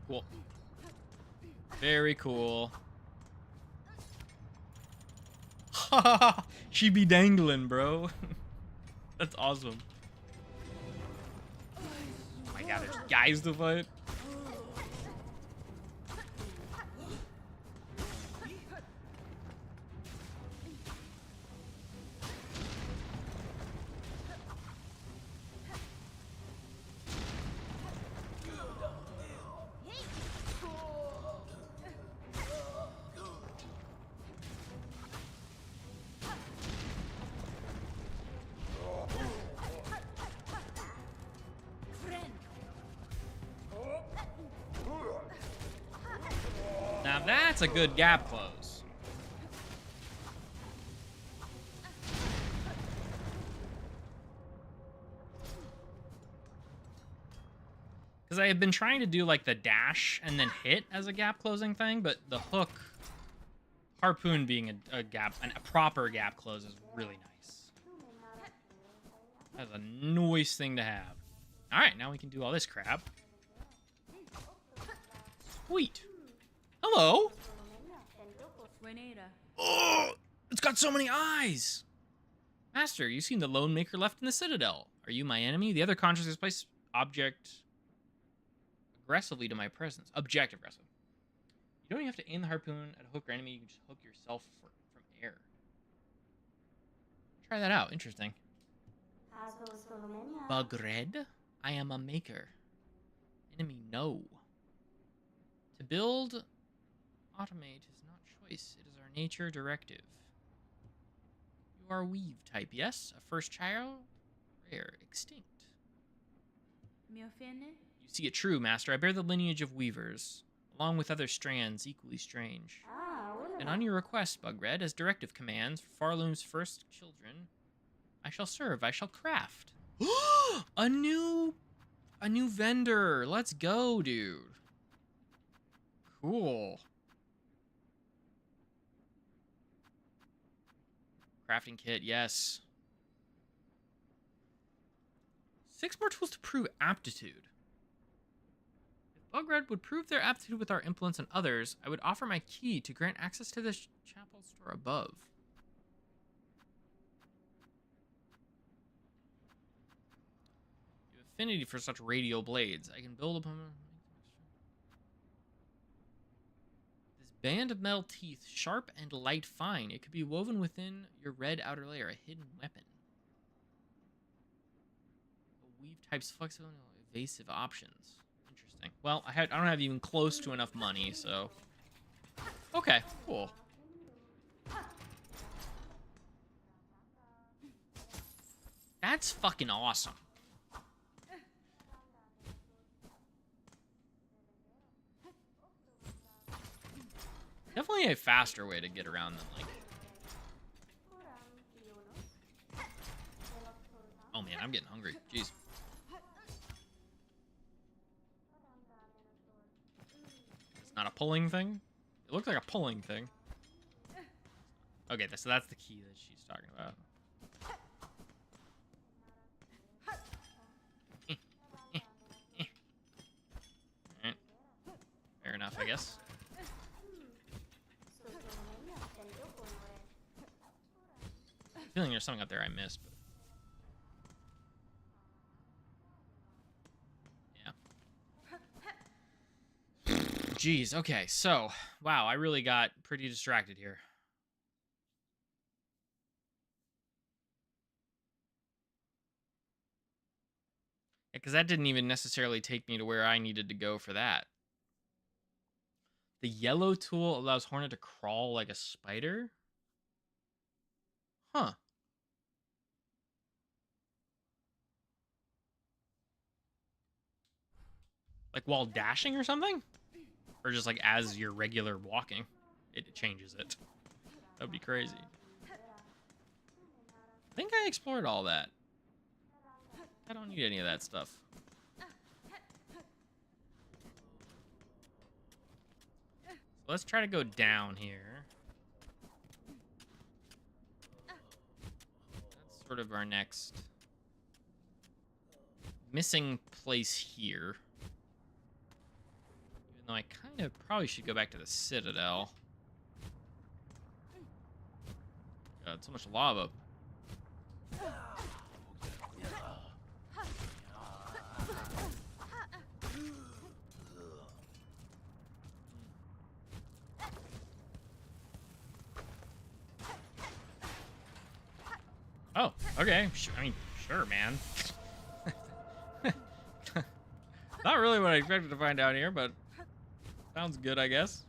Cool. Very cool. She be dangling, bro. That's awesome. Oh my god, there's guys to fight. Now that's a good gap close. Because I have been trying to do like the dash and then hit as a gap closing thing, but the hook, harpoon being a gap, and a proper gap close is really nice. That's a nice thing to have. All right, now we can do all this crap. Sweet. Hello. Oh, it's got so many eyes. Master, you seem the lone maker left in the Citadel. Are you my enemy? The other consciousness place object aggressively to my presence. Object aggressive. You don't even have to aim the harpoon at a hook or enemy. You can just hook yourself from air. Try that out. Interesting. Bug red. I am a maker. Enemy no. To build, automate is not choice. It is our nature directive. You are weave type, yes? A first child? Rare, extinct. Mio fene? You see it true, master. I bear the lineage of weavers, along with other strands equally strange. And on your request, Bugred, as directive commands for Farloom's first children, I shall serve, I shall craft. a new vendor. Let's go, dude. Cool. Crafting kit, yes. 6 more tools to prove aptitude. If Bugred would prove their aptitude with our implements and others, I would offer my key to grant access to the chapel store above. You have affinity for such radial blades. I can build upon... This band of metal teeth, sharp and light fine. It could be woven within your red outer layer, a hidden weapon. Weave types, flexible and evasive options. Interesting. Well, I don't have even close to enough money, so... Okay, cool. That's fucking awesome. Definitely a faster way to get around than, like... Oh man, I'm getting hungry. Jeez. It's not a pulling thing? It looks like a pulling thing. Okay, so that's the key that she's talking about. Alright. Fair enough, I guess. I'm feeling there's something up there I missed, but... Jeez, okay, so, wow, I really got pretty distracted here. Yeah, because that didn't even necessarily take me to where I needed to go for that. The yellow tool allows Hornet to crawl like a spider? Huh. Like while dashing or something? Or just like as you're regular walking, it changes it. That'd be crazy. I think I explored all that. I don't need any of that stuff. So let's try to go down here. That's sort of our next missing place here. Though I kind of probably should go back to the Citadel. God, so much lava. Oh, okay. I mean, sure, man. Not really what I expected to find out here, but sounds good, I guess.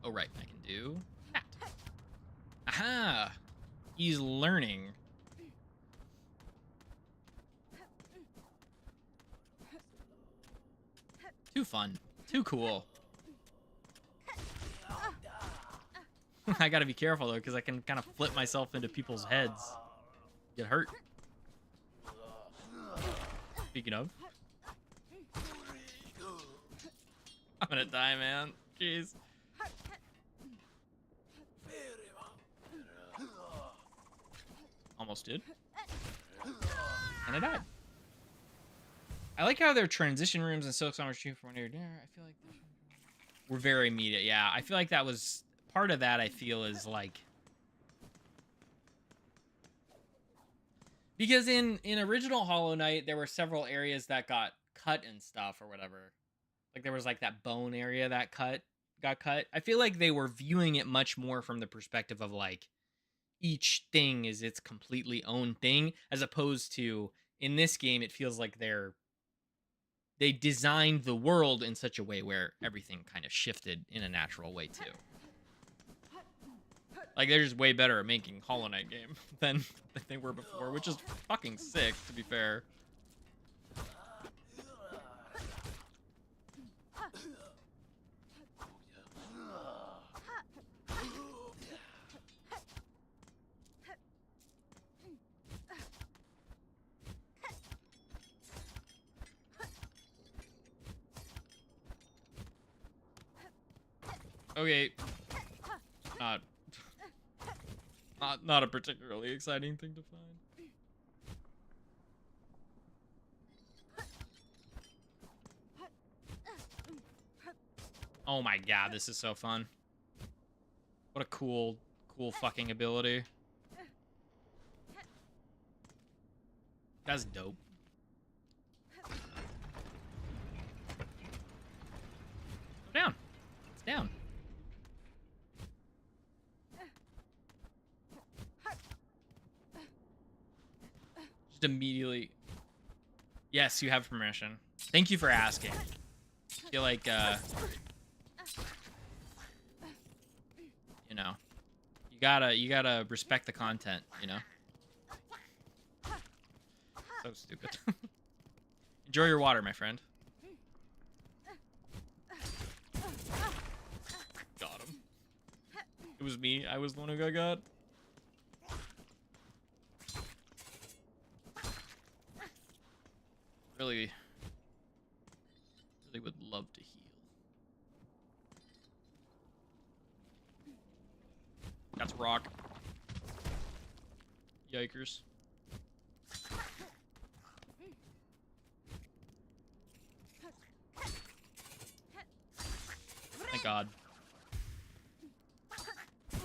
Oh, right. I can do that. Aha! He's learning. Too fun. Too cool. I gotta be careful, though, because I can kind of flip myself into people's heads. Get hurt. Speaking of. I'm gonna die, man. Jeez. Almost did. And I died. I like how their transition rooms and Silksong Retrieve from one area. I feel like we're very immediate. Yeah, I feel like that was part of that. I feel is like because in original Hollow Knight there were several areas that got cut and stuff or whatever. Like there was like that bone area that got cut. I feel like they were viewing it much more from the perspective of like each thing is its completely own thing, as opposed to in this game it feels like they designed the world in such a way where everything kind of shifted in a natural way too. Like, they're just way better at making Hollow Knight game than they were before, which is fucking sick, to be fair. Okay. Not a particularly exciting thing to find. Oh my god, this is so fun. What a cool fucking ability. That's dope. Go down. It's down. Just immediately. Yes, you have permission. Thank you for asking. I feel like, you know, you gotta respect the content, you know? So stupid. Enjoy your water, my friend. Got him. It was me. I was the one who got. Really would love to heal. That's rock. Yikers. Thank God. It's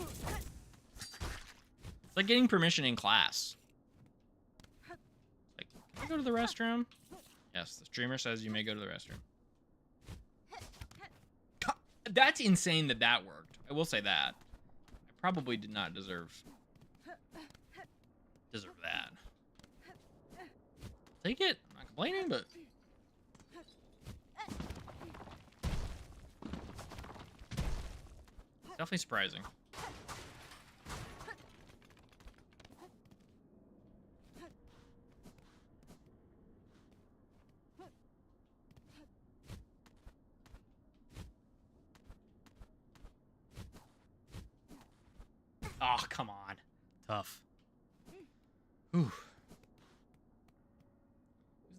like getting permission in class. Like, can I go to the restroom? Yes, the streamer says you may go to the restroom. That's insane that that worked. I will say that. I probably did not deserve that. Take it. I'm not complaining, but definitely surprising. Oh, come on. Tough. Whew. Who's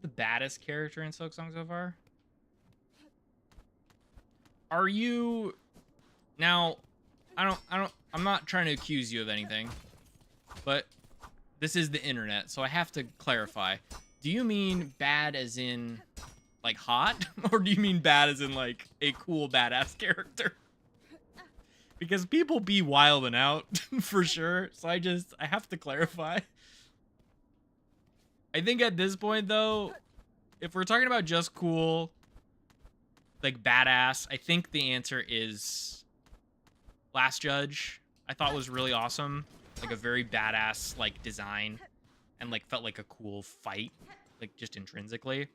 the baddest character in Silksong so far? Are you... Now, I'm not trying to accuse you of anything, but this is the internet, so I have to clarify. Do you mean bad as in, like, hot? Or do you mean bad as in, like, a cool, badass character? Because people be wilding out, for sure. So I have to clarify. I think at this point, though, if we're talking about just cool, like badass, I think the answer is Last Judge. I thought was really awesome. Like a very badass, like, design. And, like, felt like a cool fight. Like, just intrinsically.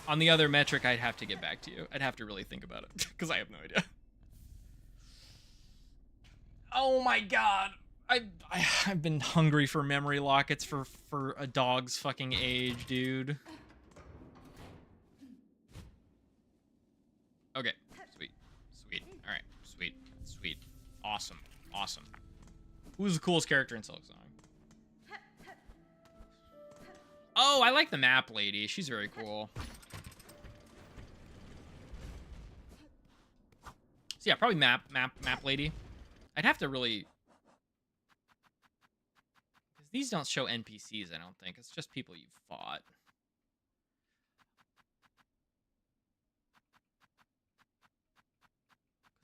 On the other metric, I'd have to get back to you. I'd have to really think about it, because I have no idea. Oh my god. I've been hungry for memory lockets for a dog's fucking age, dude. Okay. Sweet. Sweet. Alright. Sweet. Sweet. Awesome. Awesome. Who's the coolest character in Silksong? Oh, I like the map lady. She's very cool. So yeah, probably map lady. I'd have to really, because these don't show NPCs. I don't think it's just people you've fought.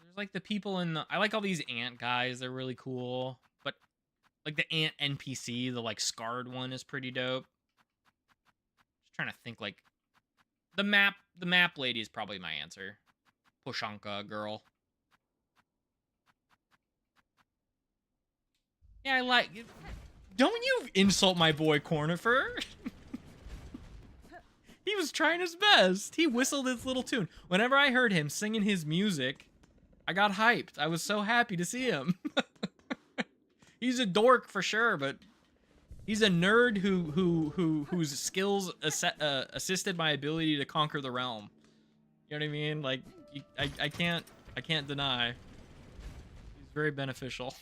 There's like the people in the. I like all these ant guys. They're really cool. But like the ant NPC, the like scarred one, is pretty dope. Just trying to think like the map lady is probably my answer. Poshanka girl. Yeah, I like it. Don't you insult my boy Cornifer. He was trying his best. He whistled his little tune. Whenever I heard him singing his music, I got hyped. I was so happy to see him. He's a dork for sure, but he's a nerd whose skills assisted my ability to conquer the realm. You know what I mean? Like, I can't deny. He's very beneficial.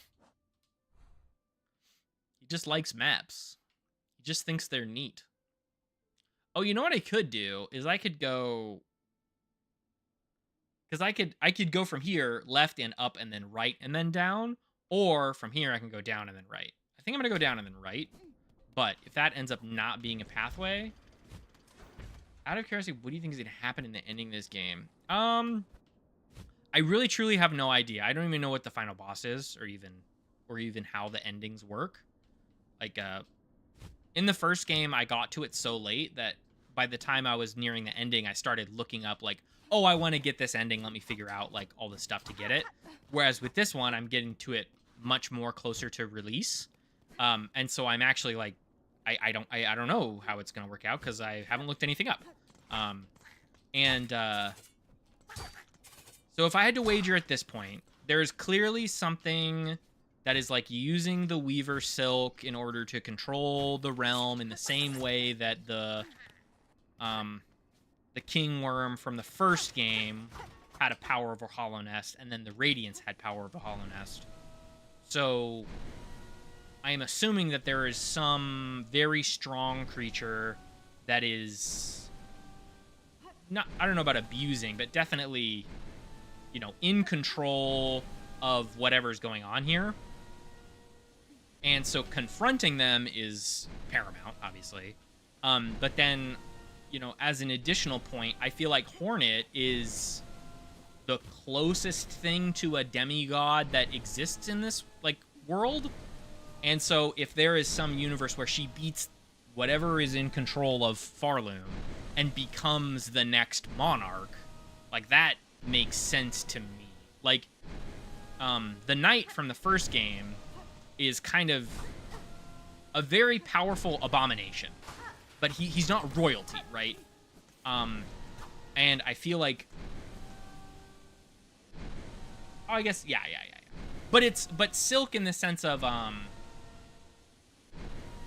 He just likes maps. He just thinks they're neat. Oh, you know what I could do is I could go, because I could go from here left and up and then right and then down, or from here I can go down and then right. I think I'm gonna go down and then right, but if that ends up not being a pathway, out of curiosity, what do you think is gonna happen in the ending of this game? I really truly have no idea. I don't even know what the final boss is, or even how the endings work. Like, in the first game, I got to it so late that by the time I was nearing the ending, I started looking up, like, oh, I want to get this ending. Let me figure out, like, all the stuff to get it. Whereas with this one, I'm getting to it much more closer to release. And so I'm actually, like, I don't know how it's going to work out because I haven't looked anything up. So if I had to wager at this point, there's clearly something that is like using the Weaver Silk in order to control the realm in the same way that the King Worm from the first game had a power over Hollow Nest, and then the Radiance had power over Hollow Nest. So I am assuming that there is some very strong creature that is not, I don't know about abusing, but definitely, you know, in control of whatever's going on here. And so confronting them is paramount, obviously. But then, you know, as an additional point, I feel like Hornet is the closest thing to a demigod that exists in this, like, world. And so if there is some universe where she beats whatever is in control of Farloom and becomes the next monarch, like, that makes sense to me. Like, the knight from the first game is kind of a very powerful abomination, but he's not royalty, right? And I feel like, oh, I guess, yeah. But Silk in the sense of,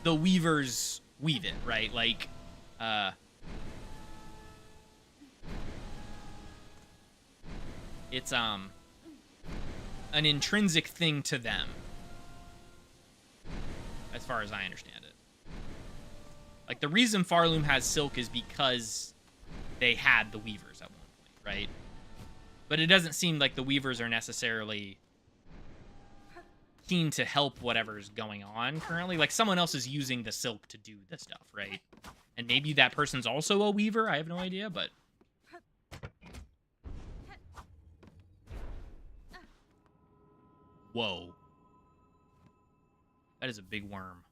the weavers weave it, right? Like, it's, an intrinsic thing to them, as far as I understand it. Like, the reason Farloom has Silk is because they had the Weavers at one point, right? But it doesn't seem like the Weavers are necessarily keen to help whatever's going on currently. Like, someone else is using the Silk to do the stuff, right? And maybe that person's also a Weaver. I have no idea, but... Whoa. That is a big worm.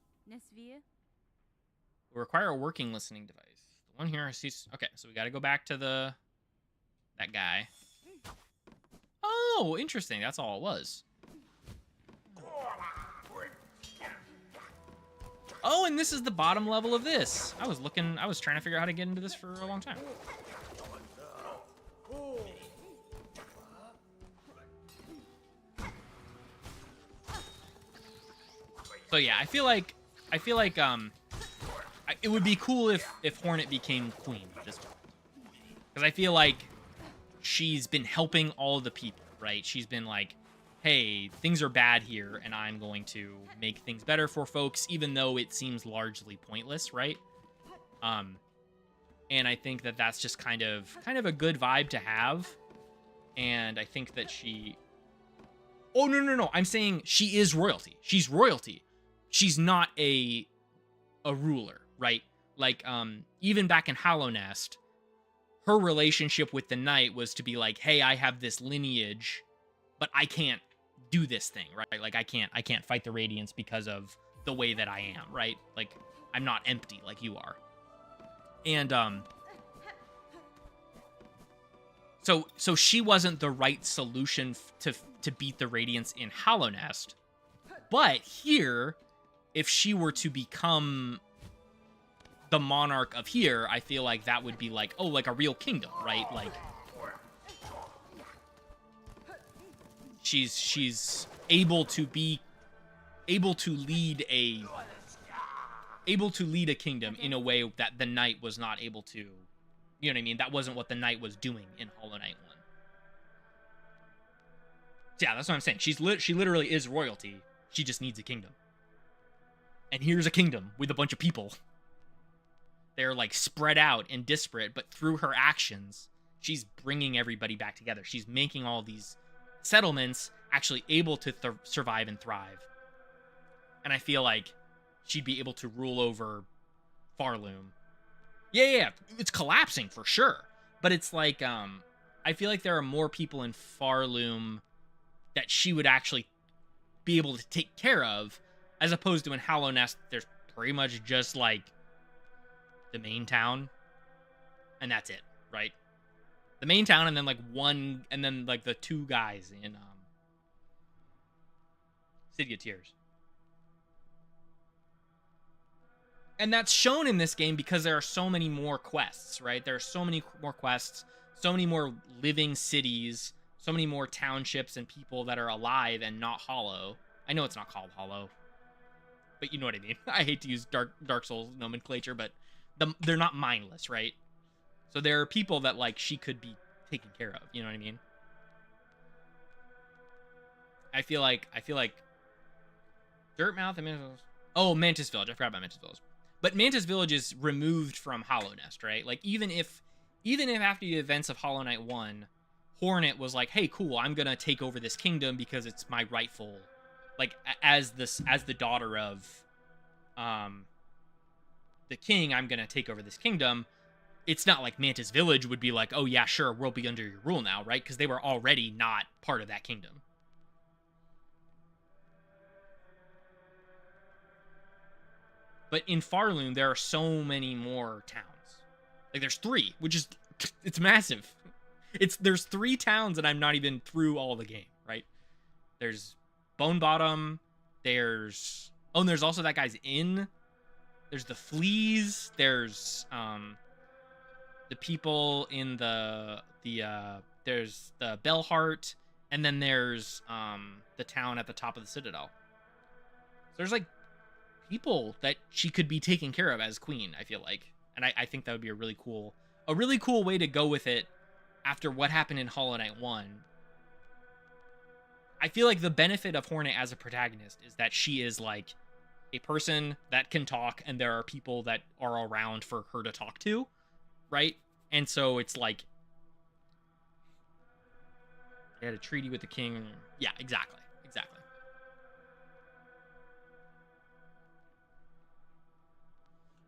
Will require a working listening device. The one here I see... Okay, so we gotta go back to that guy. Oh, interesting. That's all it was. Oh, and this is the bottom level of this. I was trying to figure out how to get into this for a long time. So yeah, I feel like it would be cool if Hornet became queen at this point. Because I feel like she's been helping all the people, right? She's been like, hey, things are bad here, and I'm going to make things better for folks, even though it seems largely pointless, right? And I think that that's just kind of a good vibe to have. And I think that she... Oh, no. I'm saying she is royalty. She's royalty. She's not a ruler, right? Like, even back in Hollow Nest, her relationship with the knight was to be like, hey, I have this lineage, but I can't do this thing, right? Like, I can't fight the Radiance because of the way that I am, right? Like, I'm not empty like you are. And, so she wasn't the right solution to beat the Radiance in Hollow Nest. But here, if she were to become the monarch of here, I feel like that would be like, oh, like a real kingdom, right? Like, she's able to lead a kingdom in a way that the knight was not able to. You know what I mean? That wasn't what the knight was doing in Hollow Knight 1. Yeah, that's what I'm saying. She literally is royalty. She just needs a kingdom. And here's a kingdom with a bunch of people. They're like spread out and disparate, but through her actions, she's bringing everybody back together. She's making all these settlements actually able to survive and thrive. And I feel like she'd be able to rule over Farloom. Yeah, it's collapsing for sure. But it's like, I feel like there are more people in Farloom that she would actually be able to take care of, as opposed to in Hollow Nest, there's pretty much just like the main town, and that's it, right? The main town, and then like the two guys in City of Tears. And that's shown in this game because there are so many more quests, right? There are so many more quests, so many more living cities, so many more townships and people that are alive and not hollow. I know it's not called hollow, but you know what I mean. I hate to use Dark Souls nomenclature, but they're not mindless, right? So there are people that like she could be taken care of. You know what I mean? I feel like Dirtmouth and Mantis Village. Oh, Mantis Village. I forgot about Mantis Village. But Mantis Village is removed from Hollow Nest, right? Like even if after the events of Hollow Knight 1, Hornet was like, "Hey, cool, I'm gonna take over this kingdom because it's my rightful, like as the daughter of, the king, I'm gonna take over this kingdom." It's not like Mantis Village would be like, "Oh yeah, sure, we'll be under your rule now," right? Because they were already not part of that kingdom. But in Farloom, there are so many more towns. Like there's 3, which is it's massive. There's 3 towns, and I'm not even through all the game, right? There's Bone Bottom. There's also that guy's inn. There's the fleas. There's the people in there's the Bellheart, and then there's the town at the top of the Citadel. So there's like people that she could be taken care of as queen, I feel like. And I think that would be a really cool way to go with it after what happened in Hollow Knight 1. I feel like the benefit of Hornet as a protagonist is that she is like a person that can talk, and there are people that are around for her to talk to, right? And so it's like they had a treaty with the king. Yeah, exactly.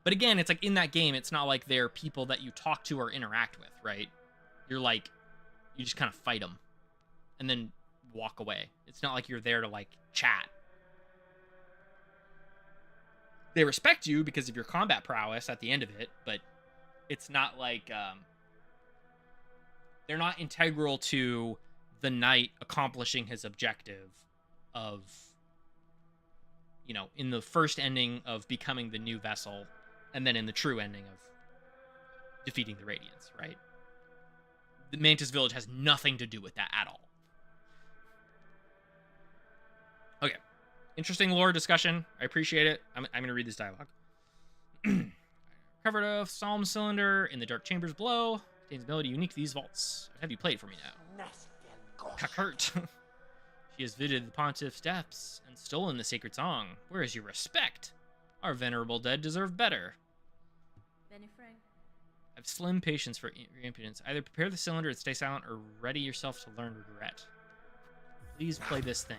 But again, it's like in that game, it's not like they're people that you talk to or interact with, right? You're like, you just kind of fight them and then walk away. It's not like you're there to like chat. They respect you because of your combat prowess at the end of it, but it's not like they're not integral to the knight accomplishing his objective of, you know, in the first ending of becoming the new vessel, and then in the true ending of defeating the Radiants, right? The Mantis Village has nothing to do with that at all. Okay. Interesting lore discussion. I appreciate it. I'm going to read this dialogue. Covered a psalm cylinder in the dark chambers below. Contains melody unique to these vaults. Have you played for me now? Kakurt. She has visited the pontiff's depths and stolen the sacred song. Where is your respect? Our venerable dead deserve better. Benny Frank. Have slim patience for your impudence. Either prepare the cylinder and stay silent, or ready yourself to learn regret. Please play this thing.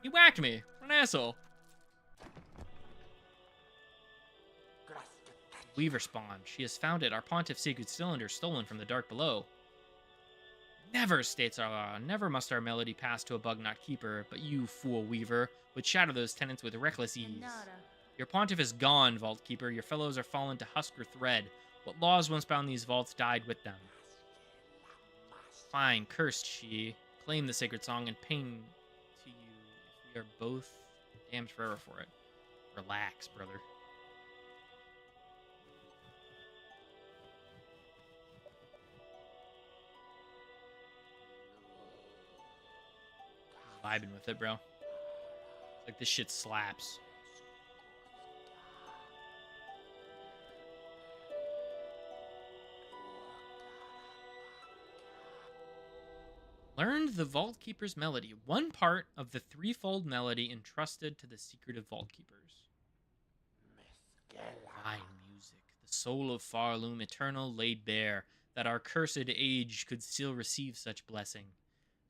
He whacked me. What an asshole. Weaver spawned. She has found it. Our pontiff's sacred cylinder stolen from the dark below. Never, states our law. Never must our melody pass to a bug-not keeper, but you, fool weaver, would shatter those tenants with reckless ease. Nada. Your pontiff is gone, vault keeper. Your fellows are fallen to husk or thread. What laws once bound these vaults died with them. Fine, cursed she. Claim the sacred song and pain to you if we are both damned forever for it. Relax, brother. vibing with it, bro. Like, this shit slaps. Learned the Vault Keeper's melody, one part of the threefold melody entrusted to the secretive Vault Keepers. Fine music, the soul of Farloom, eternal, laid bare, that our cursed age could still receive such blessing.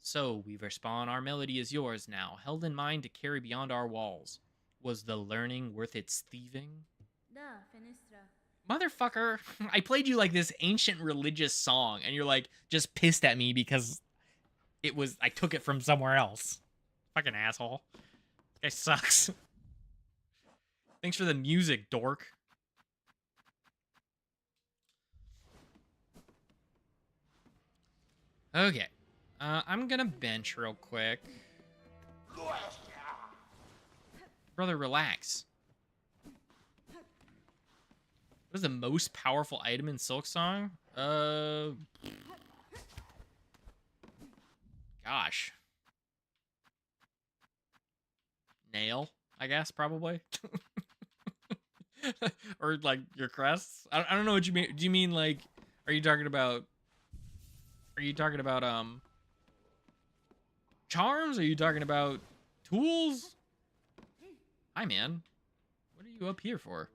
So, Weaver Spawn, our melody is yours now, held in mind to carry beyond our walls. Was the learning worth its thieving? Da, Fenestra. Motherfucker, I played you like this ancient religious song, and you're like, just pissed at me because I took it from somewhere else. Fucking asshole. This guy sucks. Thanks for the music, dork. Okay. I'm gonna bench real quick. Brother, relax. What is the most powerful item in Silksong? Gosh. Nail, I guess, probably. Or, like, your crests? I don't know what you mean. Do you mean, like, are you talking about charms? Are you talking about tools? Hi, man. What are you up here for?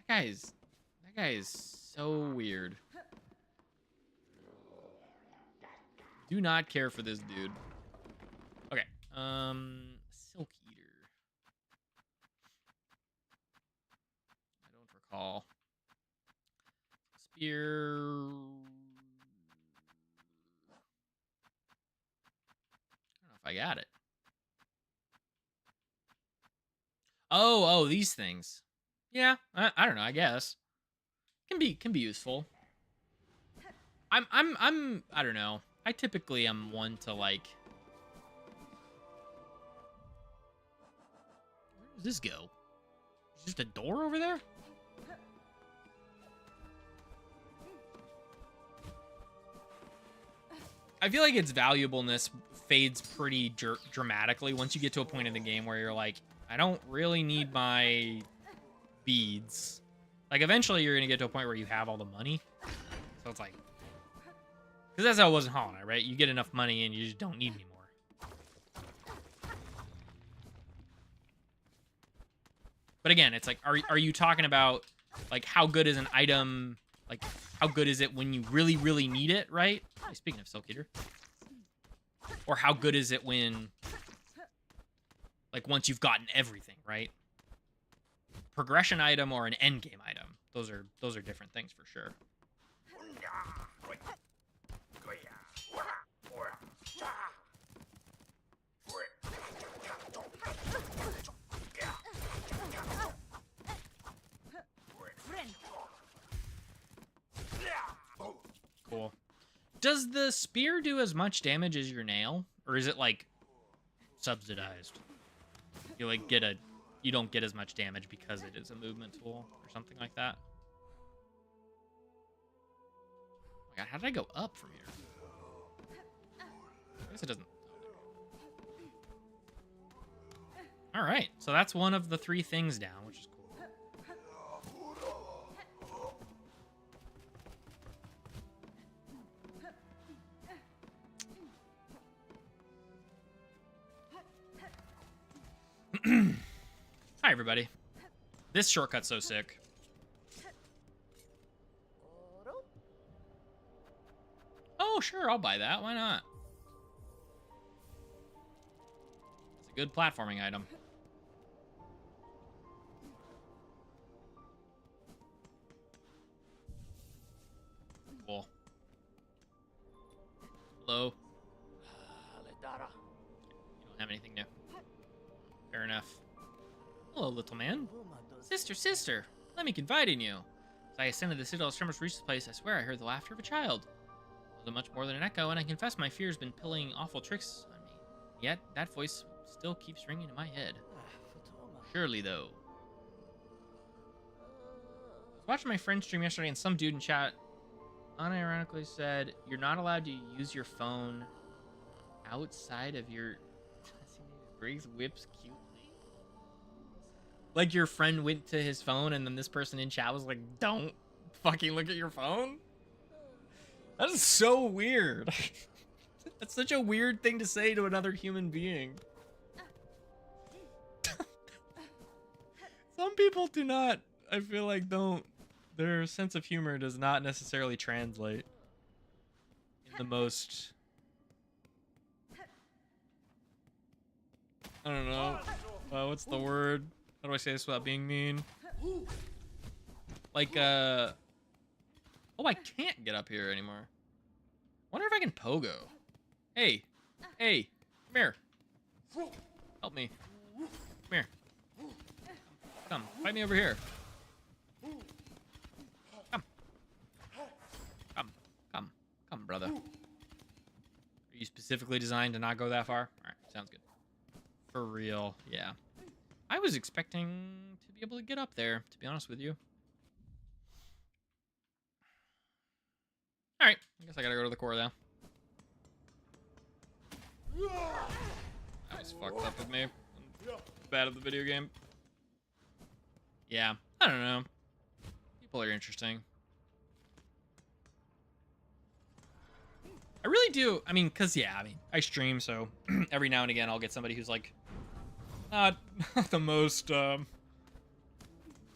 That guy is so weird. Do not care for this dude. Okay. Silk Eater. I don't recall. Spear. I don't know if I got it. Oh, these things. Yeah, I don't know, I guess. Can be useful. I don't know. I typically am one to, like, where does this go? Is just a door over there? I feel like its valuableness fades pretty dramatically once you get to a point in the game where you're like, I don't really need my beads. Like, eventually you're gonna get to a point where you have all the money. So it's like, because that's how it was in Hollow Knight, right? You get enough money and you just don't need any more. But again, it's like, are you talking about, like, how good is an item? Like, how good is it when you really, really need it, right? Hey, speaking of Silk Eater. Or how good is it when, like, once you've gotten everything, right? Progression item or an end game item. Those are different things for sure. Cool. Does the spear do as much damage as your nail? Or is it, like, subsidized? You, like, you don't get as much damage because it is a movement tool or something like that. Oh my god, how did I go up from here? I guess it doesn't. Alright, so that's one of the 3 things down, which is cool. Hi, everybody. This shortcut's so sick. Oh, sure, I'll buy that. Why not? It's a good platforming item. Cool. Hello. You don't have anything new. Fair enough. Hello, little man. Sister, let me confide in you. As I ascended the Citadel Tremors reached the place, I swear I heard the laughter of a child. It wasn't much more than an echo, and I confess my fear has been pulling awful tricks on me. Yet, that voice still keeps ringing in my head. Surely, though. I was watching my friend stream yesterday, and some dude in chat unironically said, "You're not allowed to use your phone outside of your Briggs whips cutely." Like your friend went to his phone and then this person in chat was like, "Don't fucking look at your phone." That is so weird. That's such a weird thing to say to another human being. Some people do not, I feel like, don't. Their sense of humor does not necessarily translate in the most, I don't know. What's the word? How do I say this without being mean? Like, oh, I can't get up here anymore. Wonder if I can pogo. Hey, hey, come here. Help me. Come here. Come, fight me over here. Come. Come, brother. Are you specifically designed to not go that far? All right, sounds good. For real, yeah. I was expecting to be able to get up there, to be honest with you. All right, I guess I gotta go to the core now. That was fucked up with me. I'm bad at the video game. Yeah, I don't know. People are interesting. I really do. I mean, because, yeah, I stream, so every now and again I'll get somebody who's, like, not the most, don't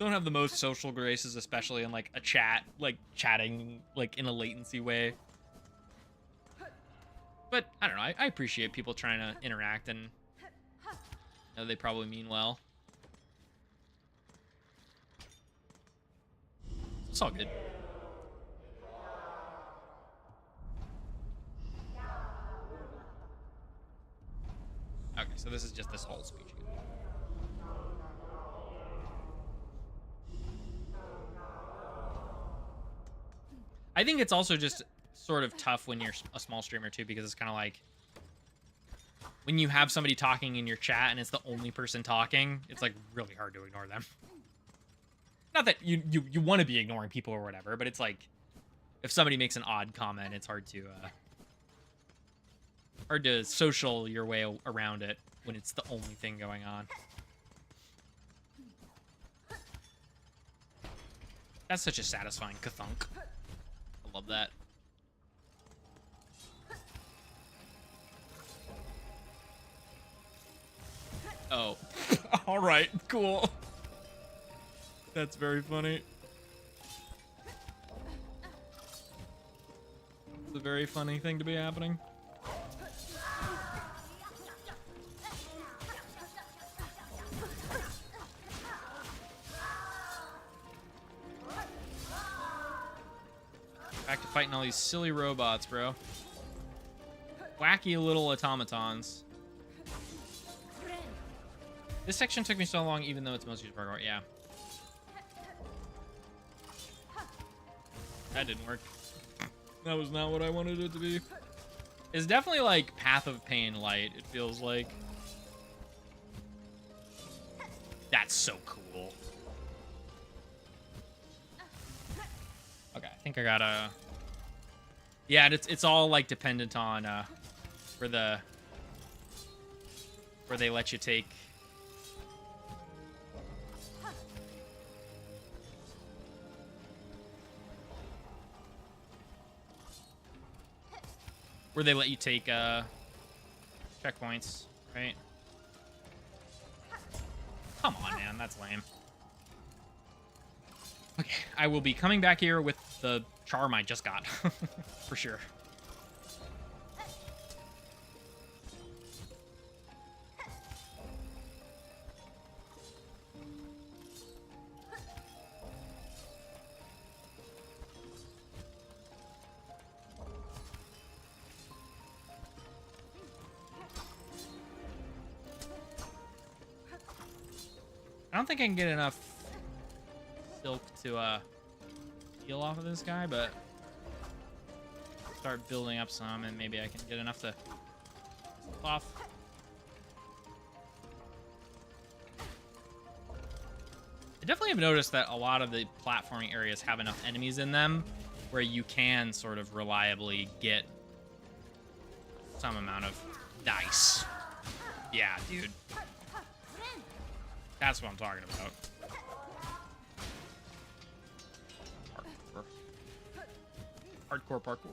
have the most social graces, especially in, like, a chat, like, chatting, like, in a latency way. But, I don't know, I appreciate people trying to interact, and you know, they probably mean well. It's all good. Okay, so this is just this whole speech. I think it's also just sort of tough when you're a small streamer too, because it's kind of like when you have somebody talking in your chat and it's the only person talking, it's like really hard to ignore them. Not that you want to be ignoring people or whatever, but it's like if somebody makes an odd comment, it's hard to social your way around it when it's the only thing going on. That's such a satisfying kathunk. I love that. Oh. All right, cool. That's very funny. It's a very funny thing to be happening. Back to fighting all these silly robots, bro. Wacky little automatons. This section took me so long, even though it's mostly parkour. Yeah. That didn't work. That was not what I wanted it to be. It's definitely like Path of Pain light, it feels like. That's so cool. Okay, I think I gotta... Yeah, it's all like dependent on where they let you take... Where they let you take checkpoints, right? Come on, man, that's lame. Okay, I will be coming back here with the charm I just got, for sure. I don't think I can get enough silk to heal off of this guy, but start building up some and maybe I can get enough to slip off. I definitely have noticed that a lot of the platforming areas have enough enemies in them where you can sort of reliably get some amount of dice. Yeah, dude. That's what I'm talking about. Hardcore parkour.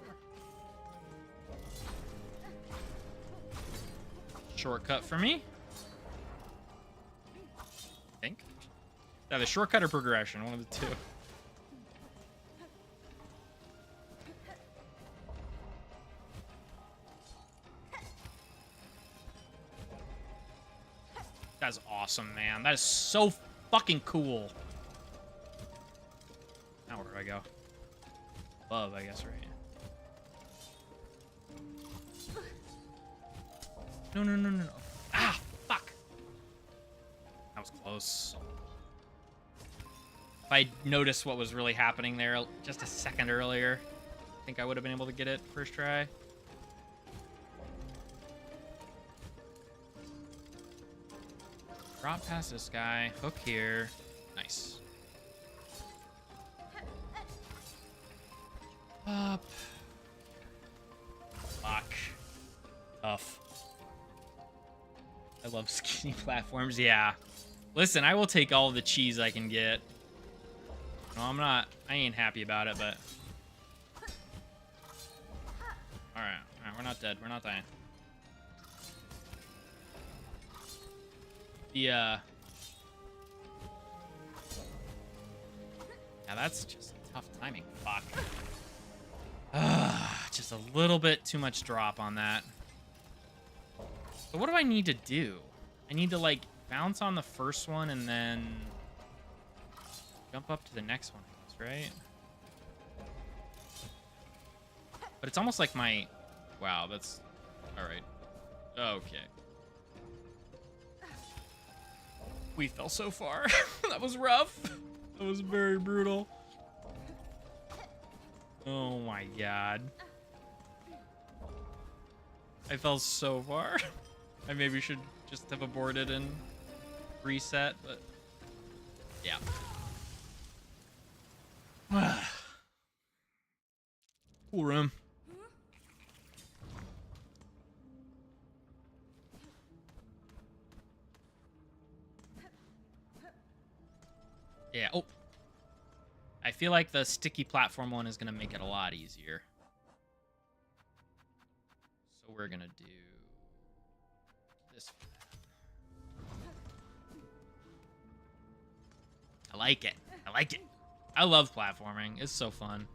Shortcut for me. I think. Yeah, the shortcut or progression, one of the two. That's awesome, man. That is so fucking cool. Now where do I go? Above, I guess, right? No, no, no, no, no. Ah, fuck. That was close. If I noticed what was really happening there just a second earlier, I think I would have been able to get it first try. Drop past this guy. Hook here. Nice. Up. Fuck. Tough. I love skinny platforms. Yeah. Listen, I will take all the cheese I can get. No, I'm not. I ain't happy about it, but. Alright. Alright, we're not dead. We're not dying. Yeah, that's just tough timing. Fuck. Just a little bit too much drop on that. So what do I need to do? I need to, like, bounce on the first one and then jump up to the next one, I guess, right? But it's almost like my... Wow, that's... Alright. Okay. We fell so far. That was rough. That was very brutal. Oh my god. I fell so far. I maybe should just have aborted and reset, but yeah. Cool room. Yeah. Oh. I feel like the sticky platform one is going to make it a lot easier. So we're going to do this. I like it. I like it. I love platforming. It's so fun.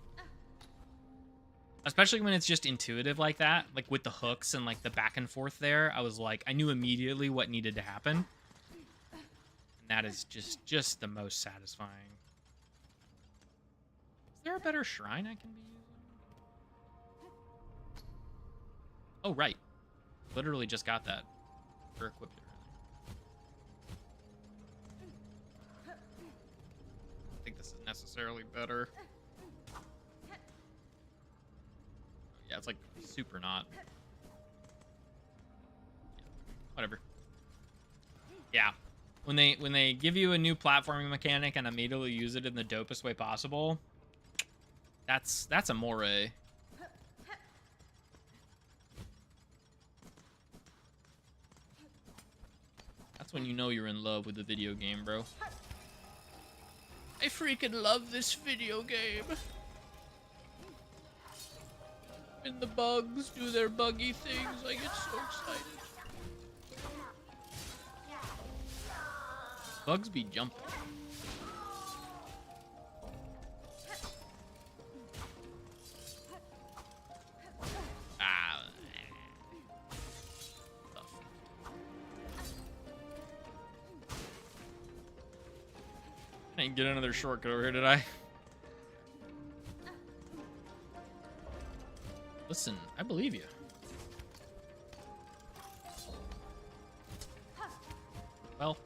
Especially when it's just intuitive like that. Like with the hooks and like the back and forth there. I was like, I knew immediately what needed to happen. That is just the most satisfying. Is there a better shrine I can be using? Oh, right. Literally just got that. Or equipped it, rather. I think this is necessarily better. Yeah, it's like super not. Whatever. Yeah. When they give you a new platforming mechanic and immediately use it in the dopest way possible, that's amore. That's when you know you're in love with the video game, bro. I freaking love this video game. And the bugs do their buggy things. I get so excited. Bugs be jumping. Ah. I didn't get another shortcut over here, did I? Listen, I believe you. Well,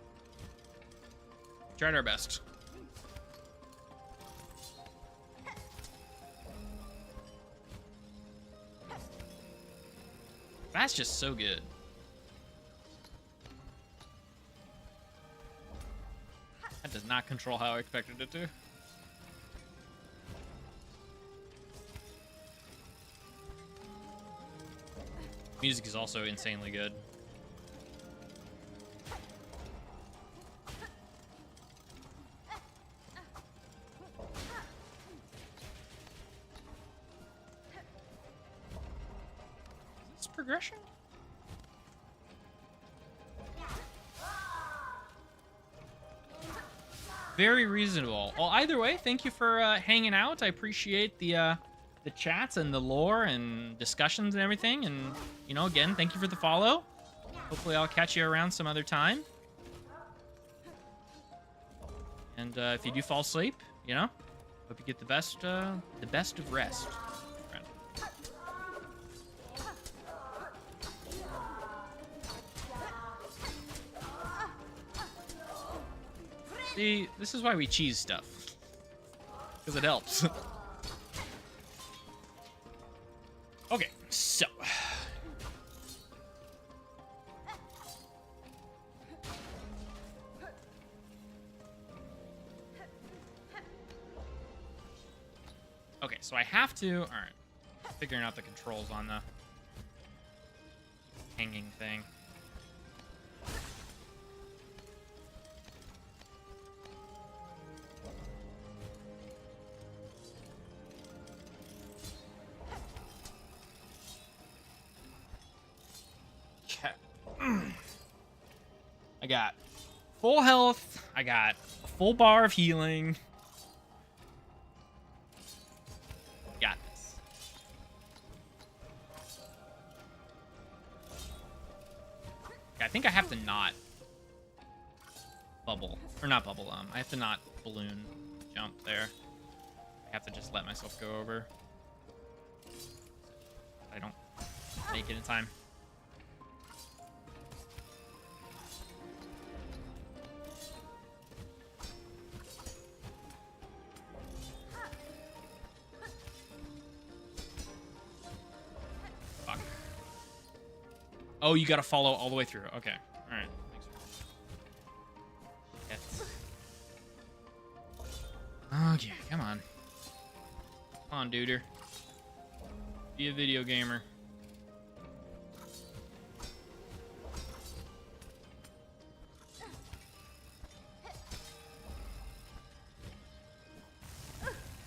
tried our best. That's just so good. That does not control how I expected it to. Music is also insanely good. Is this progression? Very reasonable. Well, either way, thank you for hanging out. I appreciate the chats and the lore and discussions and everything. And, you know, again, thank you for the follow. Hopefully I'll catch you around some other time. And if you do fall asleep, you know, hope you get the best of rest. Friend. See, this is why we cheese stuff. Because it helps. Okay, so. Okay, so I have to. All right, figuring out the controls on the hanging thing. I got full health. I got a full bar of healing. Got this. Okay, I think I have to not bubble. Or not bubble, I have to not balloon jump there. I have to just let myself go over. I don't make it in time. Oh, you gotta follow all the way through. Okay. Alright. Okay, come on. Come on, duder. Be a video gamer.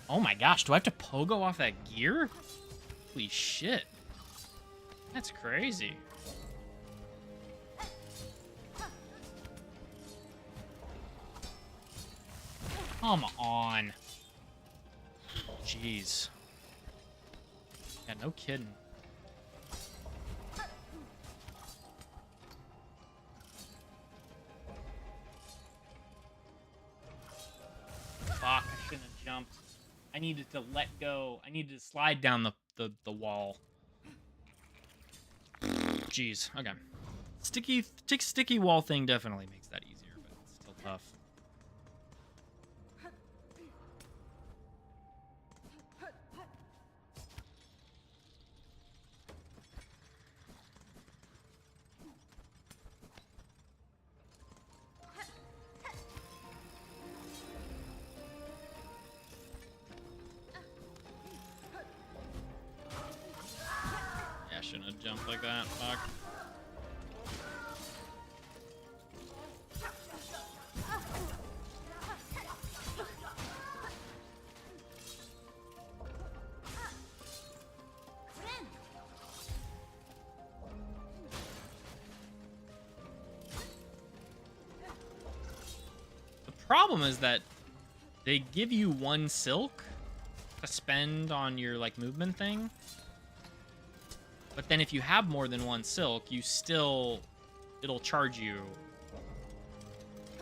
Oh my gosh, do I have to pogo off that gear? Holy shit. That's crazy. Come on. Jeez. Yeah, no kidding. Fuck, I shouldn't have jumped. I needed to let go. I needed to slide down the wall. Jeez, okay. Sticky wall thing definitely makes that easier, but it's still tough. Yeah, I shouldn't have jumped like that. Fuck. Problem is that they give you 1 silk to spend on your like movement thing, but then if you have more than 1 silk, you still, it'll charge you.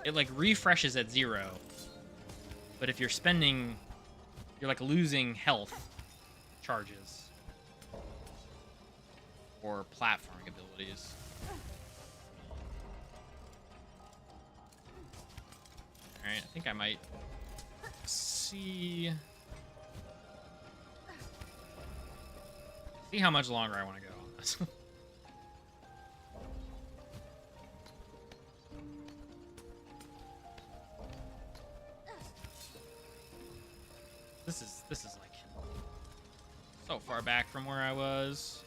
It like refreshes at 0, but if you're spending, you're like losing health charges or platforming abilities. Alright, I think I might see how much longer I want to go on this. This is like so far back from where I was.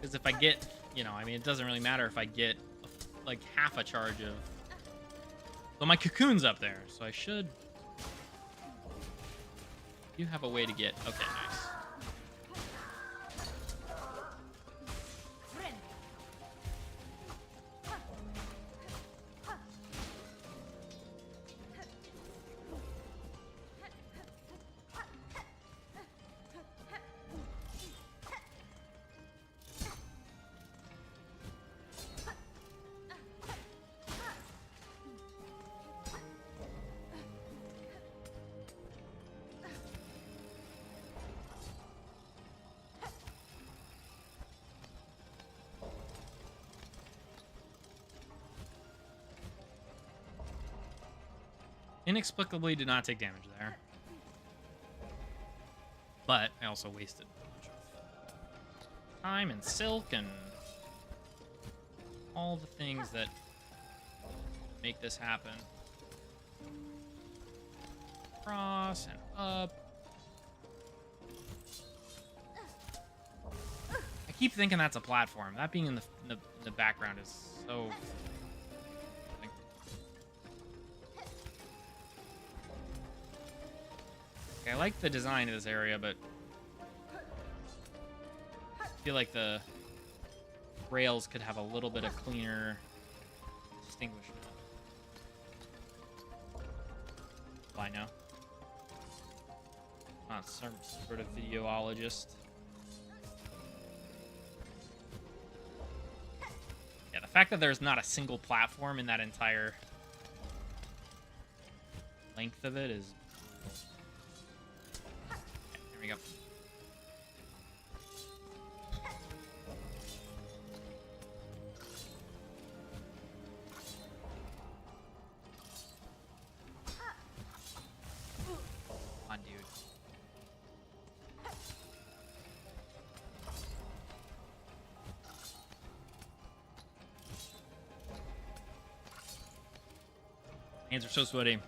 Because if I get, you know, I mean, it doesn't really matter if I get like half a charge of. So my cocoon's up there, so I should. You have a way to get. Okay, nice. Inexplicably did not take damage there. But I also wasted a bunch of time and silk and all the things that make this happen. Cross and up. I keep thinking that's a platform. That being in the background is so... Okay, I like the design of this area, but I feel like the rails could have a little bit of cleaner distinguishment. I know. Not some sort of videologist. Yeah, the fact that there's not a single platform in that entire length of it is... Here we go. Come on, dude. Hands are so sweaty.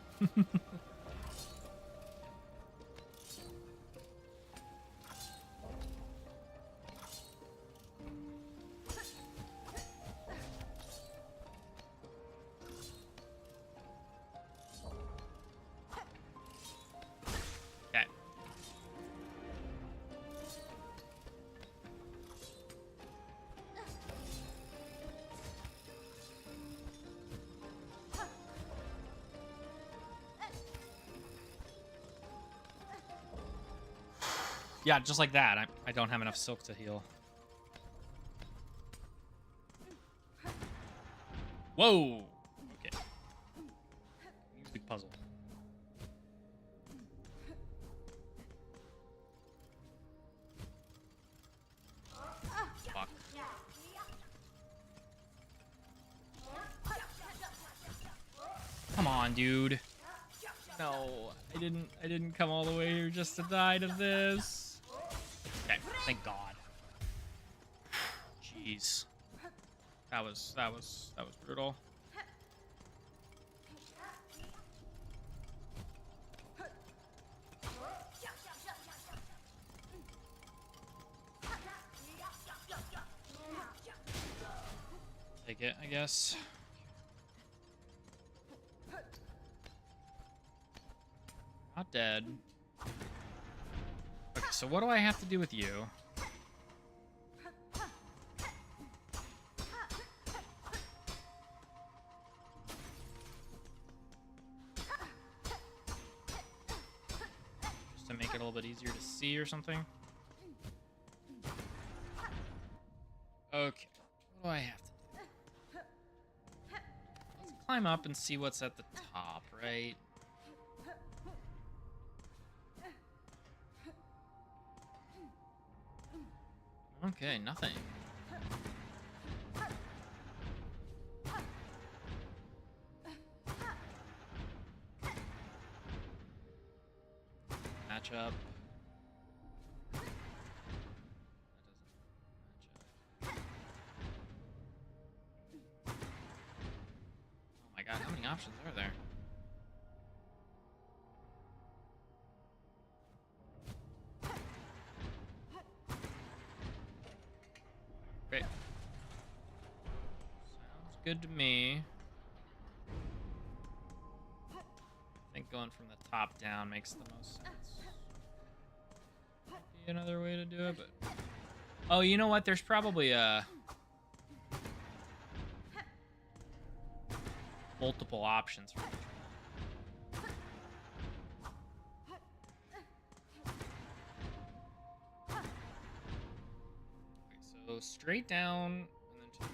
Yeah, just like that. I don't have enough silk to heal. Whoa! Okay. Big puzzle. Fuck. Come on, dude. No, I didn't come all the way here just to die to this. Okay, thank God. Jeez. That was brutal. Take it, I guess. Not dead. Okay, so what do I have to do with you? Just to make it a little bit easier to see or something? Okay, what do I have to do? Let's climb up and see what's at the top, right? Okay, nothing. Match up. That doesn't match up. Oh my god, how many options are there? Okay. Sounds good to me. I think going from the top down makes the most sense. Be another way to do it, but oh, you know what? There's probably multiple options for each one. Okay, so straight down and then to the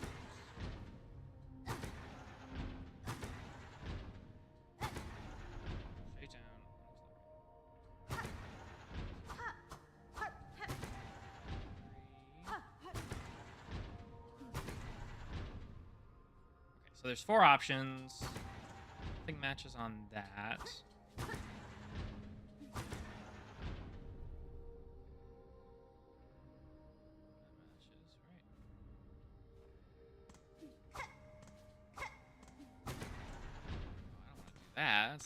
straight down. Okay, so there's 4 options. Nothing matches on that. That.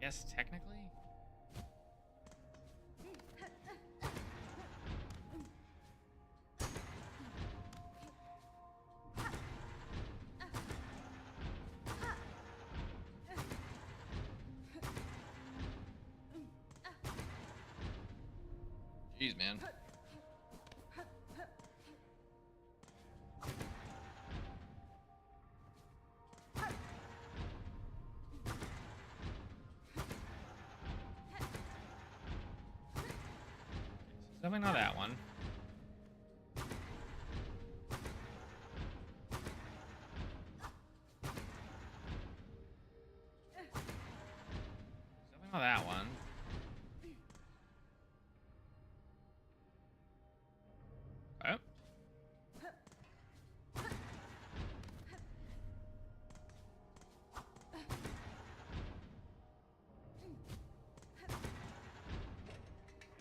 I guess technically. Jeez, man. Definitely not that one. Definitely not that one. Okay.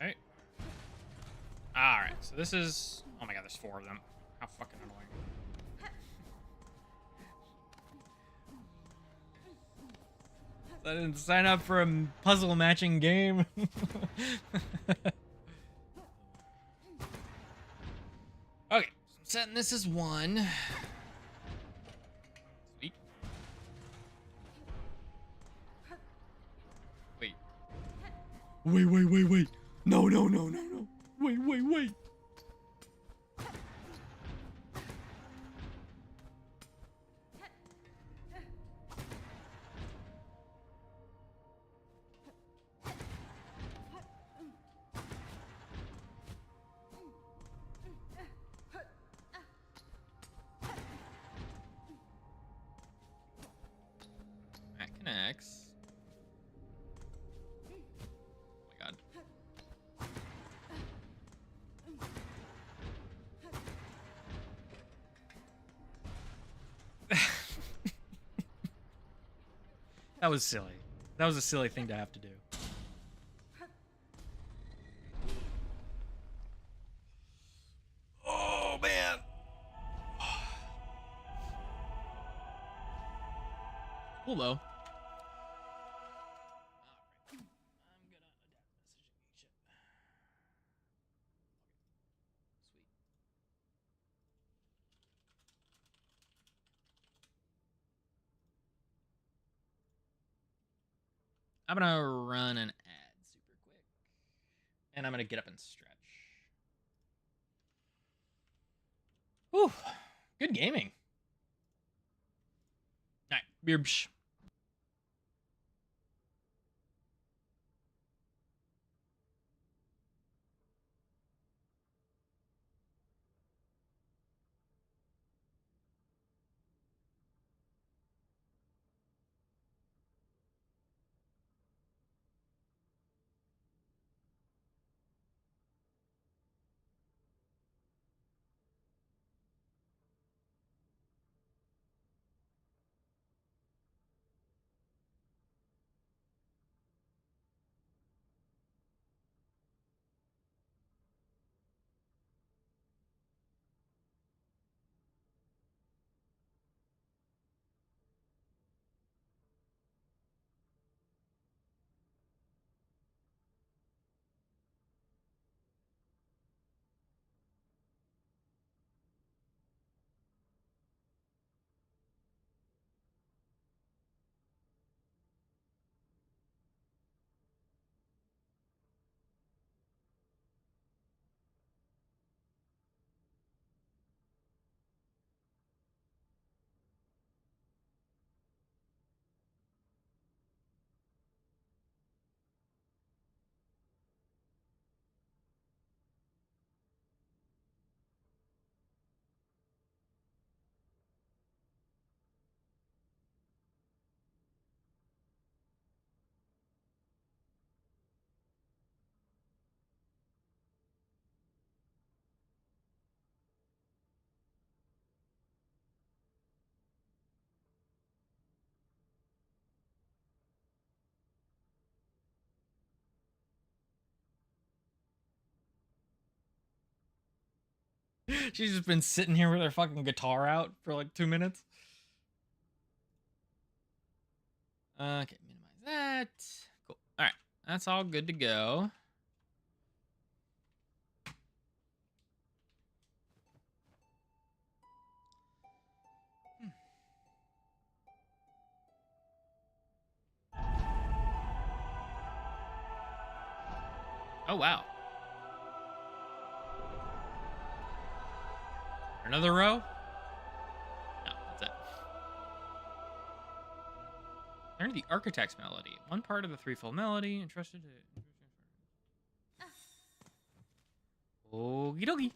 Okay. Alright, so this is... Oh my god, there's 4 of them. How fucking annoying. I didn't sign up for a puzzle matching game. Okay, so I'm setting this as 1. Sweet. Wait. Wait. No. Wait. That connects. Oh my god. That was silly. That was a silly thing to have to do. Oh, man. Cool, though. Alright. I'm gonna adapt messaging shit. Sweet. I'm gonna run an ad super quick. And I'm gonna get up and stretch. Whew. Good gaming. Alright, beerbsh. She's just been sitting here with her fucking guitar out for like 2 minutes. Okay, minimize that. Cool. All right, that's all good to go. Oh, wow. Another row? No, that's it. Learn the architect's melody. One part of the threefold melody entrusted to... Okie dokie.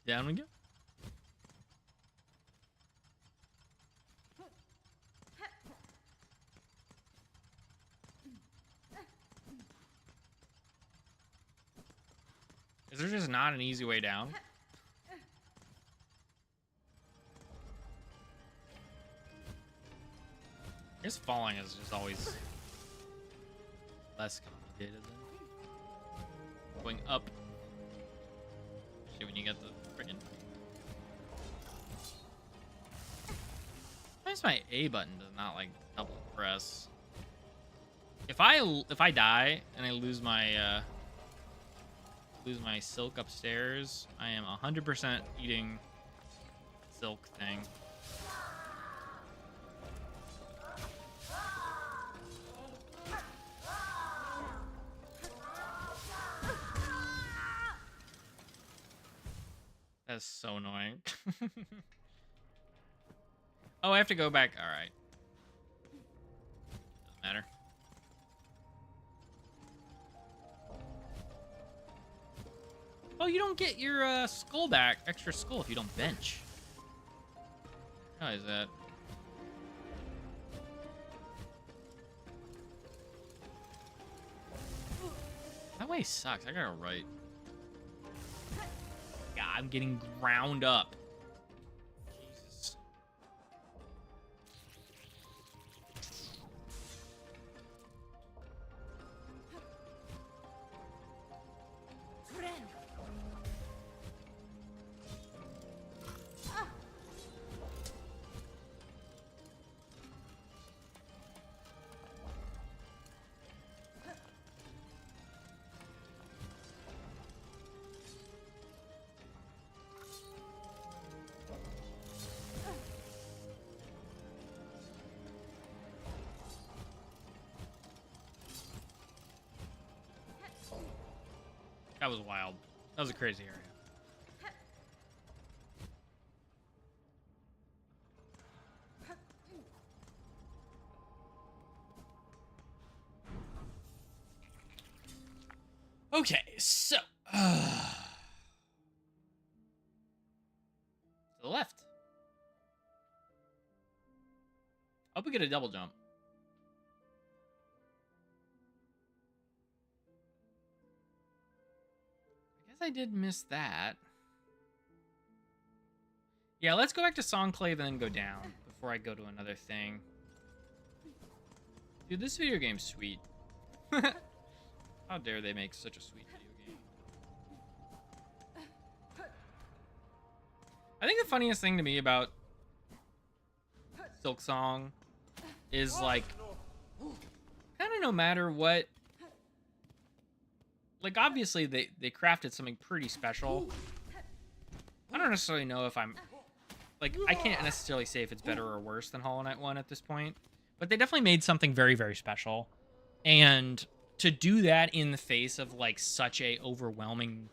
Down we go. Is there just not an easy way down? I guess falling is just always less complicated than going up. Especially when you get the friggin'... Why is my A button does not like double press? If I die and I lose my silk upstairs, I am 100% eating silk thing. That's so annoying. Oh, I have to go back. All right. Doesn't matter. Oh, you don't get your skull back, extra skull, if you don't bench. How is that? That way sucks. I gotta right. God, I'm getting ground up. Jesus. That was wild. That was a crazy area. Okay, so to the left. Hope we get a double jump. I did miss that. Yeah, let's go back to Songclave and then go down before I go to another thing. Dude, this video game's sweet. How dare they make such a sweet video game? I think the funniest thing to me about Silksong is like, kind of no matter what. Like, obviously, they crafted something pretty special. I don't necessarily know if I'm... Like, I can't necessarily say if it's better or worse than Hollow Knight 1 at this point. But they definitely made something very, very special. And to do that in the face of, like, such a overwhelming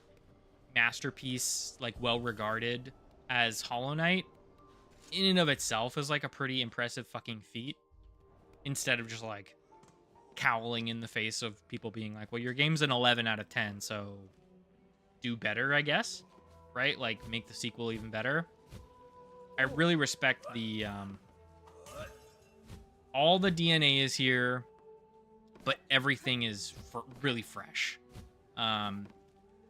masterpiece, like, well-regarded as Hollow Knight, in and of itself is, like, a pretty impressive fucking feat. Instead of just, like... cowling in the face of people being like, well, your game's an 11 out of 10, so do better, I guess, right? Like, make the sequel even better. I really respect the all the DNA is here, but everything is really fresh. And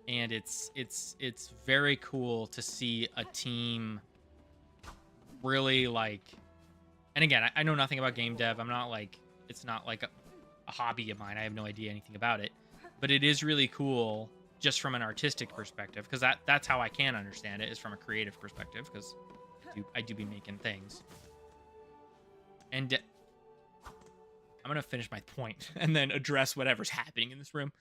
it's very cool to see a team really like. And again, I know nothing about game dev. I'm not like, it's not like a hobby of mine. I have no idea anything about it, but it is really cool just from an artistic perspective, because that's how I can understand it, is from a creative perspective, because I do be making things. And I'm gonna finish my point and then address whatever's happening in this room.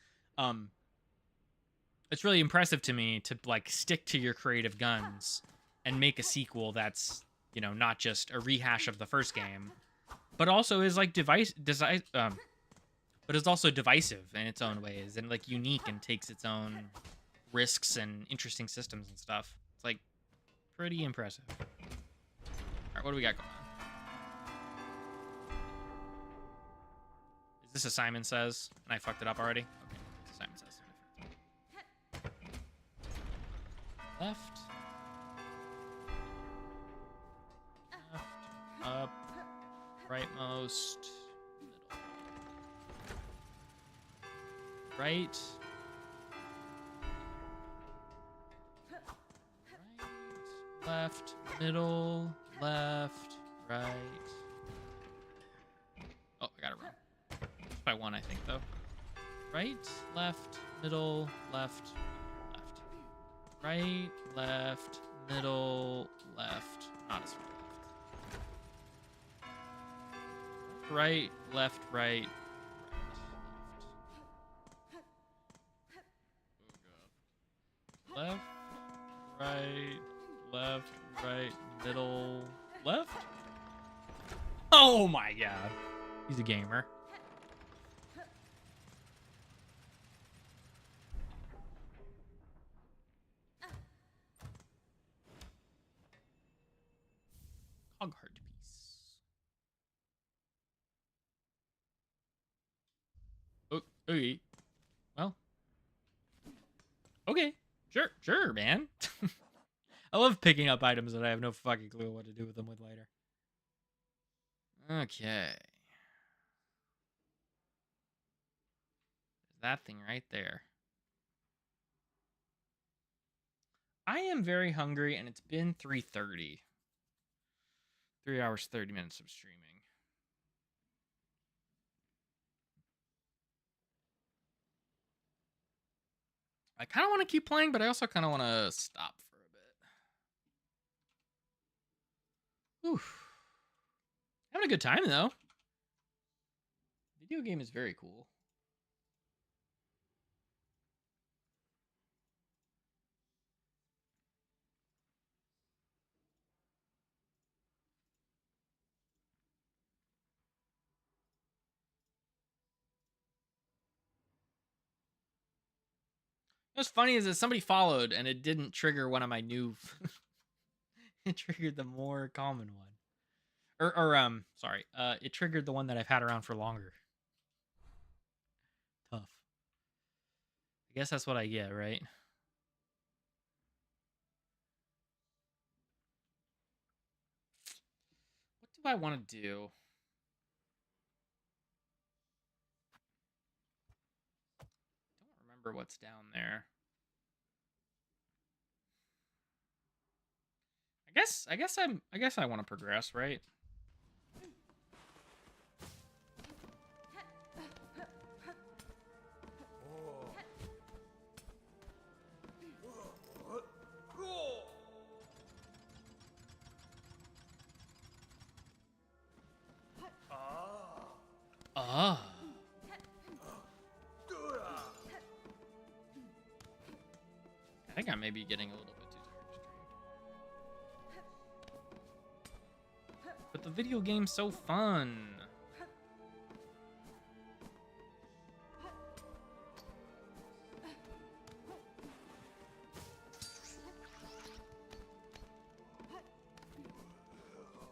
It's really impressive to me to like stick to your creative guns and make a sequel that's, you know, not just a rehash of the first game, but also is like but it's also divisive in its own ways and like unique and takes its own risks and interesting systems and stuff. It's like pretty impressive. All right, what do we got going on? Is this a Simon Says? And I fucked it up already? Okay, it's a Simon Says. Left. Left. Up. Rightmost. Middle. Right. Right. Left. Middle. Left. Right. Oh, I got it wrong. Just by one, I think, though. Right. Left. Middle. Left. Left. Right. Left. Middle. Left. Not as far left. Right. Left. Right. Left, right, left, right, middle, left? Oh my god. He's a gamer. Cog heart piece. Oh, okay. Well. Okay. Sure, man. I love picking up items that I have no fucking clue what to do with them with later. Okay. That thing right there. I am very hungry, and it's been 3:30. 3 hours, 30 minutes of streaming. I kind of want to keep playing, but I also kind of want to stop for a bit. Oof. Having a good time, though. Video game is very cool. What's funny is that somebody followed and it didn't trigger one of my new. It triggered the more common one. Sorry. It triggered the one that I've had around for longer. Tough. I guess that's what I get, right? What do I want to do? Don't remember what's down there. I guess I want to progress, right? I think I may be getting a little bit too tired to stream. But the video game's so fun.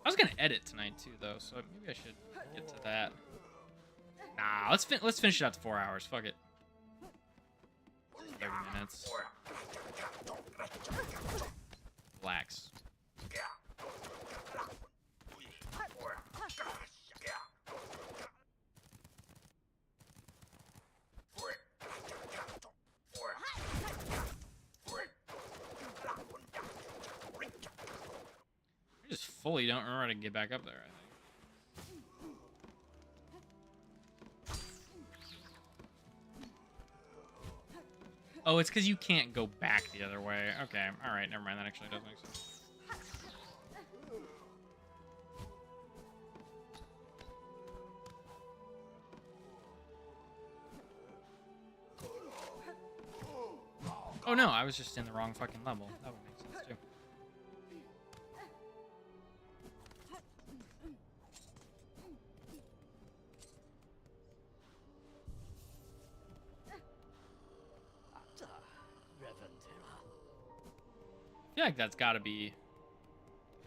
I was gonna edit tonight too, though, so maybe I should get to that. Nah, let's finish it out to 4 hours. Fuck it. 30 minutes. Relax. fully don't remember how to get back up there, I think. Oh, it's because you can't go back the other way. Okay, alright, never mind. That actually does make sense. Oh no, I was just in the wrong fucking level. That would make sense too. I feel like that's gotta be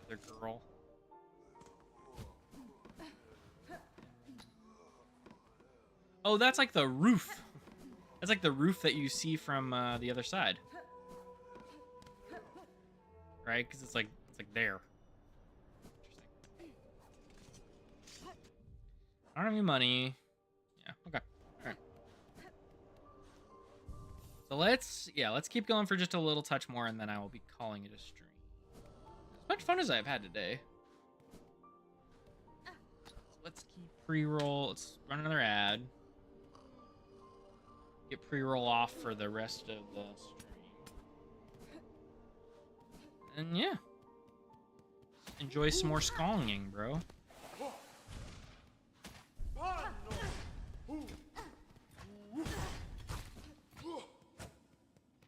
the other girl. Oh, that's like the roof. That's like the roof that you see from the other side. Right? Because it's like there. Interesting. I don't have any money. Yeah, okay. Alright. So let's keep going for just a little touch more, and then I will be calling it a stream. As much fun as I've had today. So let's keep pre-roll. Let's run another ad. Get pre-roll off for the rest of the stream. And yeah. Enjoy some more skonging, bro.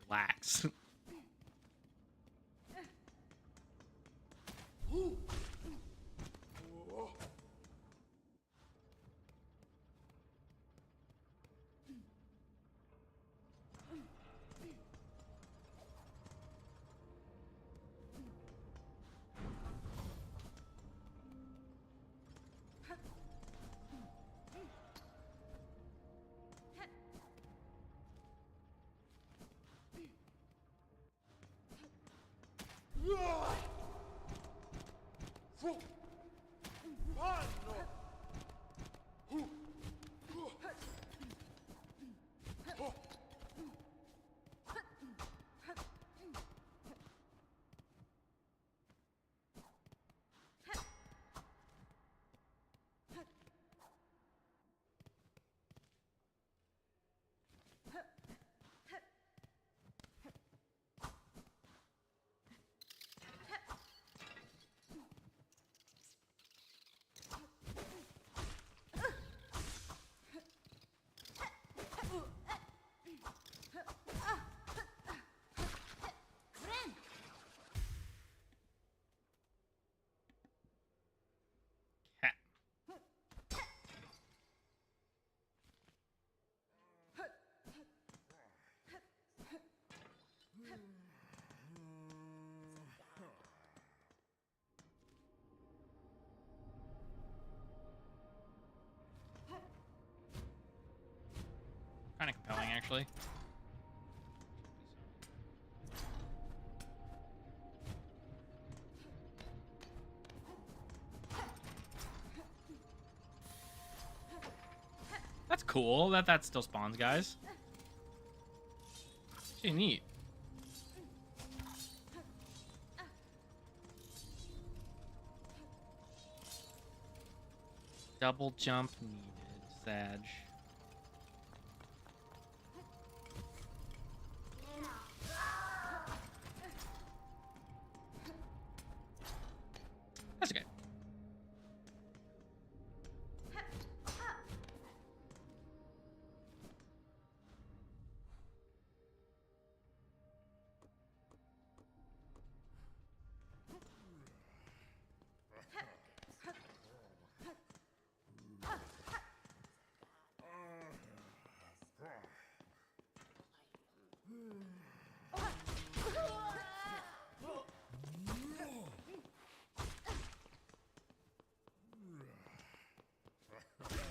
Relax. Kind of compelling, actually. That's cool that still spawns, guys. Pretty neat. Double jump needed, Sag. That's okay.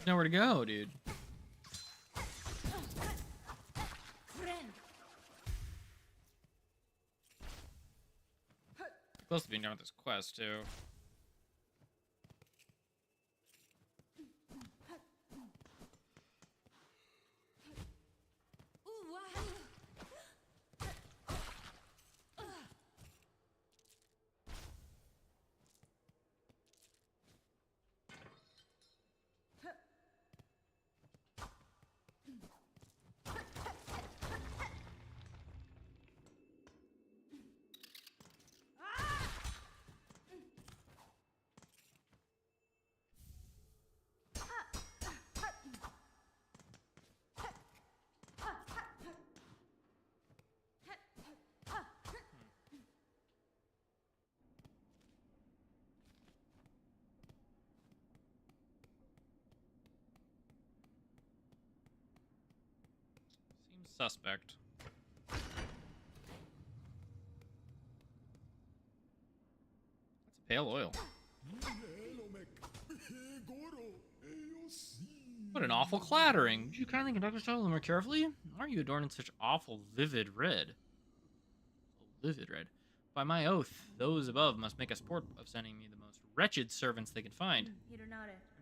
Nowhere to go, dude. Close to being done with this quest too. suspect. That's a pale oil. What an awful clattering. Would you kindly conduct yourself a little more carefully? Why are you adorned in such awful vivid red? Livid red. By my oath, those above must make a sport of sending me the most wretched servants they can find.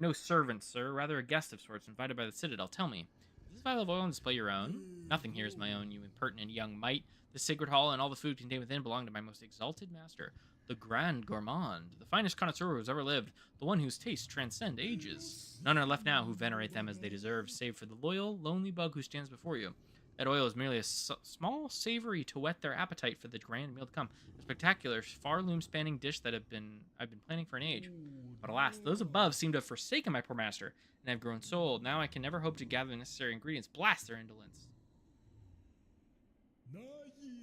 No servant, sir, rather a guest of sorts invited by the Citadel. Tell me, is this vial of oil on display your own? Nothing here is my own, you impertinent young mite. The sacred hall and all the food contained within belong to my most exalted master, the Grand Gourmand, the finest connoisseur who has ever lived, the one whose tastes transcend ages. None are left now who venerate them as they deserve, save for the loyal, lonely bug who stands before you. That oil is merely a small savory to whet their appetite for the grand meal to come. A spectacular, far loom-spanning dish that I've been planning for an age. But alas, those above seem to have forsaken my poor master, and I've grown so old. Now I can never hope to gather the necessary ingredients. Blast their indolence.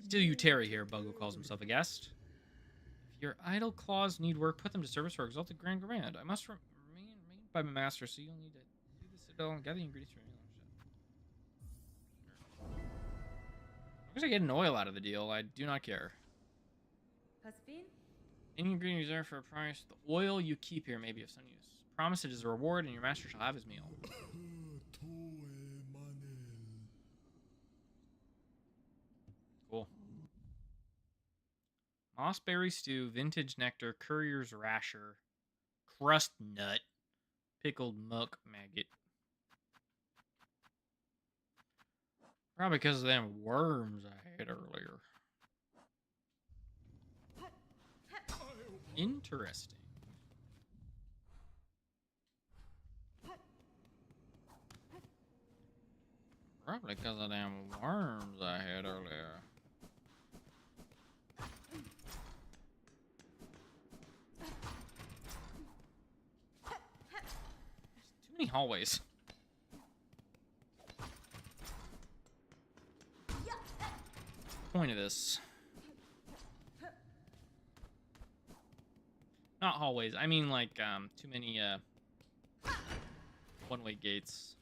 Still you tarry here, Bug who calls himself a guest. If your idle claws need work, put them to service for exalted Grand Command. I must remain by my master, so you'll need to do the citadel and gather the ingredients for me. As long as I get an oil out of the deal, I do not care. Any ingredients there for a price. The oil you keep here may be of some use. Promise it is a reward, and your master shall have his meal. Cool. Mossberry stew, vintage nectar, courier's rasher, crust nut, pickled muck maggot. Probably because of them worms I had earlier. Interesting. Probably because of them worms I had earlier. Too many hallways. Point of this. Not hallways. I mean, like, too many, one-way gates.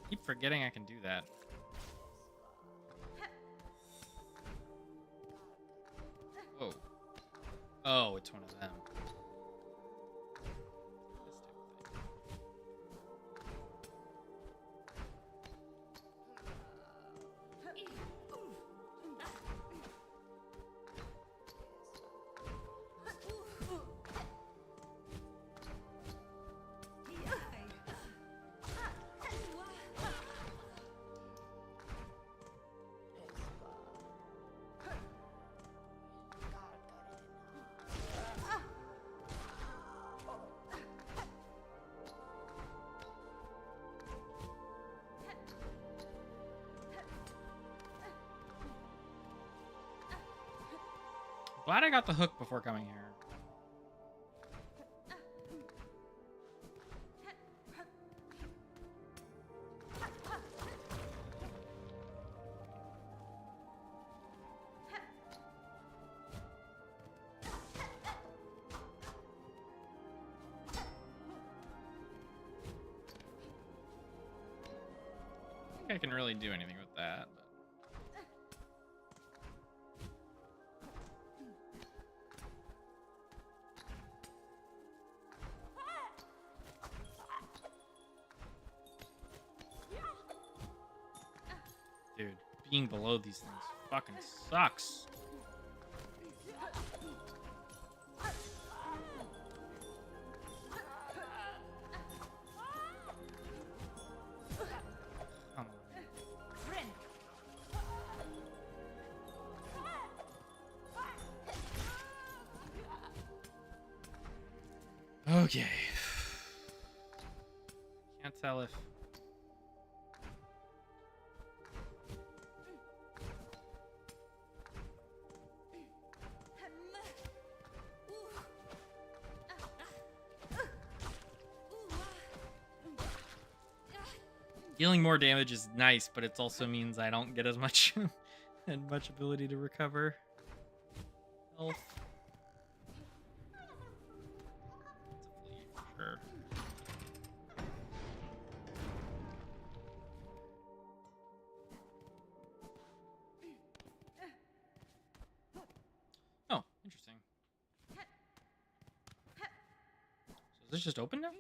Keep forgetting I can do that. Whoa. Oh, it's one of them. Glad I got the hook before coming here. I don't think I can really do anything with that. But... Dude, being below these things fucking sucks. Okay. Can't tell if... Dealing more damage is nice, but it also means I don't get as much and much ability to recover health. Sure. Oh, interesting. So is this just open now?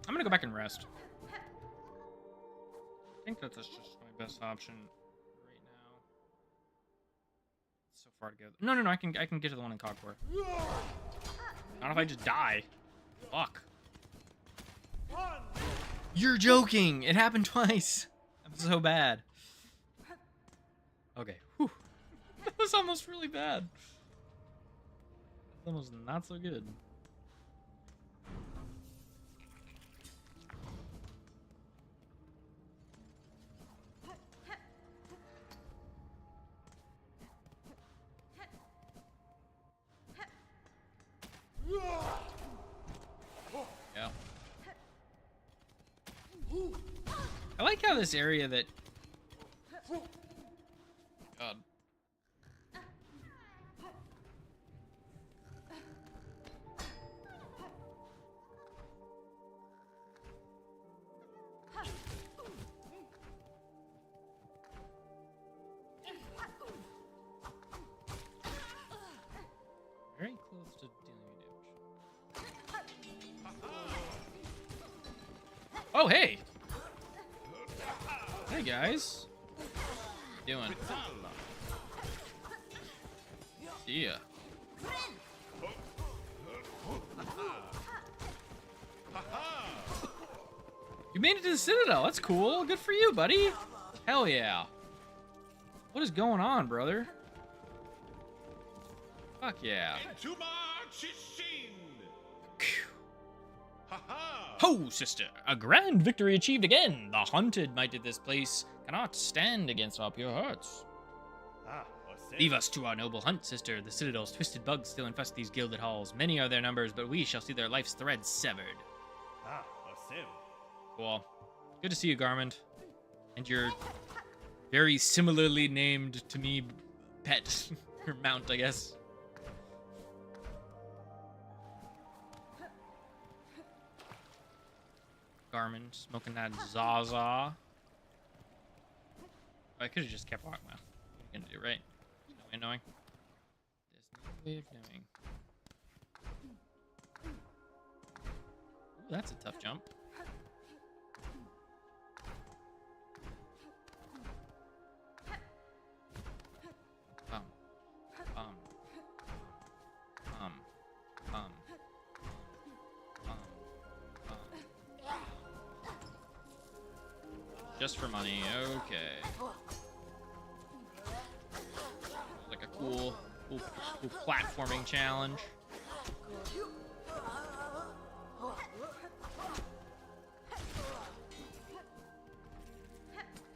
I'm gonna go back and rest. I think that's just my best option right now. It's so far to go. No, I can get to the one in Cogport. Not if I just die. Fuck. You're joking! It happened twice. I'm so bad. Okay. Whew. That was almost really bad. That was almost not so good. Yeah. I like how this area that... God. Very close to dealing damage. Oh, hey! Hey, guys. What you doing? See ya. You made it to the Citadel. That's cool. Good for you, buddy. Hell yeah. What is going on, brother? Fuck yeah. Ho, sister! A grand victory achieved again! The hunted might of this place cannot stand against our pure hearts. Leave us to our noble hunt, sister. The Citadel's twisted bugs still infest these gilded halls. Many are their numbers, but we shall see their life's threads severed. Cool. Good to see you, Garmin. And your very similarly named to me pet. Or mount, I guess. Garmin smoking that Zaza. I could have just kept walking. Well, what are you gonna do, right? There's no way of knowing. There's no way of knowing. Ooh, that's a tough jump. Bum. Bum. Bum. Bum. Just for money, okay. Like a cool platforming challenge.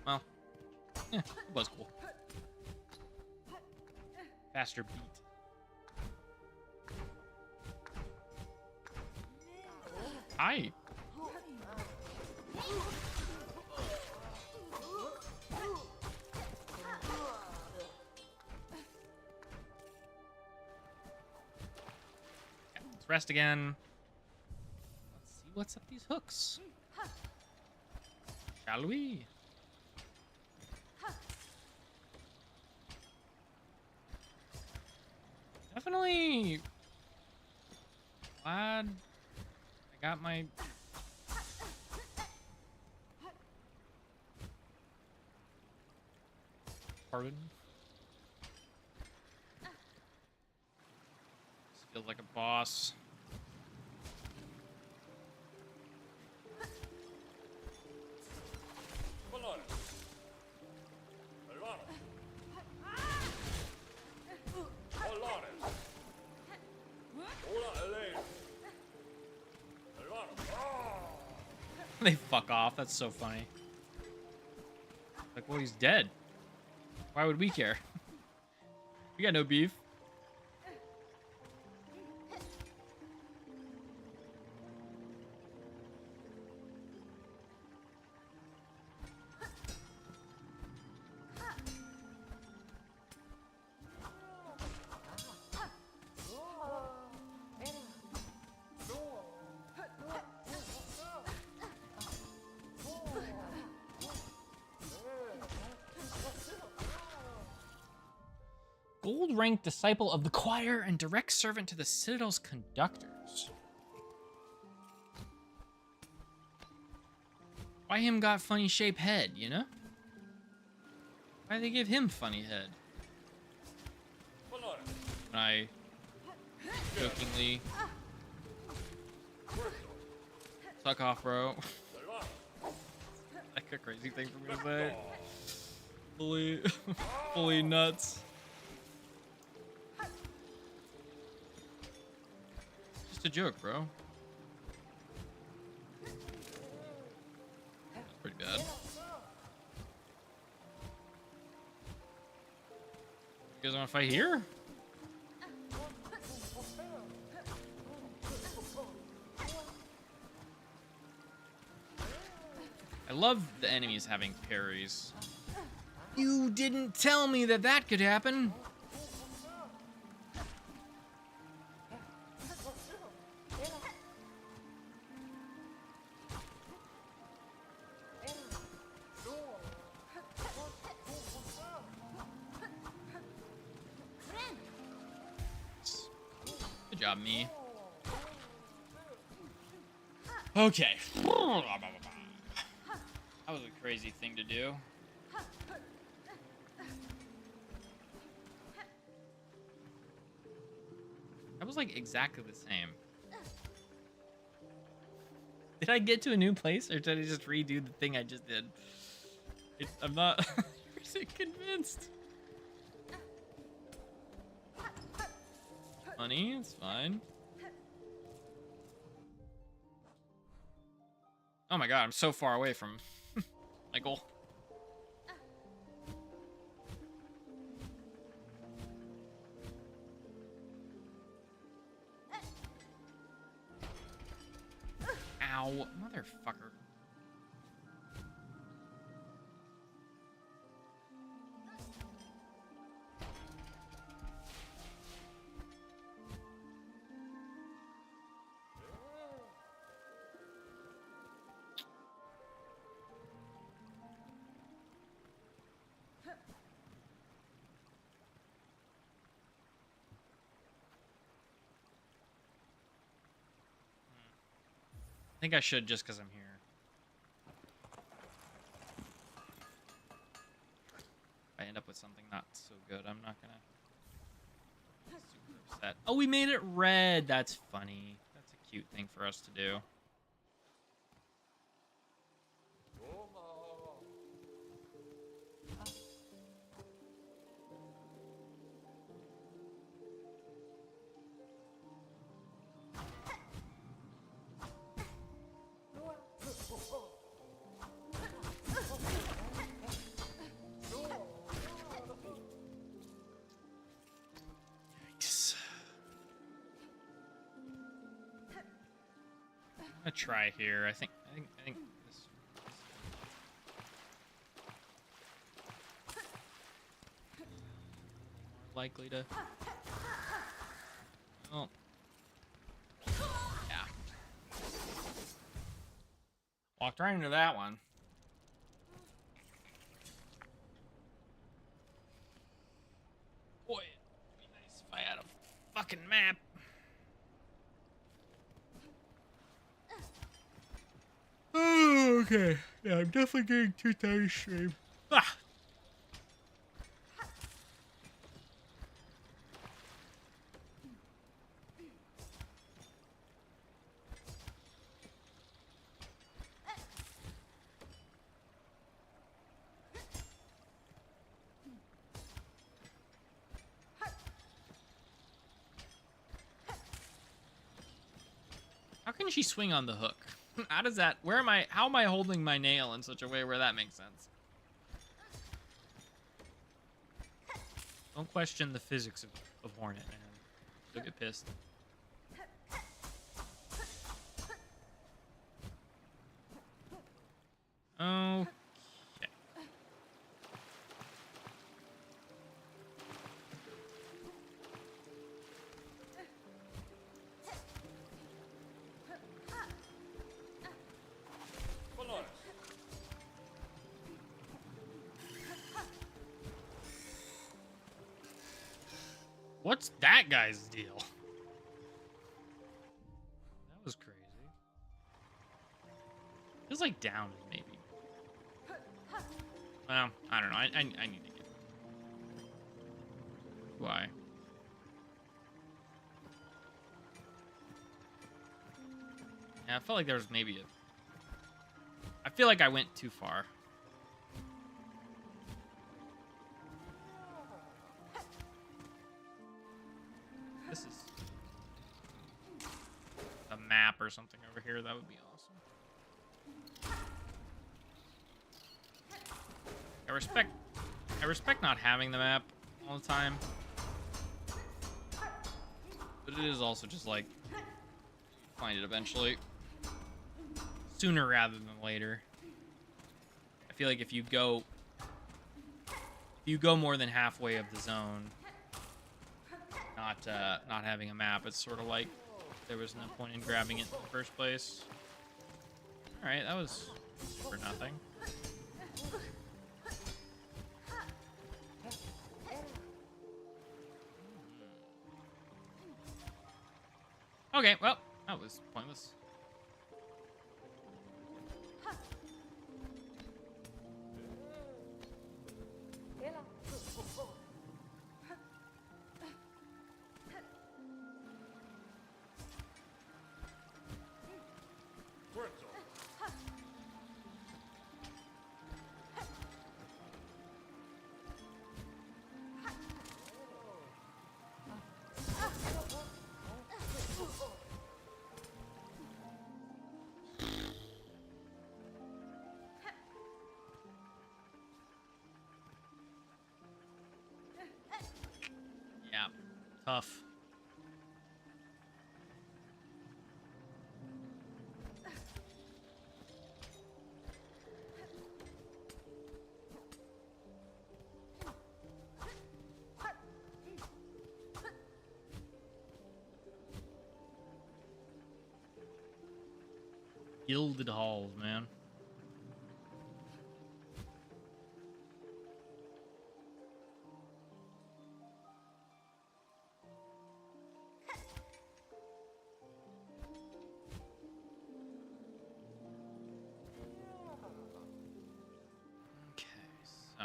Well, yeah, it was cool. Faster beat. Hi. Let's rest again. Let's see what's up these hooks. Shall we? Definitely glad I got my pardon. This feels like a boss. They fuck off. That's so funny. Like, well, he's dead. Why would we care? We got no beef. gold-ranked disciple of the choir and direct servant to the Citadel's conductors. Why him got funny shape head, you know? Why they give him funny head? When I jokingly suck off, bro. Like a crazy thing for me to say. Fully nuts. Just a joke, bro. That's pretty bad. You guys want to fight here? I love the enemies having parries. You didn't tell me that that could happen. Good job, me. Okay. That was a crazy thing to do. That was like exactly the same. Did I get to a new place or did I just redo the thing I just did? I'm not 100% convinced. Funny, it's fine. Oh my god, I'm so far away from my goal. Ow, motherfucker. I think I should just because I'm here. If I end up with something not so good, I'm not gonna be super upset. Oh, we made it red. That's funny. That's a cute thing for us to do. I'm gonna try here. I think this more likely to. Oh. Yeah. Walked right into that one. Boy, it'd be nice if I had a fucking map. Oh, okay. Yeah, I'm definitely getting 2,000 stream. Ah! How can she swing on the hook? How does that, how am I holding my nail in such a way where that makes sense? Don't question the physics of Hornet, man. You'll get pissed. Okay. What's that guy's deal? That was crazy. Feels like down, maybe. Well, I don't know. I need to get... Why? Yeah, I felt like there was maybe a... I feel like I went too far. This is a map or something over here. That would be awesome. I respect not having the map all the time. But it is also just like find it eventually. Sooner rather than later. I feel like if you go more than halfway of the zone, not having a map, it's sort of like there was no point in grabbing it in the first place. All right, that was for nothing. Okay, well, that was pointless. Yeah, tough. Gilded halls, man. Okay, so.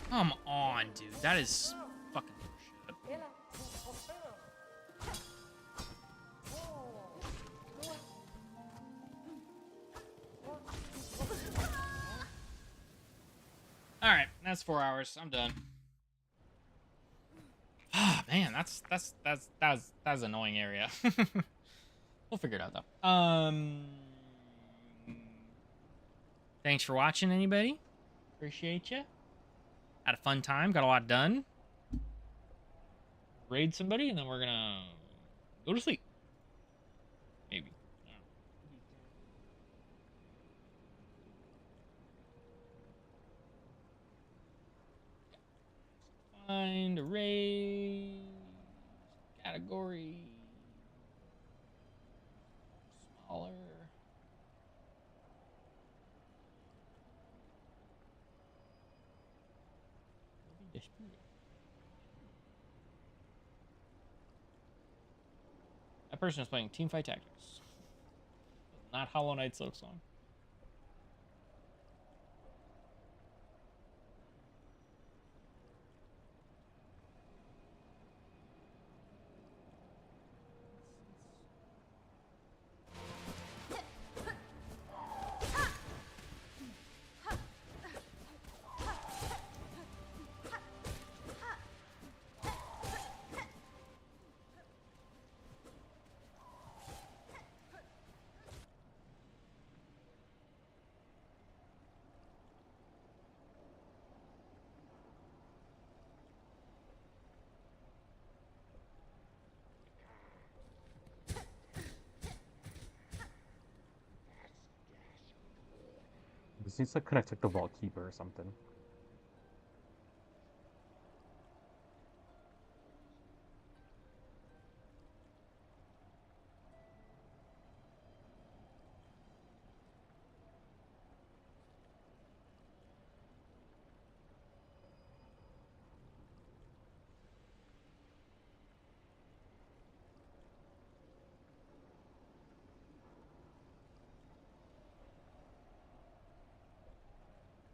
Come on, dude. That is fucking bullshit. All right, that's 4 hours. I'm done. Ah, man, that's an annoying area. We'll figure it out though. Thanks for watching, anybody. Appreciate you. Had a fun time. Got a lot done. Raid somebody, and then we're gonna go to sleep. Maybe. Find a raid category. Smaller. That person is playing Teamfight Tactics. Not Hollow Knight Silksong. This needs to connect like the Vault Keeper or something.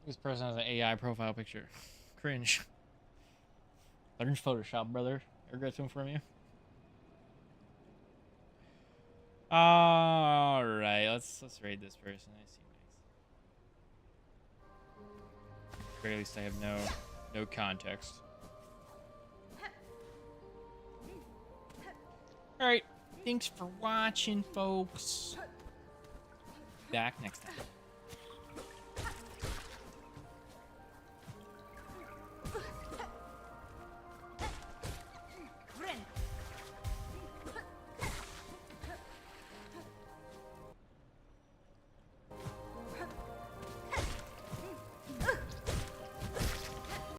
This person has an AI profile picture. Cringe. Learn Photoshop, brother. Ever got something from you? All right, let's raid this person. They seem nice. At the very least, I have no context. All right, thanks for watching, folks. Back next time.